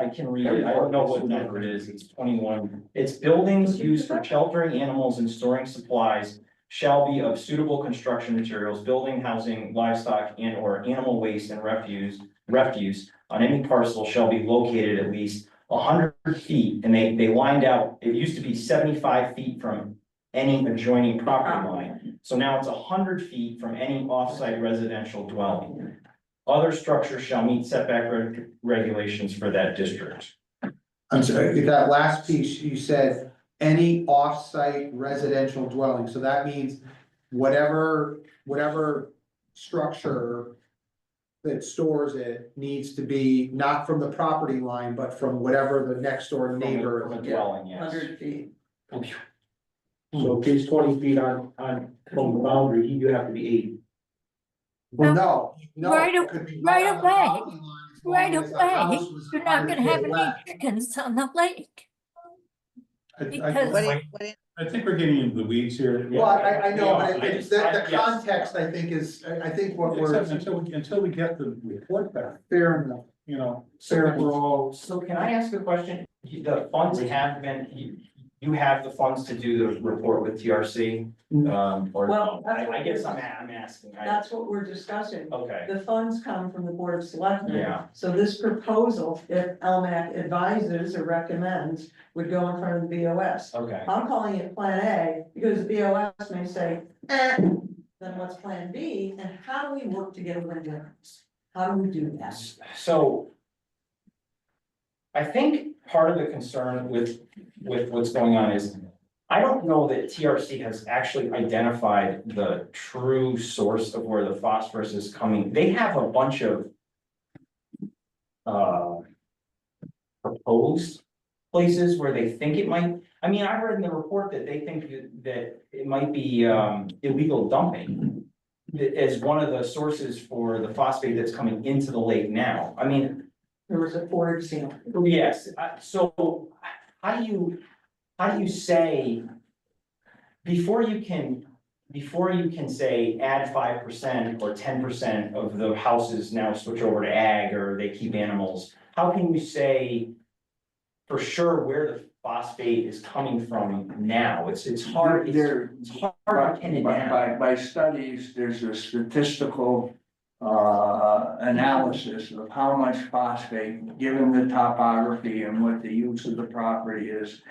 can read it. I don't know what number it is. It's 21. It's buildings used for sheltering animals and storing supplies shall be of suitable construction materials, building, housing, livestock, and or animal waste and refuse on any parcel shall be located at least 100 feet, and they lined out, it used to be 75 feet from any adjoining property line. So now it's 100 feet from any off-site residential dwelling. Other structures shall meet setback regulations for that district. I'm sorry, that last piece, you said any off-site residential dwelling, so that means whatever structure that stores it needs to be not from the property line, but from whatever the next door neighbor. From a dwelling, yes. 100 feet. So if he's 20 feet on, from the boundary, you have to be 80. Well, no. Right it could be right on the away. property line as long Right as the away, house was you're not 100 gonna have feet any away. chickens on the lake. Because- I think we're getting into the weeds here. Well, I know, but I it's, just- the yes. context, I think, is, I think what we're, Until we get the report back, fair enough. you know, So we're all. So can I ask a question? The funds have been, you have the funds to do the report with TRC? Or, Well, that's what I guess we're- I'm asking. That's what we're discussing. Okay, The funds come from the Board of Selectmen. Yeah. So this proposal, if LMAC advises or recommends, would go in front of the BOS. okay. I'm calling it Plan A because the BOS may say, then what's Plan B? And how do we work together with this? How do we do that? So I think part of the concern with what's going on is, I don't know that TRC has actually identified the true source of where the phosphorus is coming. They have a bunch of proposed places where they think it might, I mean, I read in the report that they think that it might be illegal dumping as one of the sources for the phosphate that's coming into the lake now. I mean, There was a, for example. yes, so how do you say, before you can say add 5% or 10% of the houses now switch over to ag or they keep animals, how can you say for sure where the phosphate is coming from now? It's hard, it's hard to pin it down. By studies, there's a statistical analysis of how much phosphate, given the topography and what the use of the property is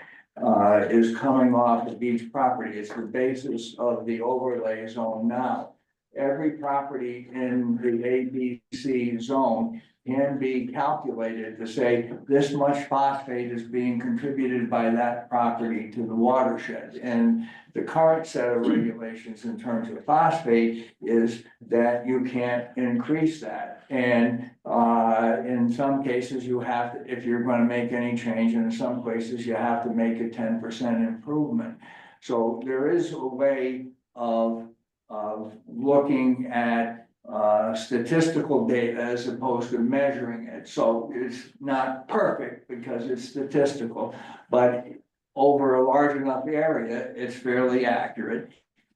coming off of each property. It's the basis of the overlay zone now. Every property in the ABC zone can be calculated to say this much phosphate is being contributed by that property to the watershed. And the current set of regulations in terms of phosphate is that you can't increase that. And in some cases you have to, if you're going to make any change, and in some places you have to make a 10% improvement. So there is a way of looking at statistical data as opposed to measuring it. So it's not perfect because it's statistical, but over a large enough area, it's fairly accurate.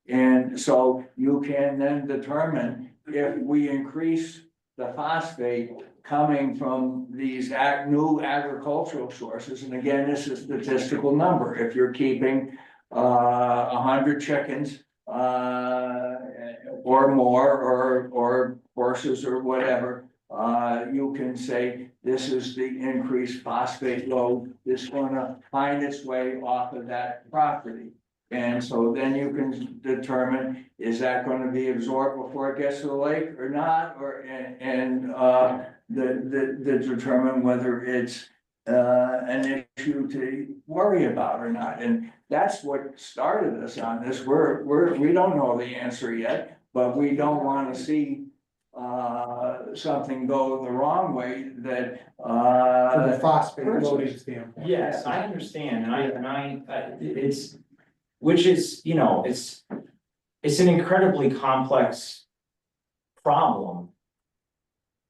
And so you can then determine if we increase the phosphate coming from these new agricultural sources. And again, this is a statistical number. If you're keeping 100 chickens or more, or horses or whatever, you can say this is the increased phosphate load that's gonna find its way off of that property. And so then you can determine, is that gonna be absorbed before it gets to the lake or not? Or, determine whether it's an issue to worry about or not. And that's what started us on this. We don't know the answer yet, but we don't want to see something go the wrong way, that, From the phosphate loading standpoint. Yes, I understand, it's, which is, you know, it's an incredibly complex problem.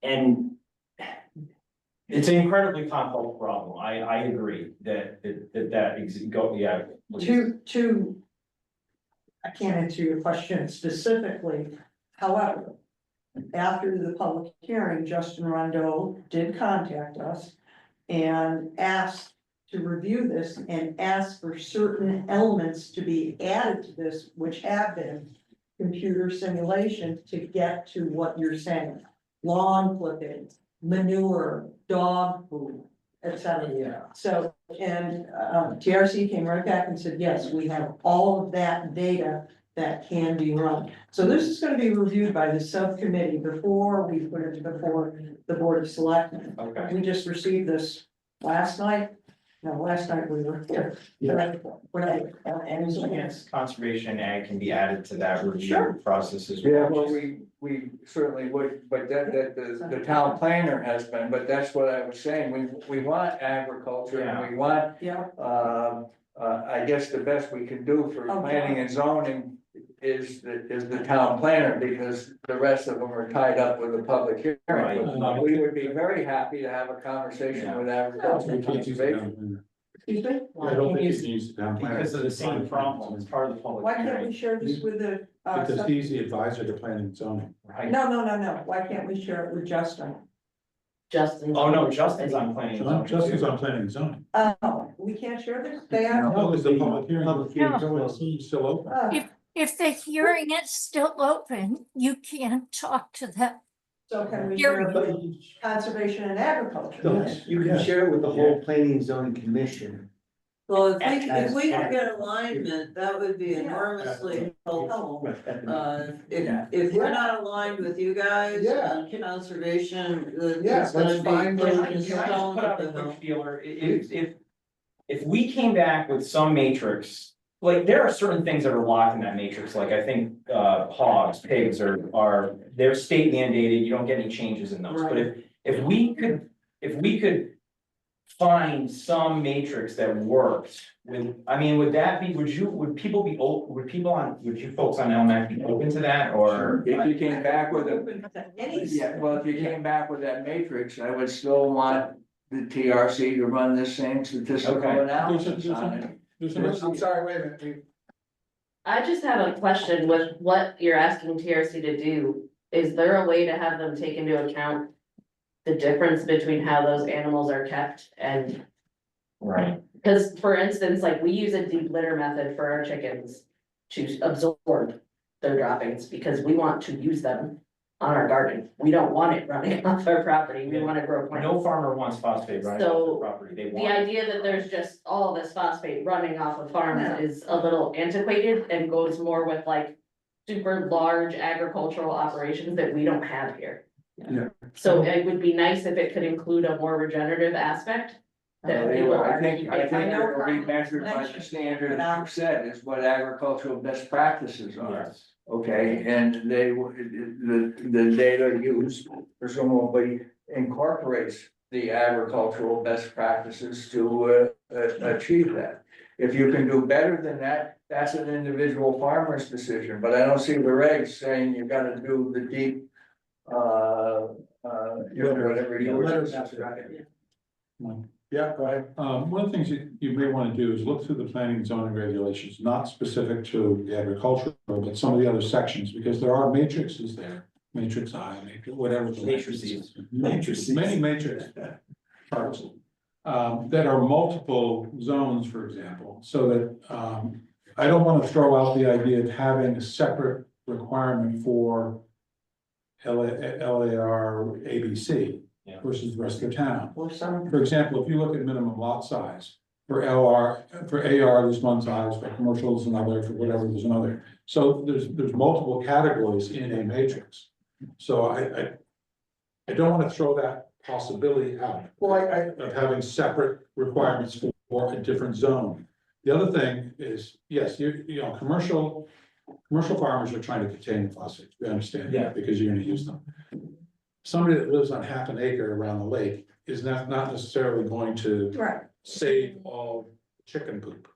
And it's an incredibly complex problem, I agree that yeah. I can't answer your question specifically, however, after the public hearing, Justin Rondeau did contact us and asked to review this and ask for certain elements to be added to this, which have been computer simulation to get to what you're saying. Lawn clippings, manure, dog food, et cetera. Yeah. So, and, TRC came right back and said, yes, we have all of that data that can be run. So this is gonna be reviewed by the subcommittee before we put it before the Board of Selectmen. Okay. We just received this last night. No, last night we were here. And so yes, conservation ag can be added to that review Sure. process as well. Yeah, well, we certainly would, but that the town planner has been, but that's what I was saying, we want agriculture and we want. Yeah. I guess the best we can do for Okay. planning and zoning is the town planner, because the rest of them are tied up with the public hearing. Right. We would be very happy to have a conversation with agriculture and conservation. Excuse me? I don't think he needs to down. Because of the same problem, it's part of the public Why can't hearing. we share this with the, Because he's the advisor to planning and zoning. Right. no, why can't we share it with Justin? Justin. Oh, no, Justin's on planning. and zoning, Justin's too. on planning and zoning. Oh, we can't share this? They are. No, it's the public hearing. Public hearing. It's still open. If the hearing is still open, you can't talk to them. So can we share it with conservation and agriculture? Yes, you can share it with the whole planning and zoning commission. Well, if we can get alignment, that would be enormously helpful. Right, at the- If we're not aligned with you guys Yeah. on conservation, Yeah, it's gonna that's fine. be. Can I putting just stone put up out a the hill. quick feeler, if we came back with some matrix, like, there are certain things that are locked in that matrix, like, I think, hogs, pigs are, they're state mandated, you don't get any changes in those, but if we could find some matrix that worked with, I mean, would you folks on LMAC be open to that, or? If you came back with a, Any. yeah, well, if you came back with that matrix, I would still want the TRC to run this same statistical Okay. analysis on it. I'm sorry, wait a minute. I just have a question with what you're asking TRC to do. Is there a way to have them take into account the difference between how those animals are kept and? Right. Cause for instance, like we use a deep litter method for our chickens to absorb their droppings because we want to use them on our garden. We don't want it running off our property. We wanna grow plants. No farmer wants phosphate right off So, the property, they The want. idea that there's just all this phosphate running off of farms is a little antiquated and goes more with like super large agricultural operations that we don't have here. Yeah. So it would be nice if it could include a more regenerative aspect. That They we will, will I think I know it'll be measured by the standard that set is what agricultural best practices are. Yes. Okay, and the data used presumably incorporates the agricultural best practices to achieve that. If you can do better than that, that's an individual farmer's decision, but I don't see the regs saying you gotta do the deep. Whatever you were. Yeah, go ahead. One of the things you may want to do is look through the planning and zoning regulations, not specific to the agricultural, but some of the other sections, because there are matrices there. Matrix I, matrix, whatever. the Matrices. Matrices. Many matrix charts. That are multiple zones, for example, so that, I don't want to throw out the idea of having a separate requirement for LAR ABC Yeah. versus the rest of the town. Or some. For example, if you look at minimum lot size, for AR, there's one size, for commercial there's another, for whatever, there's another. So there's multiple categories in a matrix. So I don't want to throw that possibility out. Of having separate requirements for a different zone. The other thing is, yes, you know, commercial commercial farmers are trying to contain the phosphates, we understand Yeah. that, because you're gonna use them. Somebody that lives on half an acre around the lake is not necessarily going to Right. save all chicken poop.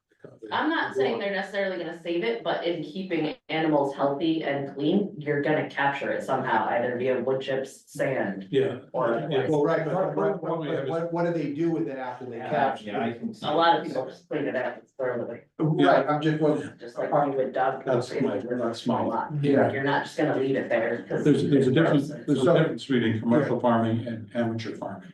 I'm not saying they're necessarily gonna save it, but in keeping animals healthy and clean, you're gonna capture it somehow, either via wood chips, sand. Yeah. Or Yeah. Well, right, But what do they do with it after they capture? Yeah, I can see. A lot of people just clean it out, throw it away, Right, I'm just, well, just like you would dog. food. That's my. yeah. You're not just gonna leave it there. 'cause There's a it's difference, gross. there's a difference between commercial farming and amateur farming,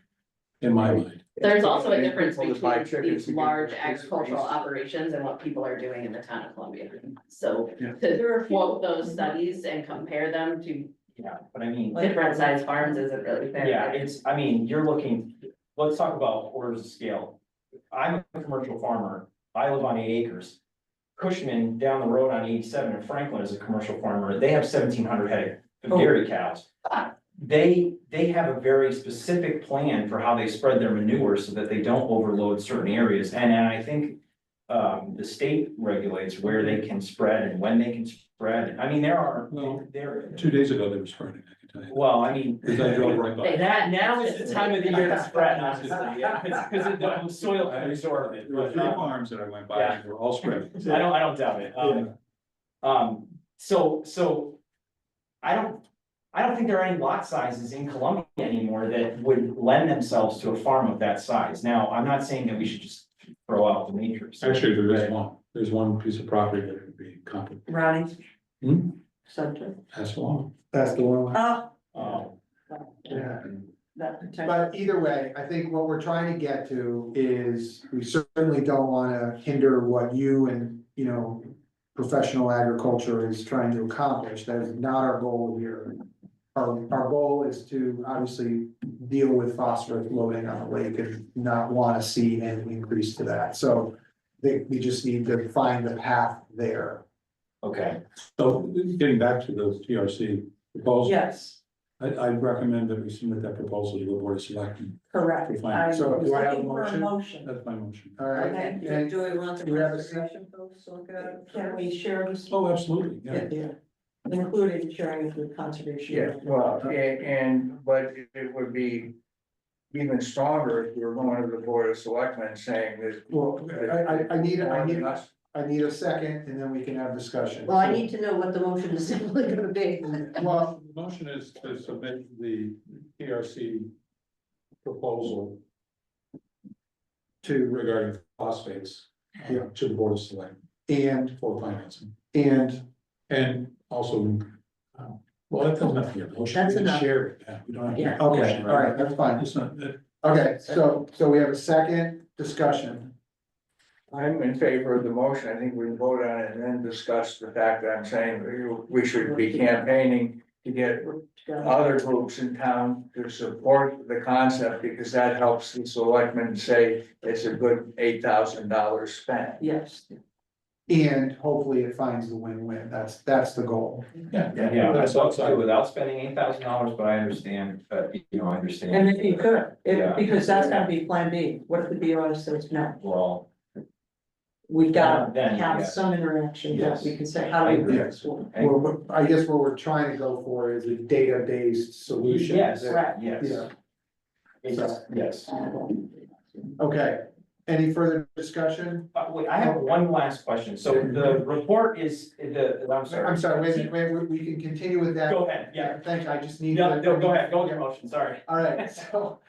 in my mind. There's also a difference People that buy between chickens these to get large their agricultural raised. operations and what people are doing in the town of Columbia. So Yeah. to quote those studies and compare them to Yeah, but I mean, different size farms isn't really fair. yeah, it's, I mean, you're looking, let's talk about orders of scale. I'm a commercial farmer, I live on 8 acres. Cushman down the road on 87 in Franklin is a commercial farmer, they have 1,700 head of dairy cows. They have a very specific plan for how they spread their manure so that they don't overload certain areas, and I think. The state regulates where they can spread and when they can spread, I mean, Well, there. 2 days ago, they were spreading, I can tell you. Well, I mean. Because I drove right by. That now is the time of the year to spread, honestly, yeah, because the soil can absorb it. There were 3 farms that I went by, and they were all spreading. I don't doubt it, so I don't think there are any lot sizes in Columbia anymore that would lend themselves to a farm of that size. Now, I'm not saying that we should just throw out the matrix. Actually, there's one piece of property that would be comparable. Ronnie's. Hmm? Center. That's long. That's the one. Oh, Yeah. that potential. But either way, I think what we're trying to get to is, we certainly don't wanna hinder what you and, you know, professional agriculture is trying to accomplish. That is not our goal here. Our goal is to obviously deal with phosphorus loading on the lake and not wanna see any increase to that. So we just need to find the path there. Okay, So getting back to the TRC proposal. Yes, I recommend that we submit that proposal to the board of selectmen. correct. Fine. I So was do I have a looking for motion? motion. That's my motion. All right, Okay, and do we want the do we have a conservation folks to look at it? Can we share this? Oh, absolutely, yeah. Yeah, including sharing it with conservation. Yeah, well, but it would be even stronger if we were going to the board of selectmen saying that. well, I need a second, and then we can have discussion. Well, I need to know what the motion is simply gonna be. Well, The motion is to submit the TRC proposal to regarding phosphates, to the board of selectmen and, for financing. and, Also, well, that doesn't have to be a motion. That's We can enough. share it, yeah, we don't have to. Yeah. okay, all right, that's fine. It's not, Okay, so we have a second discussion. I'm in favor of the motion, I think we can vote on it and then discuss the fact that I'm saying we should be campaigning to get other groups in town to support the concept, because that helps the selectmen say it's a good $8,000 spent. Yes. And hopefully it finds the win-win, that's the goal. yeah, that's outside without spending $8,000, but I understand, I understand. And if you could, Yeah. because that's gonna be plan B, what if the BOS says no? Well, We've got to Then, have yes. some interaction, that Yes. we can say, how do we do this one? Well, I guess what we're trying to go for is a data-based solution. yes, that- yes. Yeah, Yes. okay, any further discussion? Wait, I have one last question. So the report is, I'm sorry. I'm sorry, wait, we can continue with that. Go ahead, yeah. Thanks, I just need. No, go ahead, go with your motion, sorry. All right, so,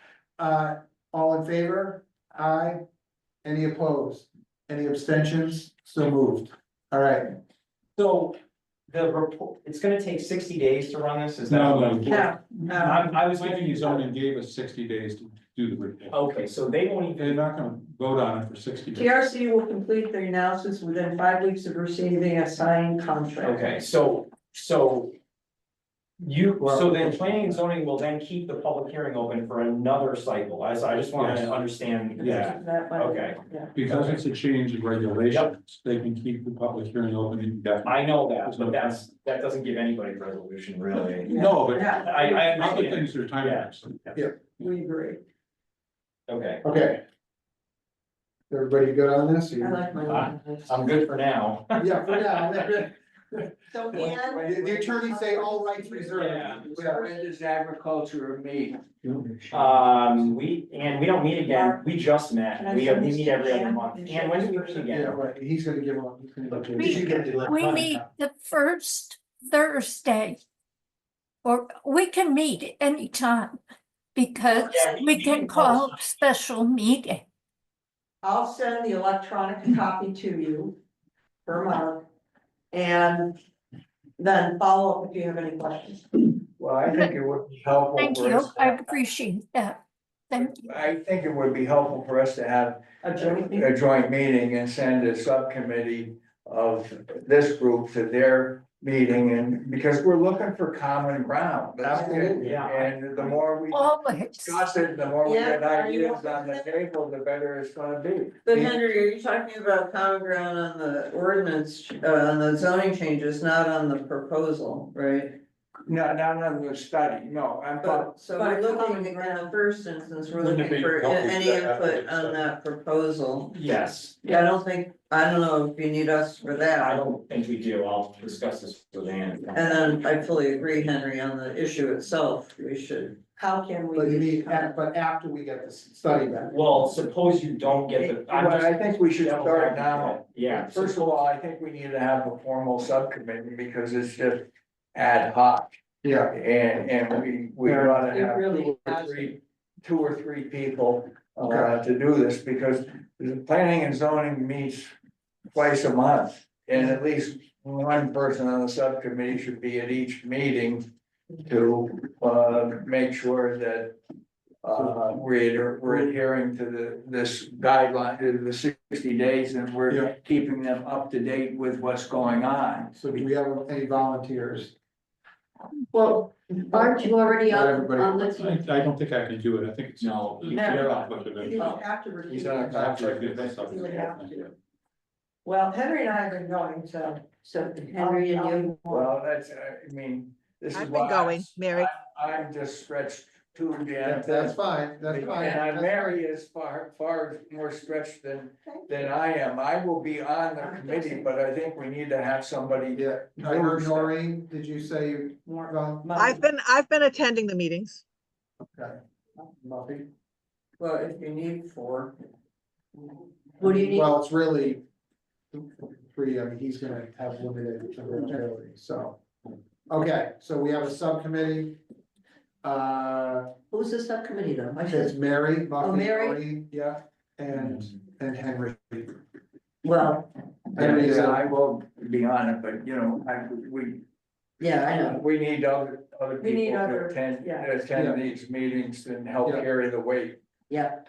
all in favor? Aye. Any opposed? Any abstentions? So moved. All right, So the report, it's gonna take 60 days to run this, is that? No, what no. I'm- No, I was planning thinking and zoning gave us 60 days to do the report. Okay, so they won't They're even, not gonna vote on it for 60 days. TRC will complete the analysis within 5 weeks of receiving a signed contract. okay, so so then planning and zoning will then keep the public hearing open for another cycle, I just wanna Yes. understand that. That might- Okay. yeah. Because it's a change in regulations, they can keep the public hearing open indefinitely. I know that, but that doesn't give anybody resolution, really. No, but Yeah, I other understand, things are time. Yeah. sensitive. we agree. okay, okay. Everybody good on this? I like my. I'm good for now. Yeah, for now, So The attorneys say all rights reserved. When does agriculture meet? we don't meet again, we just met, we meet every other month, and when do we meet Yeah, again? right, he's gonna give up. Did you get the We electronic meet copy? the first Thursday. Or we can meet anytime because Yeah, we can call a special meeting. I'll send the electronic copy to you for Mark. And then follow up if you have any questions. Well, I think it would be helpful Thank for you. us. I appreciate that. Thank you. I think it would be helpful for us to have A joint meeting? a joint meeting and send a subcommittee of this group to their meeting, and because we're looking for common ground. Absolutely. Yeah. And the more we Always. discuss it, the more we Yeah, get are you ideas on the table, the better it's gonna be. But Henry, are you talking about common ground on the ordinance, on the zoning changes, not on the proposal, right? No, not on the study, no, I'm talking. But, so we're looking, in the first instance, we're Wouldn't it looking be for helpful any to have input it, on that proposal. Yes, Yeah, I don't know if you need us for I that. don't think we do, I'll discuss this with Ann. And then I fully agree, Henry, on the issue itself, we should. How can we? But you mean, but after we get this study back. Well, suppose you don't get the. I'm Well, just- I think we should start now. Yeah. First of all, I think we need to have a formal subcommittee because it's just ad hoc. Yeah. And we ought to It have really has. two or three people Okay. to do this, because the planning and zoning meets twice a month. And at least one person on the subcommittee should be at each meeting to make sure that we're adhering to this guideline, to the 60 days, and Yeah. we're keeping them up to date with what's going on. So do we have any volunteers? Well, aren't you already Not on everybody. the? I don't think I can do it. I think it's. No. Yeah, conflict of You interest. don't have to. recuse He's on a yourself. contract. You would have to. Well, Henry and I have been going, so. Henry and you. Well, that's, I mean, this is I've been why going, Mary. I'm just stretched too, Yeah, Dan. that's fine, that's fine. And Mary is far more stretched than I am. I will be on the committee, but I think we need to have somebody. Yeah, I heard Noreen, did you say you weren't on? I've been attending the meetings. Okay. Muffy? Well, if you need four. What do you need? Well, it's really three, I mean, he's gonna have limited availability, so. Okay, so we have a subcommittee. Who's the subcommittee though? I It's said, Mary, Muffy, Mary? Noreen, yeah, and Henry. well, Henry is I will be on it, but yeah, I know. we need other We need people other- to attend, yeah. attend these meetings and help Yeah. carry the weight. Yeah,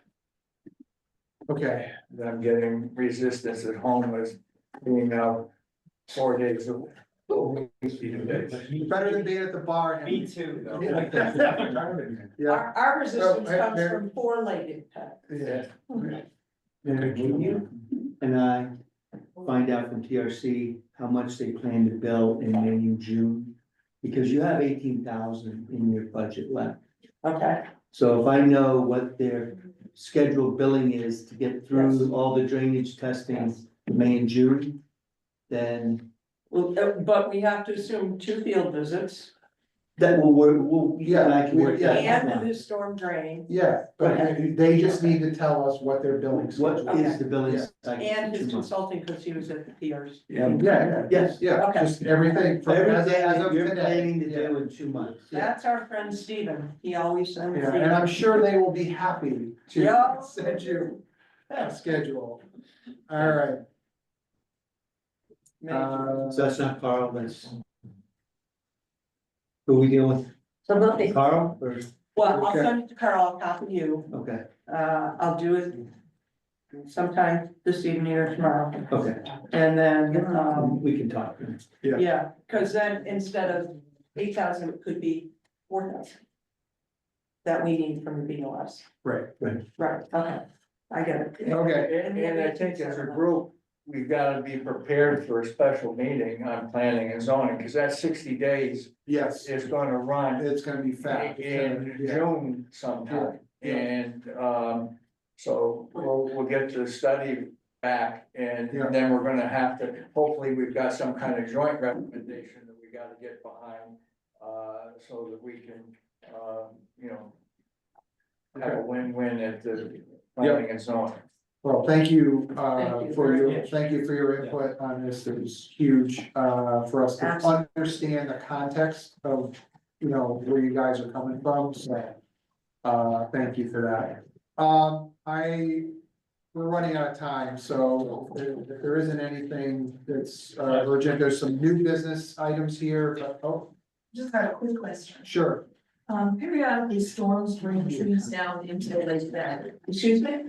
Okay, I'm getting resistance at home as being out 4 days a week. better than being at the bar. Henry. Me too, though. Yeah, Our resistance hey, comes Mary. from four-legged pet. yeah. Mayor, can you and I find out from TRC how much they plan to bill in May and June? Because you have 18,000 in your budget left. Okay, So if I know what their scheduled billing is to get through all the drainage testing in May and June, then well, but we have to assume 2 field visits that will work, Yeah, and I can work that and out. the storm drain Yeah, but they just need to tell us what their billing What schedule is the billing Yeah. cycle? and his 2 months? consulting, because he was at the PRs. Yeah, Yes. yeah, Okay. just everything from as Everything of that you're today. planning to Yeah. do in 2 months. That's our friend Stephen, he always sends. Yeah, and I'm sure they will be happy to Yeah. send you a schedule. All right. So that's not Carl, that's. Who we dealing with? so Muffy, Carl or, Well, I'll Okay. send it to Carl, I'll copy you, okay, I'll do it sometime this evening or tomorrow, okay, and then, we can talk. yeah, cause then instead of 8,000, it could be 4,000. That we need from the BOS, Right, right, okay, I get it. okay, And I think as a group, we've gotta be prepared for a special meeting on planning and zoning, because that 60 days yes, is gonna run it's gonna be fast. in June sometime. Yeah. And, so we'll get the study back, and Yeah. then we're gonna have to, hopefully, we've got some kind of joint recommendation that we gotta get behind, so that we can, you know, have a win-win at the planning and zoning. Well, thank you, Thank you for very your, much. thank you for your input on this. It was huge, for us to Absolutely. understand the context of, you know, where you guys are coming from, so. Thank you for that. We're running out of time, so if there isn't anything that's, urgent, there's some new business items here, but, oh, Just got a quick question. sure. Periodically storms bring trees down into the lake bed. Excuse me?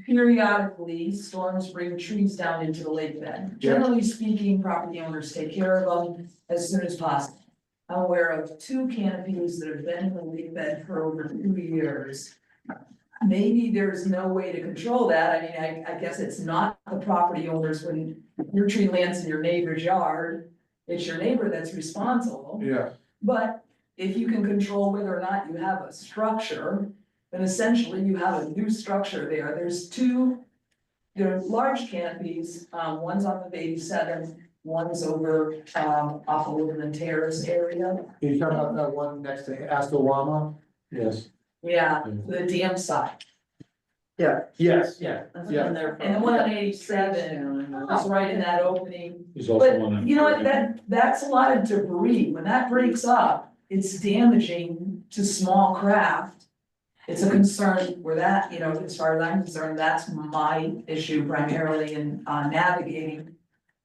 Periodically, storms bring trees down into the lake bed. Yeah. Generally speaking, property owners take care of them as soon as possible. I'm aware of 2 canopies that have been in the lake bed for over 2 years. Maybe there's no way to control that. I mean, I guess it's not the property owners when your tree lands in your neighbor's yard. It's your neighbor that's responsible. Yeah. But if you can control whether or not you have a structure, then essentially you have a new structure there. There are large canopies, one's on the 87, one's over, off of Woodland Terrace area. Can you talk about that one next to Astawama? Yes. Yeah, the dam side. Yes. Yeah. Yeah. And the one on 87 is right in that opening. There's also But one. you know what, that's a lot of debris. When that breaks up, it's damaging to small craft. It's a concern where that, you know, as far as I'm concerned, that's my issue primarily in navigating.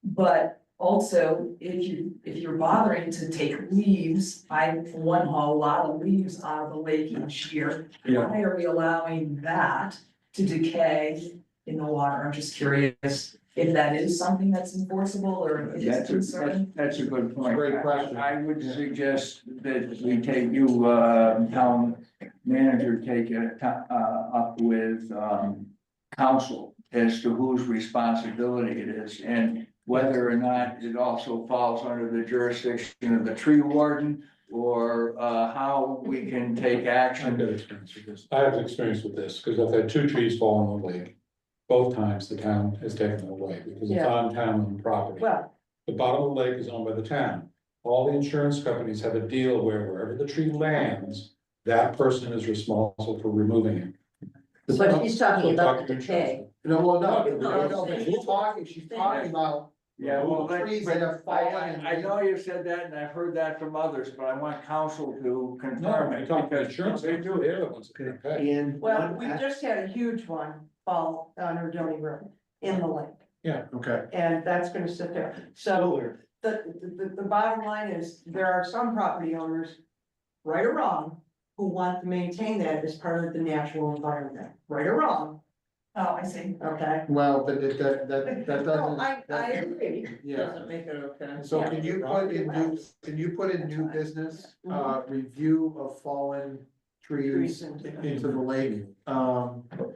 But also, if you're bothering to take leaves, I for one haul a lot of leaves out of the lake each year. Yeah. Why are we allowing that to decay in the water? I'm just curious if that is something that's enforceable or if it's a concern. That's a good point. Great question. I would suggest that we take town manager, take it, up with, council as to whose responsibility it is, and whether or not it also falls under the jurisdiction of the tree warden, or, how we can take I've action. got experience with this. I have experience with this, because I've had 2 trees fall in the lake. Both times the town has taken them away, because it's Yeah. on town property. Well, The bottom of the lake is owned by the town. All the insurance companies have a deal where wherever the tree lands, that person is responsible for removing it. But she's talking about the Talking to decay. No, well, no, but she's talking about. Yeah, well, Trees that have fallen. I know you've said that, and I've heard that from others, but I want council to confirm No, it. you're talking because insurance, they do, they're the ones that are gonna pay. And well, one we act- just had a huge one fall on Erdoney Road in the lake, Okay. and that's gonna sit there. So the bottom line is, there are some property owners, right or wrong, who want to maintain that as part of the natural environment, right or wrong, Oh, I see. okay? Well, but that No, doesn't. I agree. Yeah. Doesn't make it okay. So can you put in new business, review of fallen trees into the lake?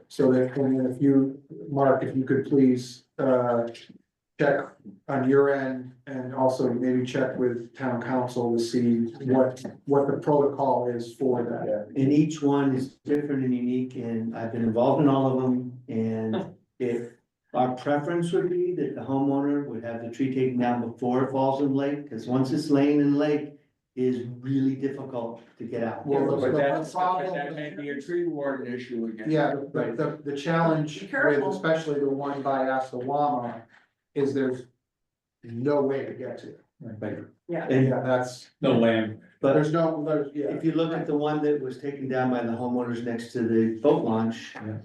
So that, and then if you, Mark, if you could please, check on your end and also maybe check with town council to see what the protocol is for that. And each one is different and unique, and I've been involved in all of them, and if our preference would be that the homeowner would have the tree taken down before it falls in the lake, because once it's laying in the lake, it is really difficult to get out. Well, But that's, problem- that may be a tree warden issue again. Yeah, the challenge Be with careful. especially the one by Astawama is there's no way to get to it. Yeah. And Yeah, that's, No land. but there's no, yeah. if you look at the one that was taken down by the homeowners next to the boat launch. Yeah.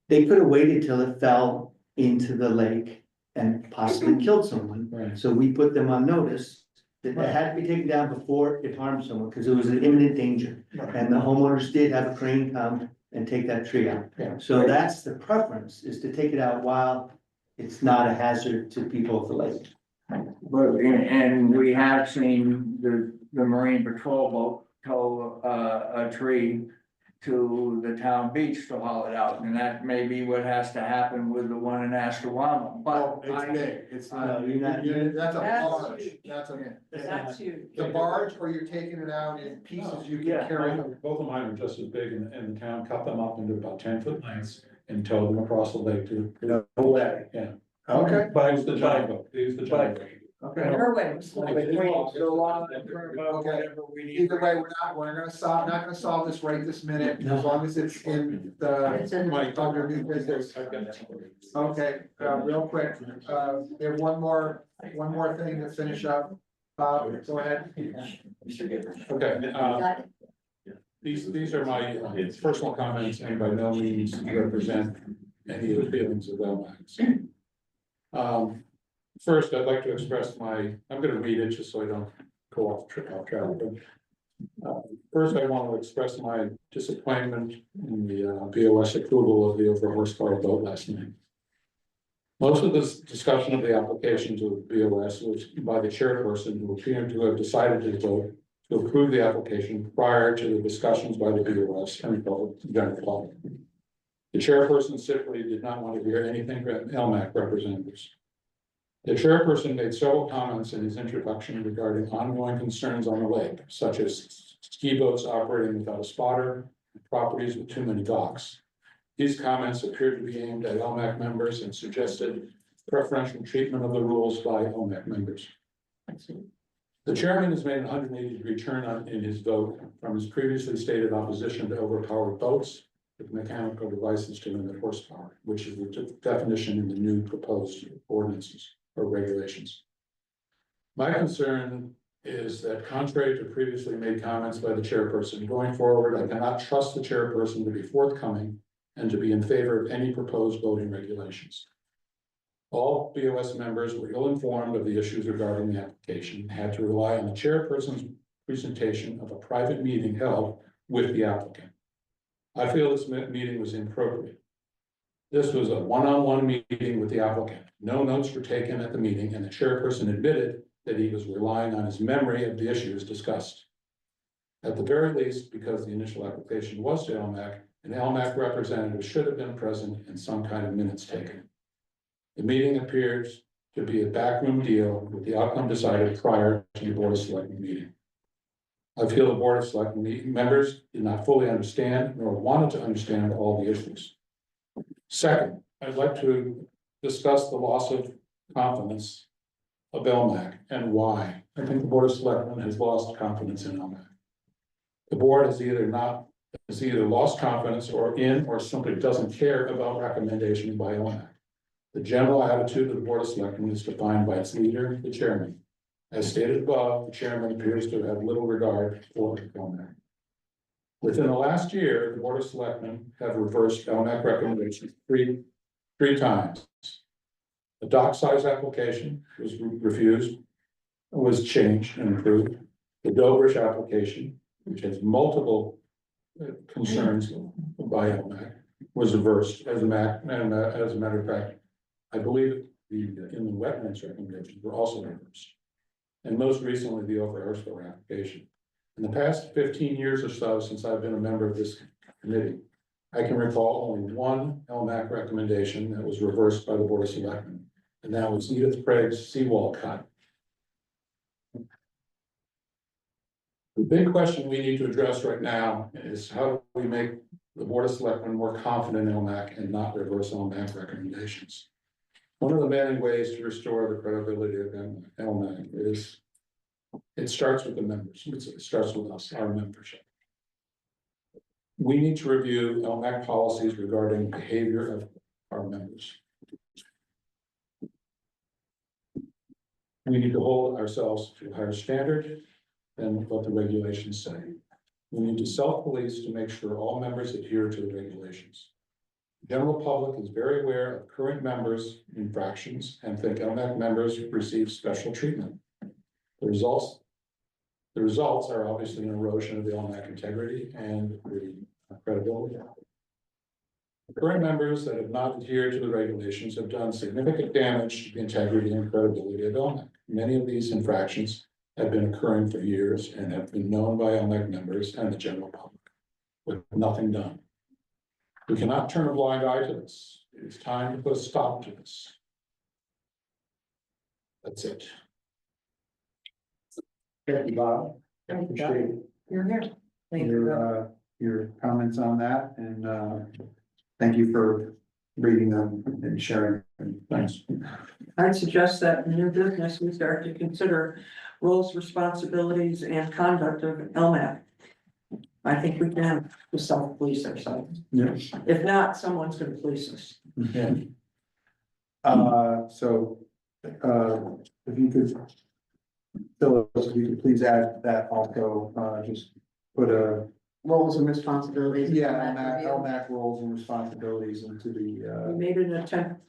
They could have waited till it fell into the lake and possibly killed someone. Right. So we put them on notice that it had to be taken down before it harmed someone, because it was an imminent danger. And the homeowners did have a crane come and take that tree out. Yeah. So that's the preference, is to take it out while it's not a hazard to people of the lake. But, and we have seen the Marine Patrol boat tow a tree to the town beach to haul it out, and that may be what has to happen with the one in Astawama, Well, but it's I. big, it's No, not, you're not- that's a That's barge, huge. that's That's huge. the barge where you're taking it out in pieces, you Yeah. can carry them. Both of mine are just as big, and the town cut them up into about 10-foot lengths and tell them across the lake to. No way. Yeah. Okay. But it was the giant boat, it was the giant boat. Okay. Her way was. Okay, either way, we're gonna solve, not gonna solve this right this minute, as long as it's in It's in the- under new business. Okay, real quick, we have one more thing to finish up. Go ahead. Okay, Got it. these are my personal comments and by no means represent any of the feelings of LMAX. First, I'd like to express I'm gonna read it just so I don't go off track, but. First, I want to express my disappointment in the BOS approval of the over horsepower boat last night. Most of this discussion of the application to BOS was by the chairperson, who appeared to have decided to vote to approve the application prior to the discussions by the BOS and the general public. The chairperson simply did not want to hear anything from LMAC representatives. The chairperson made several comments in his introduction regarding ongoing concerns on the lake, such as ski boats operating without a spotter, and properties with too many docks. These comments appeared to be aimed at LMAC members and suggested preferential treatment of the rules by LMAC members. The chairman has made a 180-degree turn in his vote from his previously stated opposition to overpowered boats with mechanical devices to limit horsepower, which is the definition in the new proposed ordinances or regulations. My concern is that contrary to previously made comments by the chairperson, going forward, I cannot trust the chairperson to be forthcoming and to be in favor of any proposed voting regulations. All BOS members were ill-informed of the issues regarding the application and had to rely on the chairperson's presentation of a private meeting held with the applicant. I feel this meeting was inappropriate. This was a one-on-one meeting with the applicant. No notes were taken at the meeting, and the chairperson admitted that he was relying on his memory of the issues discussed. At the very least, because the initial application was to LMAC, an LMAC representative should have been present and some kind of minutes taken. The meeting appears to be a backroom deal with the outcome decided prior to the Board of Selectmen meeting. I feel the Board of Selectmen members did not fully understand nor wanted to understand all the issues. Second, I'd like to discuss the loss of confidence of LMAC and why. I think the Board of Selectmen has lost confidence in LMAC. The board has either lost confidence or simply doesn't care about recommendations by LMAC. The general attitude of the Board of Selectmen is defined by its leader, the chairman. As stated above, the chairman appears to have little regard for LMAC. Within the last year, the Board of Selectmen have reversed LMAC recommendations three times. The dock size application was refused, was changed and improved. The Dobrich application, which has multiple concerns by LMAC, was reversed as a matter of fact. I believe in the wetlands recommendations were also reversed. And most recently, the over horsepower application. In the past 15 years or so, since I've been a member of this committee, I can recall only one LMAC recommendation that was reversed by the Board of Selectmen, and that was Edith Craig's seawall cut. The big question we need to address right now is how do we make the Board of Selectmen more confident in LMAC and not reverse LMAC recommendations? One of the many ways to restore the credibility of LMAC is it starts with the members. It starts with us, our membership. We need to review LMAC policies regarding behavior of our members. We need to hold ourselves to a higher standard than what the regulations say. We need to self-police to make sure all members adhere to the regulations. The general public is very aware of current members' infractions and think LMAC members receive special treatment. The results are obviously an erosion of the LMAC integrity and the credibility. The current members that have not adhered to the regulations have done significant damage to the integrity and credibility of LMAC. Many of these infractions have been occurring for years and have been known by LMAC members and the general public, with nothing done. We cannot turn a blind eye to this. It's time to put a stop to this. That's it. Thank you, Bob. Thank you, Appreciate You're here. Thank you. your comments on that, and thank you for reading them and sharing. Thanks. I'd suggest that in new business, we start to consider roles, responsibilities, and conduct of LMAP. I think we can just self-police ourselves. Yeah. If not, someone's gonna police us. So, if you could, Phyllis, if you could please add that also, just put a, Roles and responsibilities. and yeah, LMAC review. LMAC roles and responsibilities into We the, made an attempt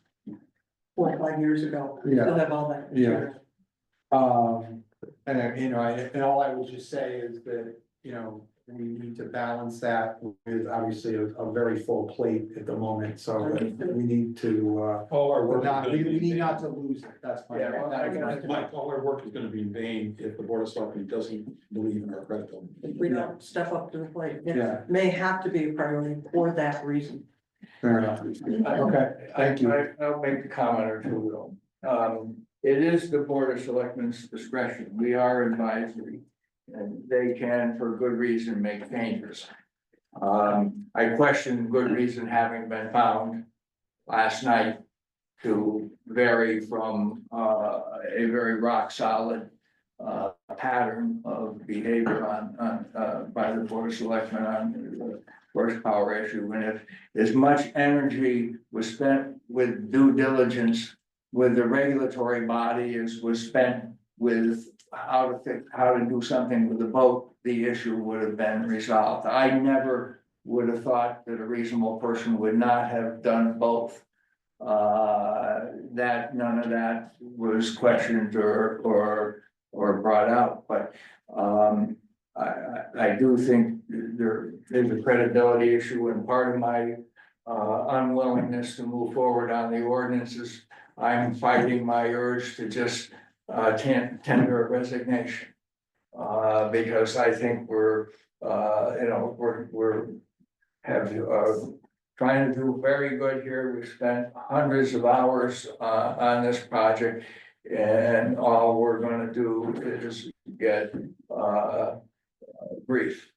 4 or 5 years ago. We Yeah. Still have all that. Yeah. And, you know, and all I will just say is that, you know, we need to balance that with obviously a very full plate at the moment, so we need to, All our work is not, gonna we be in need vain. not to lose it, that's my. Yeah, well, Mike, all our work is gonna be in vain if the board of selectmen doesn't believe in our credibility. If we don't step up to the plate, Yeah. it may have to be a priority for that reason. Fair enough. Okay, thank you. I'll make a comment or two though. It is the Board of Selectmen's discretion. We are advisory. And they can, for good reason, make changes. I question good reason having been found last night to vary from, a very rock solid, pattern of behavior by the Board of Selectmen on the horsepower issue. And if as much energy was spent with due diligence with the regulatory body as was spent with how to do something with the boat, the issue would have been resolved. I never would have thought that a reasonable person would not have done both. That none of that was questioned or brought out, but I do think there is a credibility issue, and part of my unwillingness to move forward on the ordinances, I'm fighting my urge to just tender a resignation. Because I think we're trying to do very good here. We spent hundreds of hours on this project. And all we're gonna do is get grief.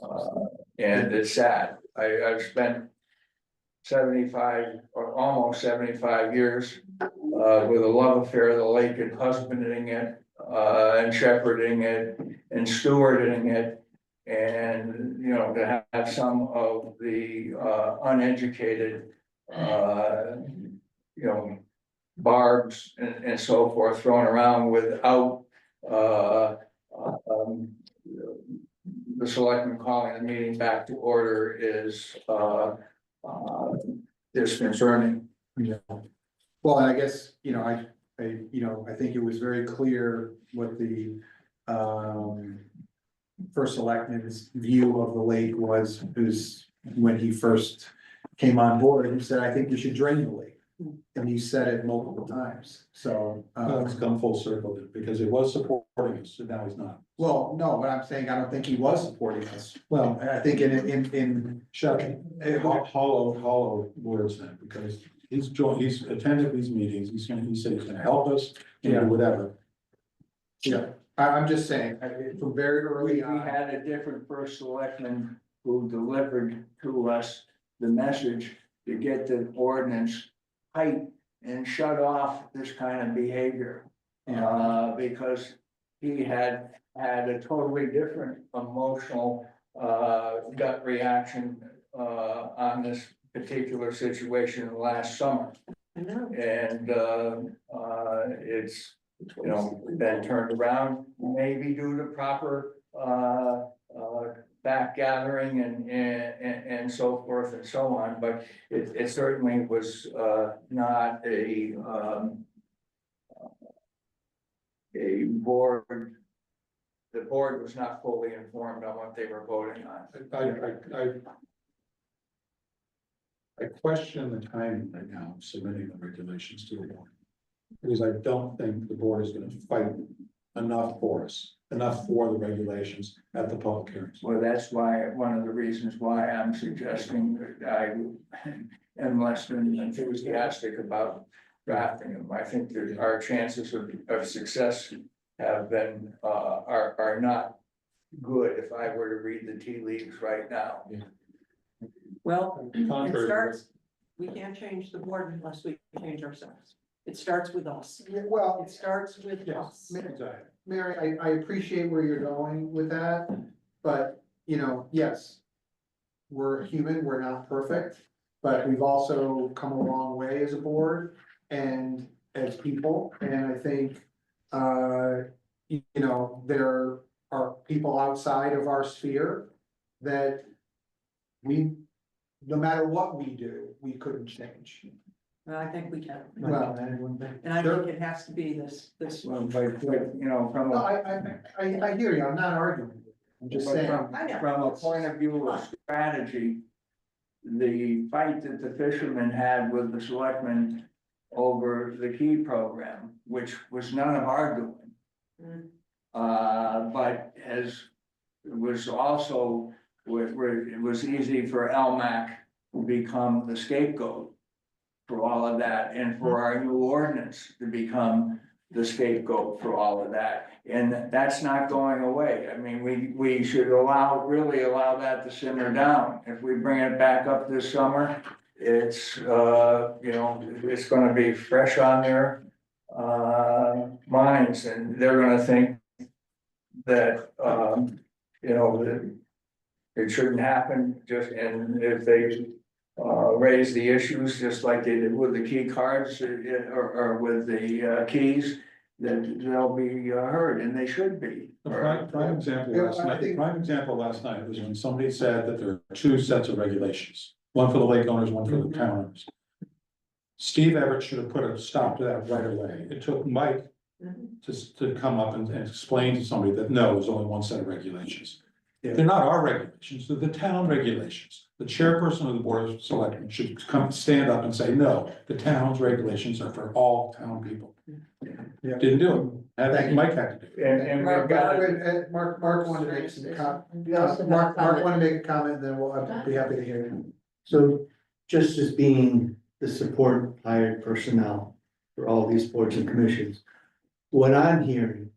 And it's sad. I've spent 75 or almost 75 years with a love affair of the lake and husbanding it, and shepherding it and stewarding it. And, you know, to have some of the uneducated, you know, barbs and so forth thrown around without the selectmen calling the meeting back to order is disconcerting. Yeah. Well, I guess, you know, I think it was very clear what the first selectman's view of the lake was when he first came on board. He said, I think we should drain the lake. And he said it multiple times, so. It's come full circle because it was supporting us, and now he's not. Well, no, but I'm saying, I don't think he was supporting us. Well, I think in. Shut hollow words then, because he's attended these meetings, he said he's gonna help us, Yeah. whatever. Yeah, I'm just saying, from very early We on. had a different first selectman who delivered to us the message to get the ordinance tight and shut off this kind of behavior. Because he had a totally different emotional gut reaction on this particular situation last summer. And it's, you know, been turned around, maybe due to proper back gathering and so forth and so on, but it certainly was not a board. The board was not fully informed on what they were voting on. I question the timing right now of submitting the regulations to the board. Because I don't think the board is gonna fight enough for us, enough for the regulations at the public hearings. Well, that's why, one of the reasons why I'm suggesting that I am less than enthusiastic about drafting them. I think that our chances of success have been, are not good if I were to read the tea leaves right now. Well, it Contrary. starts, we can't change the board unless we change ourselves. It starts with us. Yeah, well, It starts with us. Mary, I appreciate where you're going with that, but, you know, yes. We're human, we're not perfect, but we've also come a long way as a board and as people, and I think. You know, there are people outside of our sphere that. No matter what we do, we couldn't change. And I think we can. Well, And I think it has to be this. Well, but, you know, from no, a. I hear you, I'm not arguing. I'm just But saying. from a point of view of strategy, the fight that the fishermen had with the selectmen over the key program, which was none of our doing. But as, it was also, where it was easy for LMAC to become the scapegoat for all of that, and for our new ordinance to become the scapegoat for all of that. And that's not going away. I mean, we should really allow that to simmer down. If we bring it back up this summer, it's, you know, it's gonna be fresh on their minds, and they're gonna think that, you know, that it shouldn't happen, just, and if they raise the issues, just like they did with the key cards, or with the keys, then they'll be heard, and they should be. The prime example last night was when somebody said that there are two sets of regulations, one for the lake owners, one for the town owners. Steve Everett should have put a stop to that right away. It took Mike to come up and explain to somebody that no, there's only one set of regulations. They're not our regulations, they're the town regulations. The chairperson of the board of selectmen should stand up and say, no, the town's regulations are for all town people. Didn't do it. I think Mike had to do it. And we've got. Mark wanted to make some We also have Mark comment. wanted to make a comment, and then I'd be happy to hear you. So just as being the support hired personnel for all these boards and commissions, what I'm hearing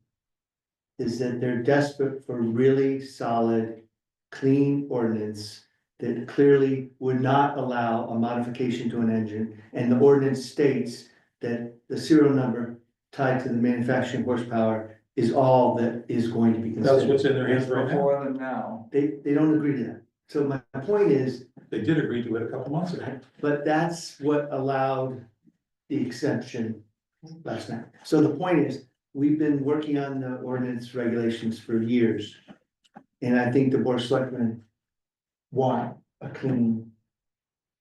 is that they're desperate for really solid, clean ordinance that clearly would not allow a modification to an engine. And the ordinance states that the serial number tied to the manufacturing horsepower is all that is going to be considered. That's what's in their hands right now. Before them now. They don't agree to that. So my point is, They did agree to it a couple months ago. but that's what allowed the exception last night. So the point is, we've been working on the ordinance regulations for years. And I think the board of selectmen want a clean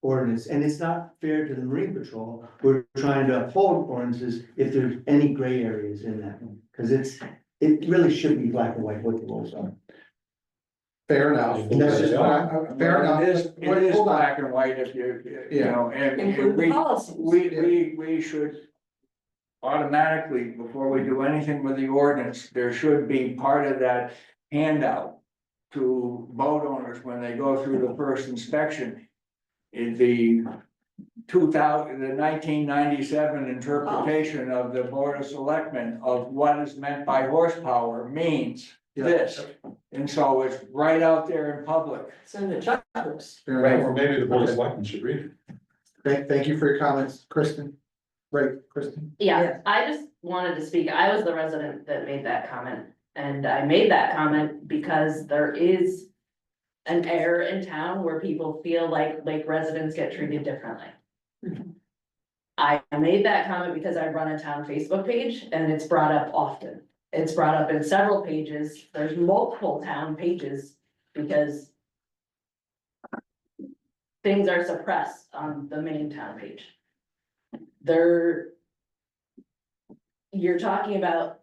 ordinance, and it's not fair to the Marine Patrol. We're trying to uphold ordinances if there's any gray areas in that one, because it really should be black and white what the rules are. Fair enough. That's just Fair enough. It is Hold on. black and white if you know, and Include the policies. we should. Automatically, before we do anything with the ordinance, there should be part of that handout to boat owners when they go through the first inspection. In the 1997 interpretation of the Board of Selectmen of what is meant by horsepower means this. And so it's right out there in public. It's in the checkbooks. Fair Right. enough. Or maybe the board of selectmen should read it. Thank you for your comments, Kristen. Right, Kristen? Yeah, I just wanted to speak. I was the resident that made that comment. And I made that comment because there is an air in town where people feel like lake residents get treated differently. I made that comment because I run a town Facebook page and it's brought up often. It's brought up in several pages. There's multiple town pages because things are suppressed on the main town page. You're talking about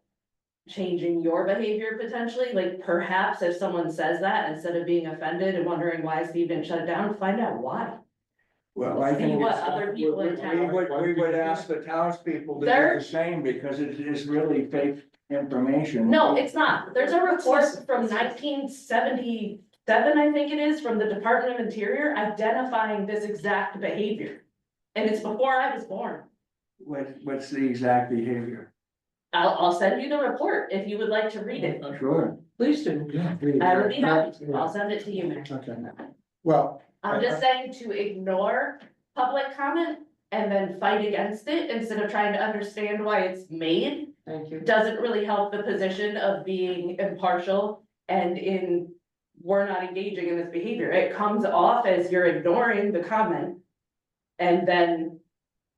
changing your behavior potentially, like perhaps if someone says that, instead of being offended and wondering why Steve didn't shut it down, find out why. Well, I See think what it's- other people in town- we would ask the townspeople to do There- the same, because it is really fake information. No, it's not. There's a report from 1977, I think it is, from the Department of Interior identifying this exact behavior. And it's before I was born. What's the exact behavior? I'll send you the report if you would like to read it. Sure. Please do. Yeah. I would be happy to. I'll send it to you, Mayor. Okay. Well, I'm just saying to ignore public comment and then fight against it instead of trying to understand why it's made. Thank you. Doesn't really help the position of being impartial and we're not engaging in this behavior. It comes off as you're ignoring the comment and then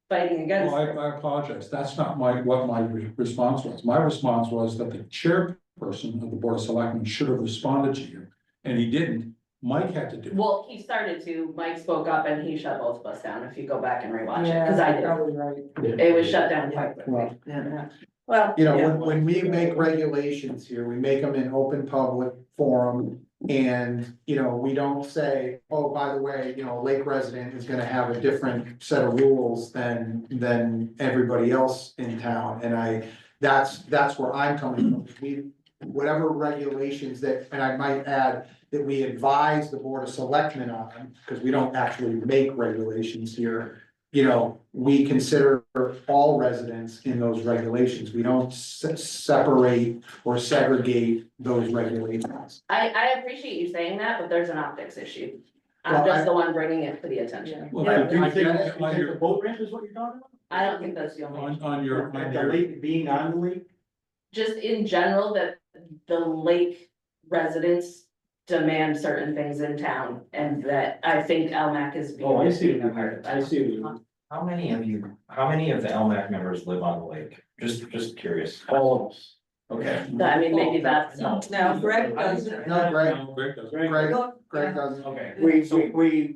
fighting against Well, it. I apologize. That's not what my response was. My response was that the chairperson of the Board of Selectmen should have responded to you, and he didn't. Mike had to do it. Well, he started to, Mike spoke up and he shut both of us down, if you go back and rewatch it, cause I did. Probably right. It was shut down quite quickly. Well, Yeah. Well. you know, yeah. when we make regulations here, we make them in open public forum. And, you know, we don't say, oh, by the way, you know, a lake resident is gonna have a different set of rules than everybody else in town. And that's where I'm coming from. We, whatever regulations that, and I might add that we advise the Board of Selectmen on, because we don't actually make regulations here. You know, we consider all residents in those regulations. We don't separate or segregate those regulations. I appreciate you saying that, but there's an optics issue. I'm Well, just the one bringing it to the attention. Well, Yeah. I do think on The your, boat ramp is what you're talking about? I don't think that's the only, on your, The lake, being on the lake? just in general, that the lake residents demand certain things in town, and that I think LMAC is being. Oh, I see. being a part of that. I see what you mean. How many of the LMAC members live on the lake? Just curious. All of us. Okay. I mean, maybe that's. Now, Greg doesn't. No, Greg, Greg does. Greg doesn't. Okay. We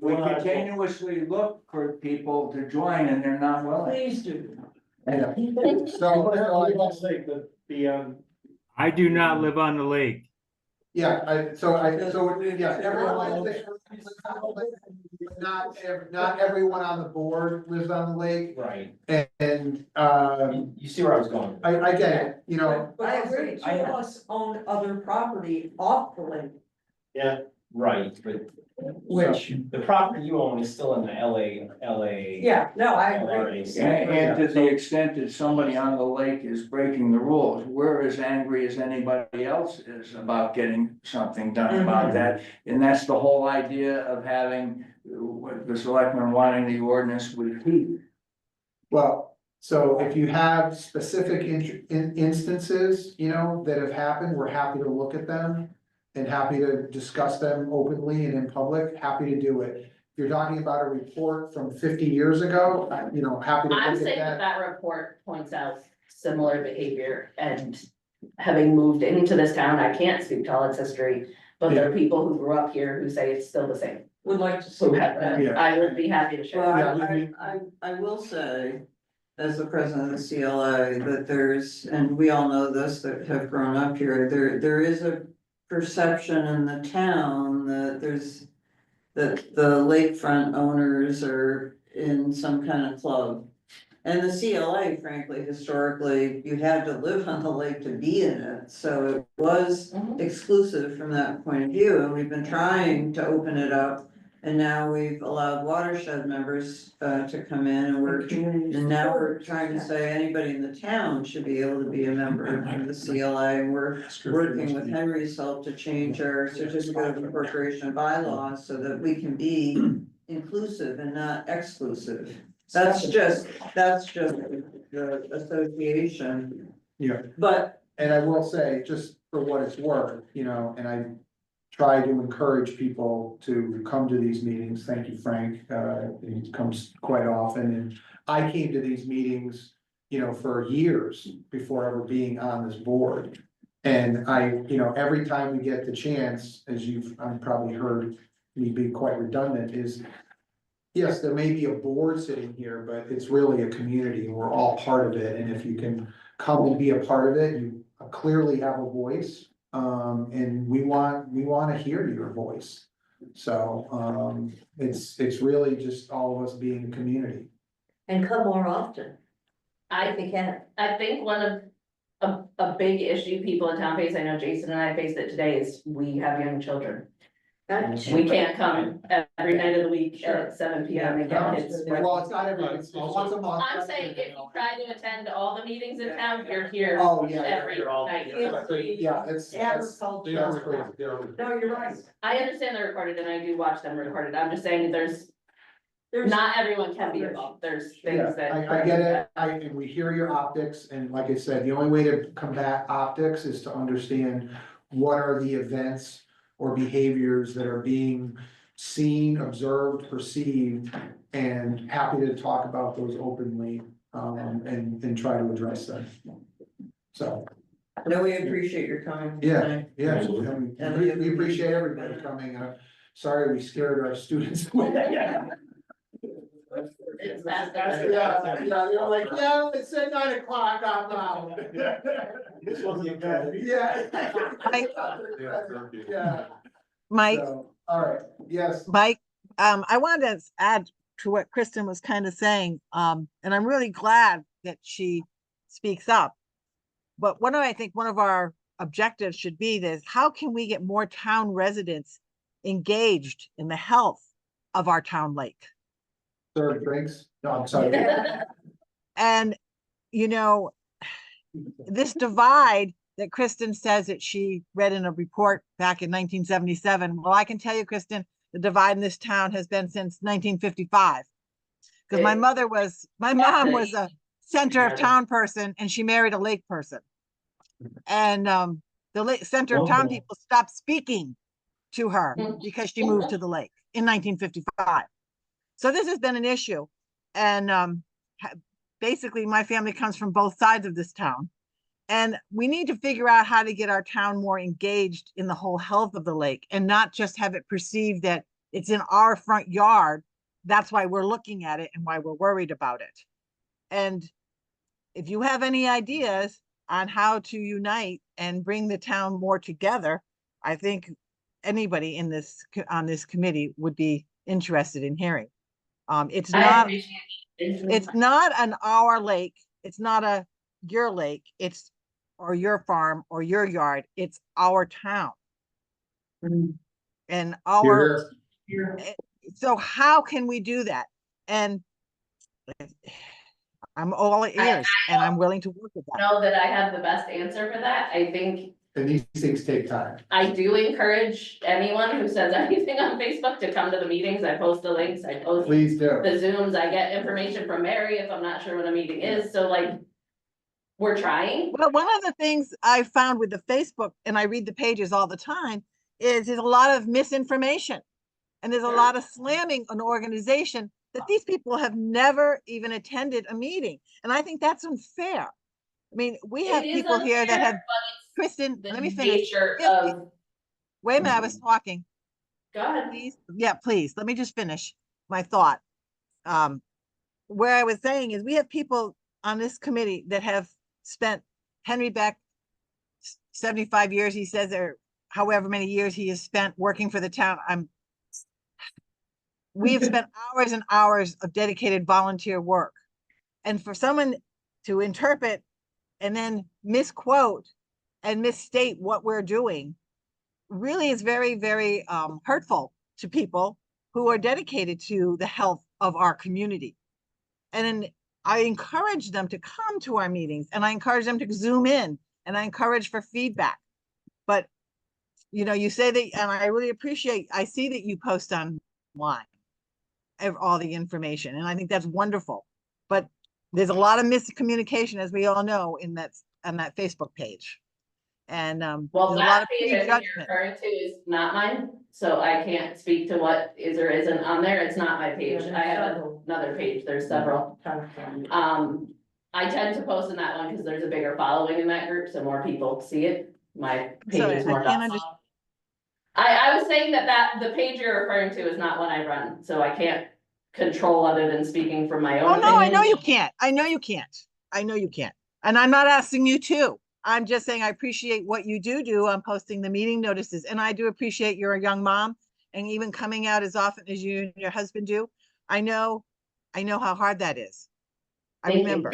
continuously look for people to join and they're not willing. Please do. Yeah. So, So, let's say the, I do not live on the lake. yeah, yeah, everyone, not everyone on the board lives on the lake. Right. And, You see where I was going? I get it, you know, But also, two of us own other property off the lake. yeah, Right, but. Which- The property you own is still in the LA. Yeah, no, I agree. LRAC. And to the extent that somebody on the lake is breaking the rules, we're as angry as anybody else is about getting something done about that. And that's the whole idea of having the selectmen wanting the ordinance with teeth. well, so if you have specific instances, you know, that have happened, we're happy to look at them. And happy to discuss them openly and in public, happy to do it. If you're talking about a report from 50 years ago, you know, happy to I'm look saying at that report points out similar behavior, and having moved into this town, I can't speak to all its history. But there are people who grew up here who say it's still the same, Would like to see who have that. that, Yeah. I would be happy to share. Well, Yeah, I will say, as the president of the CLA, that there's, and we all know this that have grown up here, there is a perception in the town that that the lakefront owners are in some kind of club. And the CLA, frankly, historically, you had to live on the lake to be in it, so it was exclusive from that point of view, and we've been trying to open it up. And now we've allowed watershed members to come in, and now we're trying to say anybody in the town should be able to be a member of the CLA. And we're working with Henry's help to change our certificate of incorporation bylaws so that we can be inclusive and not exclusive. That's just the association. Yeah. But And I will say, just for what it's worth, you know, and I try to encourage people to come to these meetings. Thank you, Frank. He comes quite often, and I came to these meetings, you know, for years before ever being on this board. And you know, every time we get the chance, as you've probably heard me be quite redundant, is yes, there may be a board sitting here, but it's really a community and we're all part of it. And if you can come and be a part of it, you clearly have a voice. And we want to hear your voice. So, it's really just all of us being a community. And come more often. I If you can. I think one of a big issue people in town face, I know Jason and I faced it today, is we have young children. We can't come every night of the week at 7 PM and get kids. Well, it's not every, it's once a month. I'm saying if you try to attend all the meetings in town, you're here Oh, yeah. every night. Yeah, it's. Agriculture. No, you're right. I understand they're recorded and I do watch them recorded. I'm just saying there's, not everyone can be involved. There's Yeah, things that. I get it, and we hear your optics, and like I said, the only way to combat optics is to understand what are the events or behaviors that are being seen, observed, perceived, and happy to talk about those openly, and try to address them. So, No, we appreciate your time. yeah, tonight. yeah, we appreciate everybody coming, sorry we scared our students away. It's fast. You're like, yeah, it said 9 o'clock, I'm out. This wasn't good. Yeah. Yeah. Mike, So, all right, yes. Mike, I wanted to add to what Kristen was kind of saying, and I'm really glad that she speaks up. But I think one of our objectives should be this: how can we get more town residents engaged in the health of our town lake? Serve drinks? No, I'm sorry. And, you know, this divide that Kristen says that she read in a report back in 1977. Well, I can tell you, Kristen, the divide in this town has been since 1955. Because my mom was a center of town person and she married a lake person. And the center of town people stopped speaking to her because she moved to the lake in 1955. So this has been an issue. And basically my family comes from both sides of this town. And we need to figure out how to get our town more engaged in the whole health of the lake and not just have it perceived that it's in our front yard. That's why we're looking at it and why we're worried about it. And if you have any ideas on how to unite and bring the town more together, I think anybody on this committee would be interested in hearing. It's not an our lake. It's not your lake. It's or your farm or your yard. It's our town. And our, so how can we do that? And I'm all ears and I'm willing to work with that. Know that I have the best answer for that. I think And these things take time. I do encourage anyone who says anything on Facebook to come to the meetings. I post the links, I post Please do. the Zooms, I get information from Mary if I'm not sure what a meeting is, so like, we're trying. Well, one of the things I found with the Facebook, and I read the pages all the time, is there's a lot of misinformation. And there's a lot of slamming an organization that these people have never even attended a meeting. And I think that's unfair. I mean, we have people here that have, Kristen, let me finish. Wait a minute, I was talking. Go ahead. Please, yeah, please, let me just finish my thought. Where I was saying is we have people on this committee that have spent, Henry Beck, 75 years, he says, or however many years he has spent working for the town. We have spent hours and hours of dedicated volunteer work. And for someone to interpret and then misquote and misstate what we're doing really is very, very hurtful to people who are dedicated to the health of our community. And then I encourage them to come to our meetings and I encourage them to Zoom in and I encourage for feedback. But, you know, you say that, and I really appreciate, I see that you post online all the information, and I think that's wonderful. But there's a lot of miscommunication, as we all know, on that Facebook page. And well, there's a lot that of page I think you're prejudgment. referring to is not mine, so I can't speak to what is or isn't on there. It's not my page. I have another page. There's several. I tend to post in that one because there's a bigger following in that group, so more people see it. My page So is I more. can't understand. I was saying that the page you're referring to is not one I run, so I can't control other than speaking from my own. Oh, no, I know opinion. you can't. I know you can't. I know you can't. And I'm not asking you to. I'm just saying I appreciate what you do on posting the meeting notices. And I do appreciate you're a young mom and even coming out as often as you and your husband do. I know how hard that is. I remember.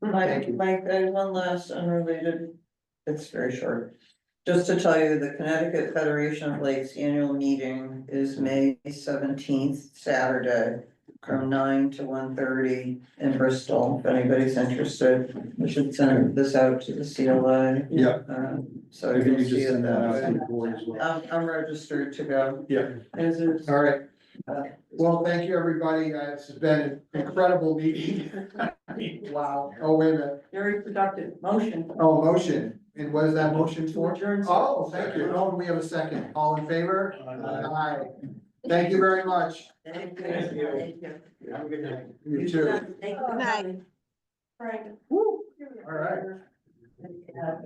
Mike, I have one last unrelated, it's very short. Just to tell you, the Connecticut Federation of Lakes annual meeting is May 17th, Saturday, from 9 to 1:30 in Bristol. If anybody's interested, we should send this out to the CLA. Yeah. So Maybe you'll you see just it send that that out to way. the board as well. I'm registered to go. Yeah. As is. All right. Well, thank you, everybody. It's been an incredible meeting. Wow. Oh, wait a minute. Very productive. Motion. Oh, motion. And what is that motion To for? adjourn. Oh, thank you. Oh, we have a second. All in favor? Aye. Thank you very much. Thank you. Thank you. Thank you. Have a good night. You too. Thank you. Good night. Right. All right. Yeah.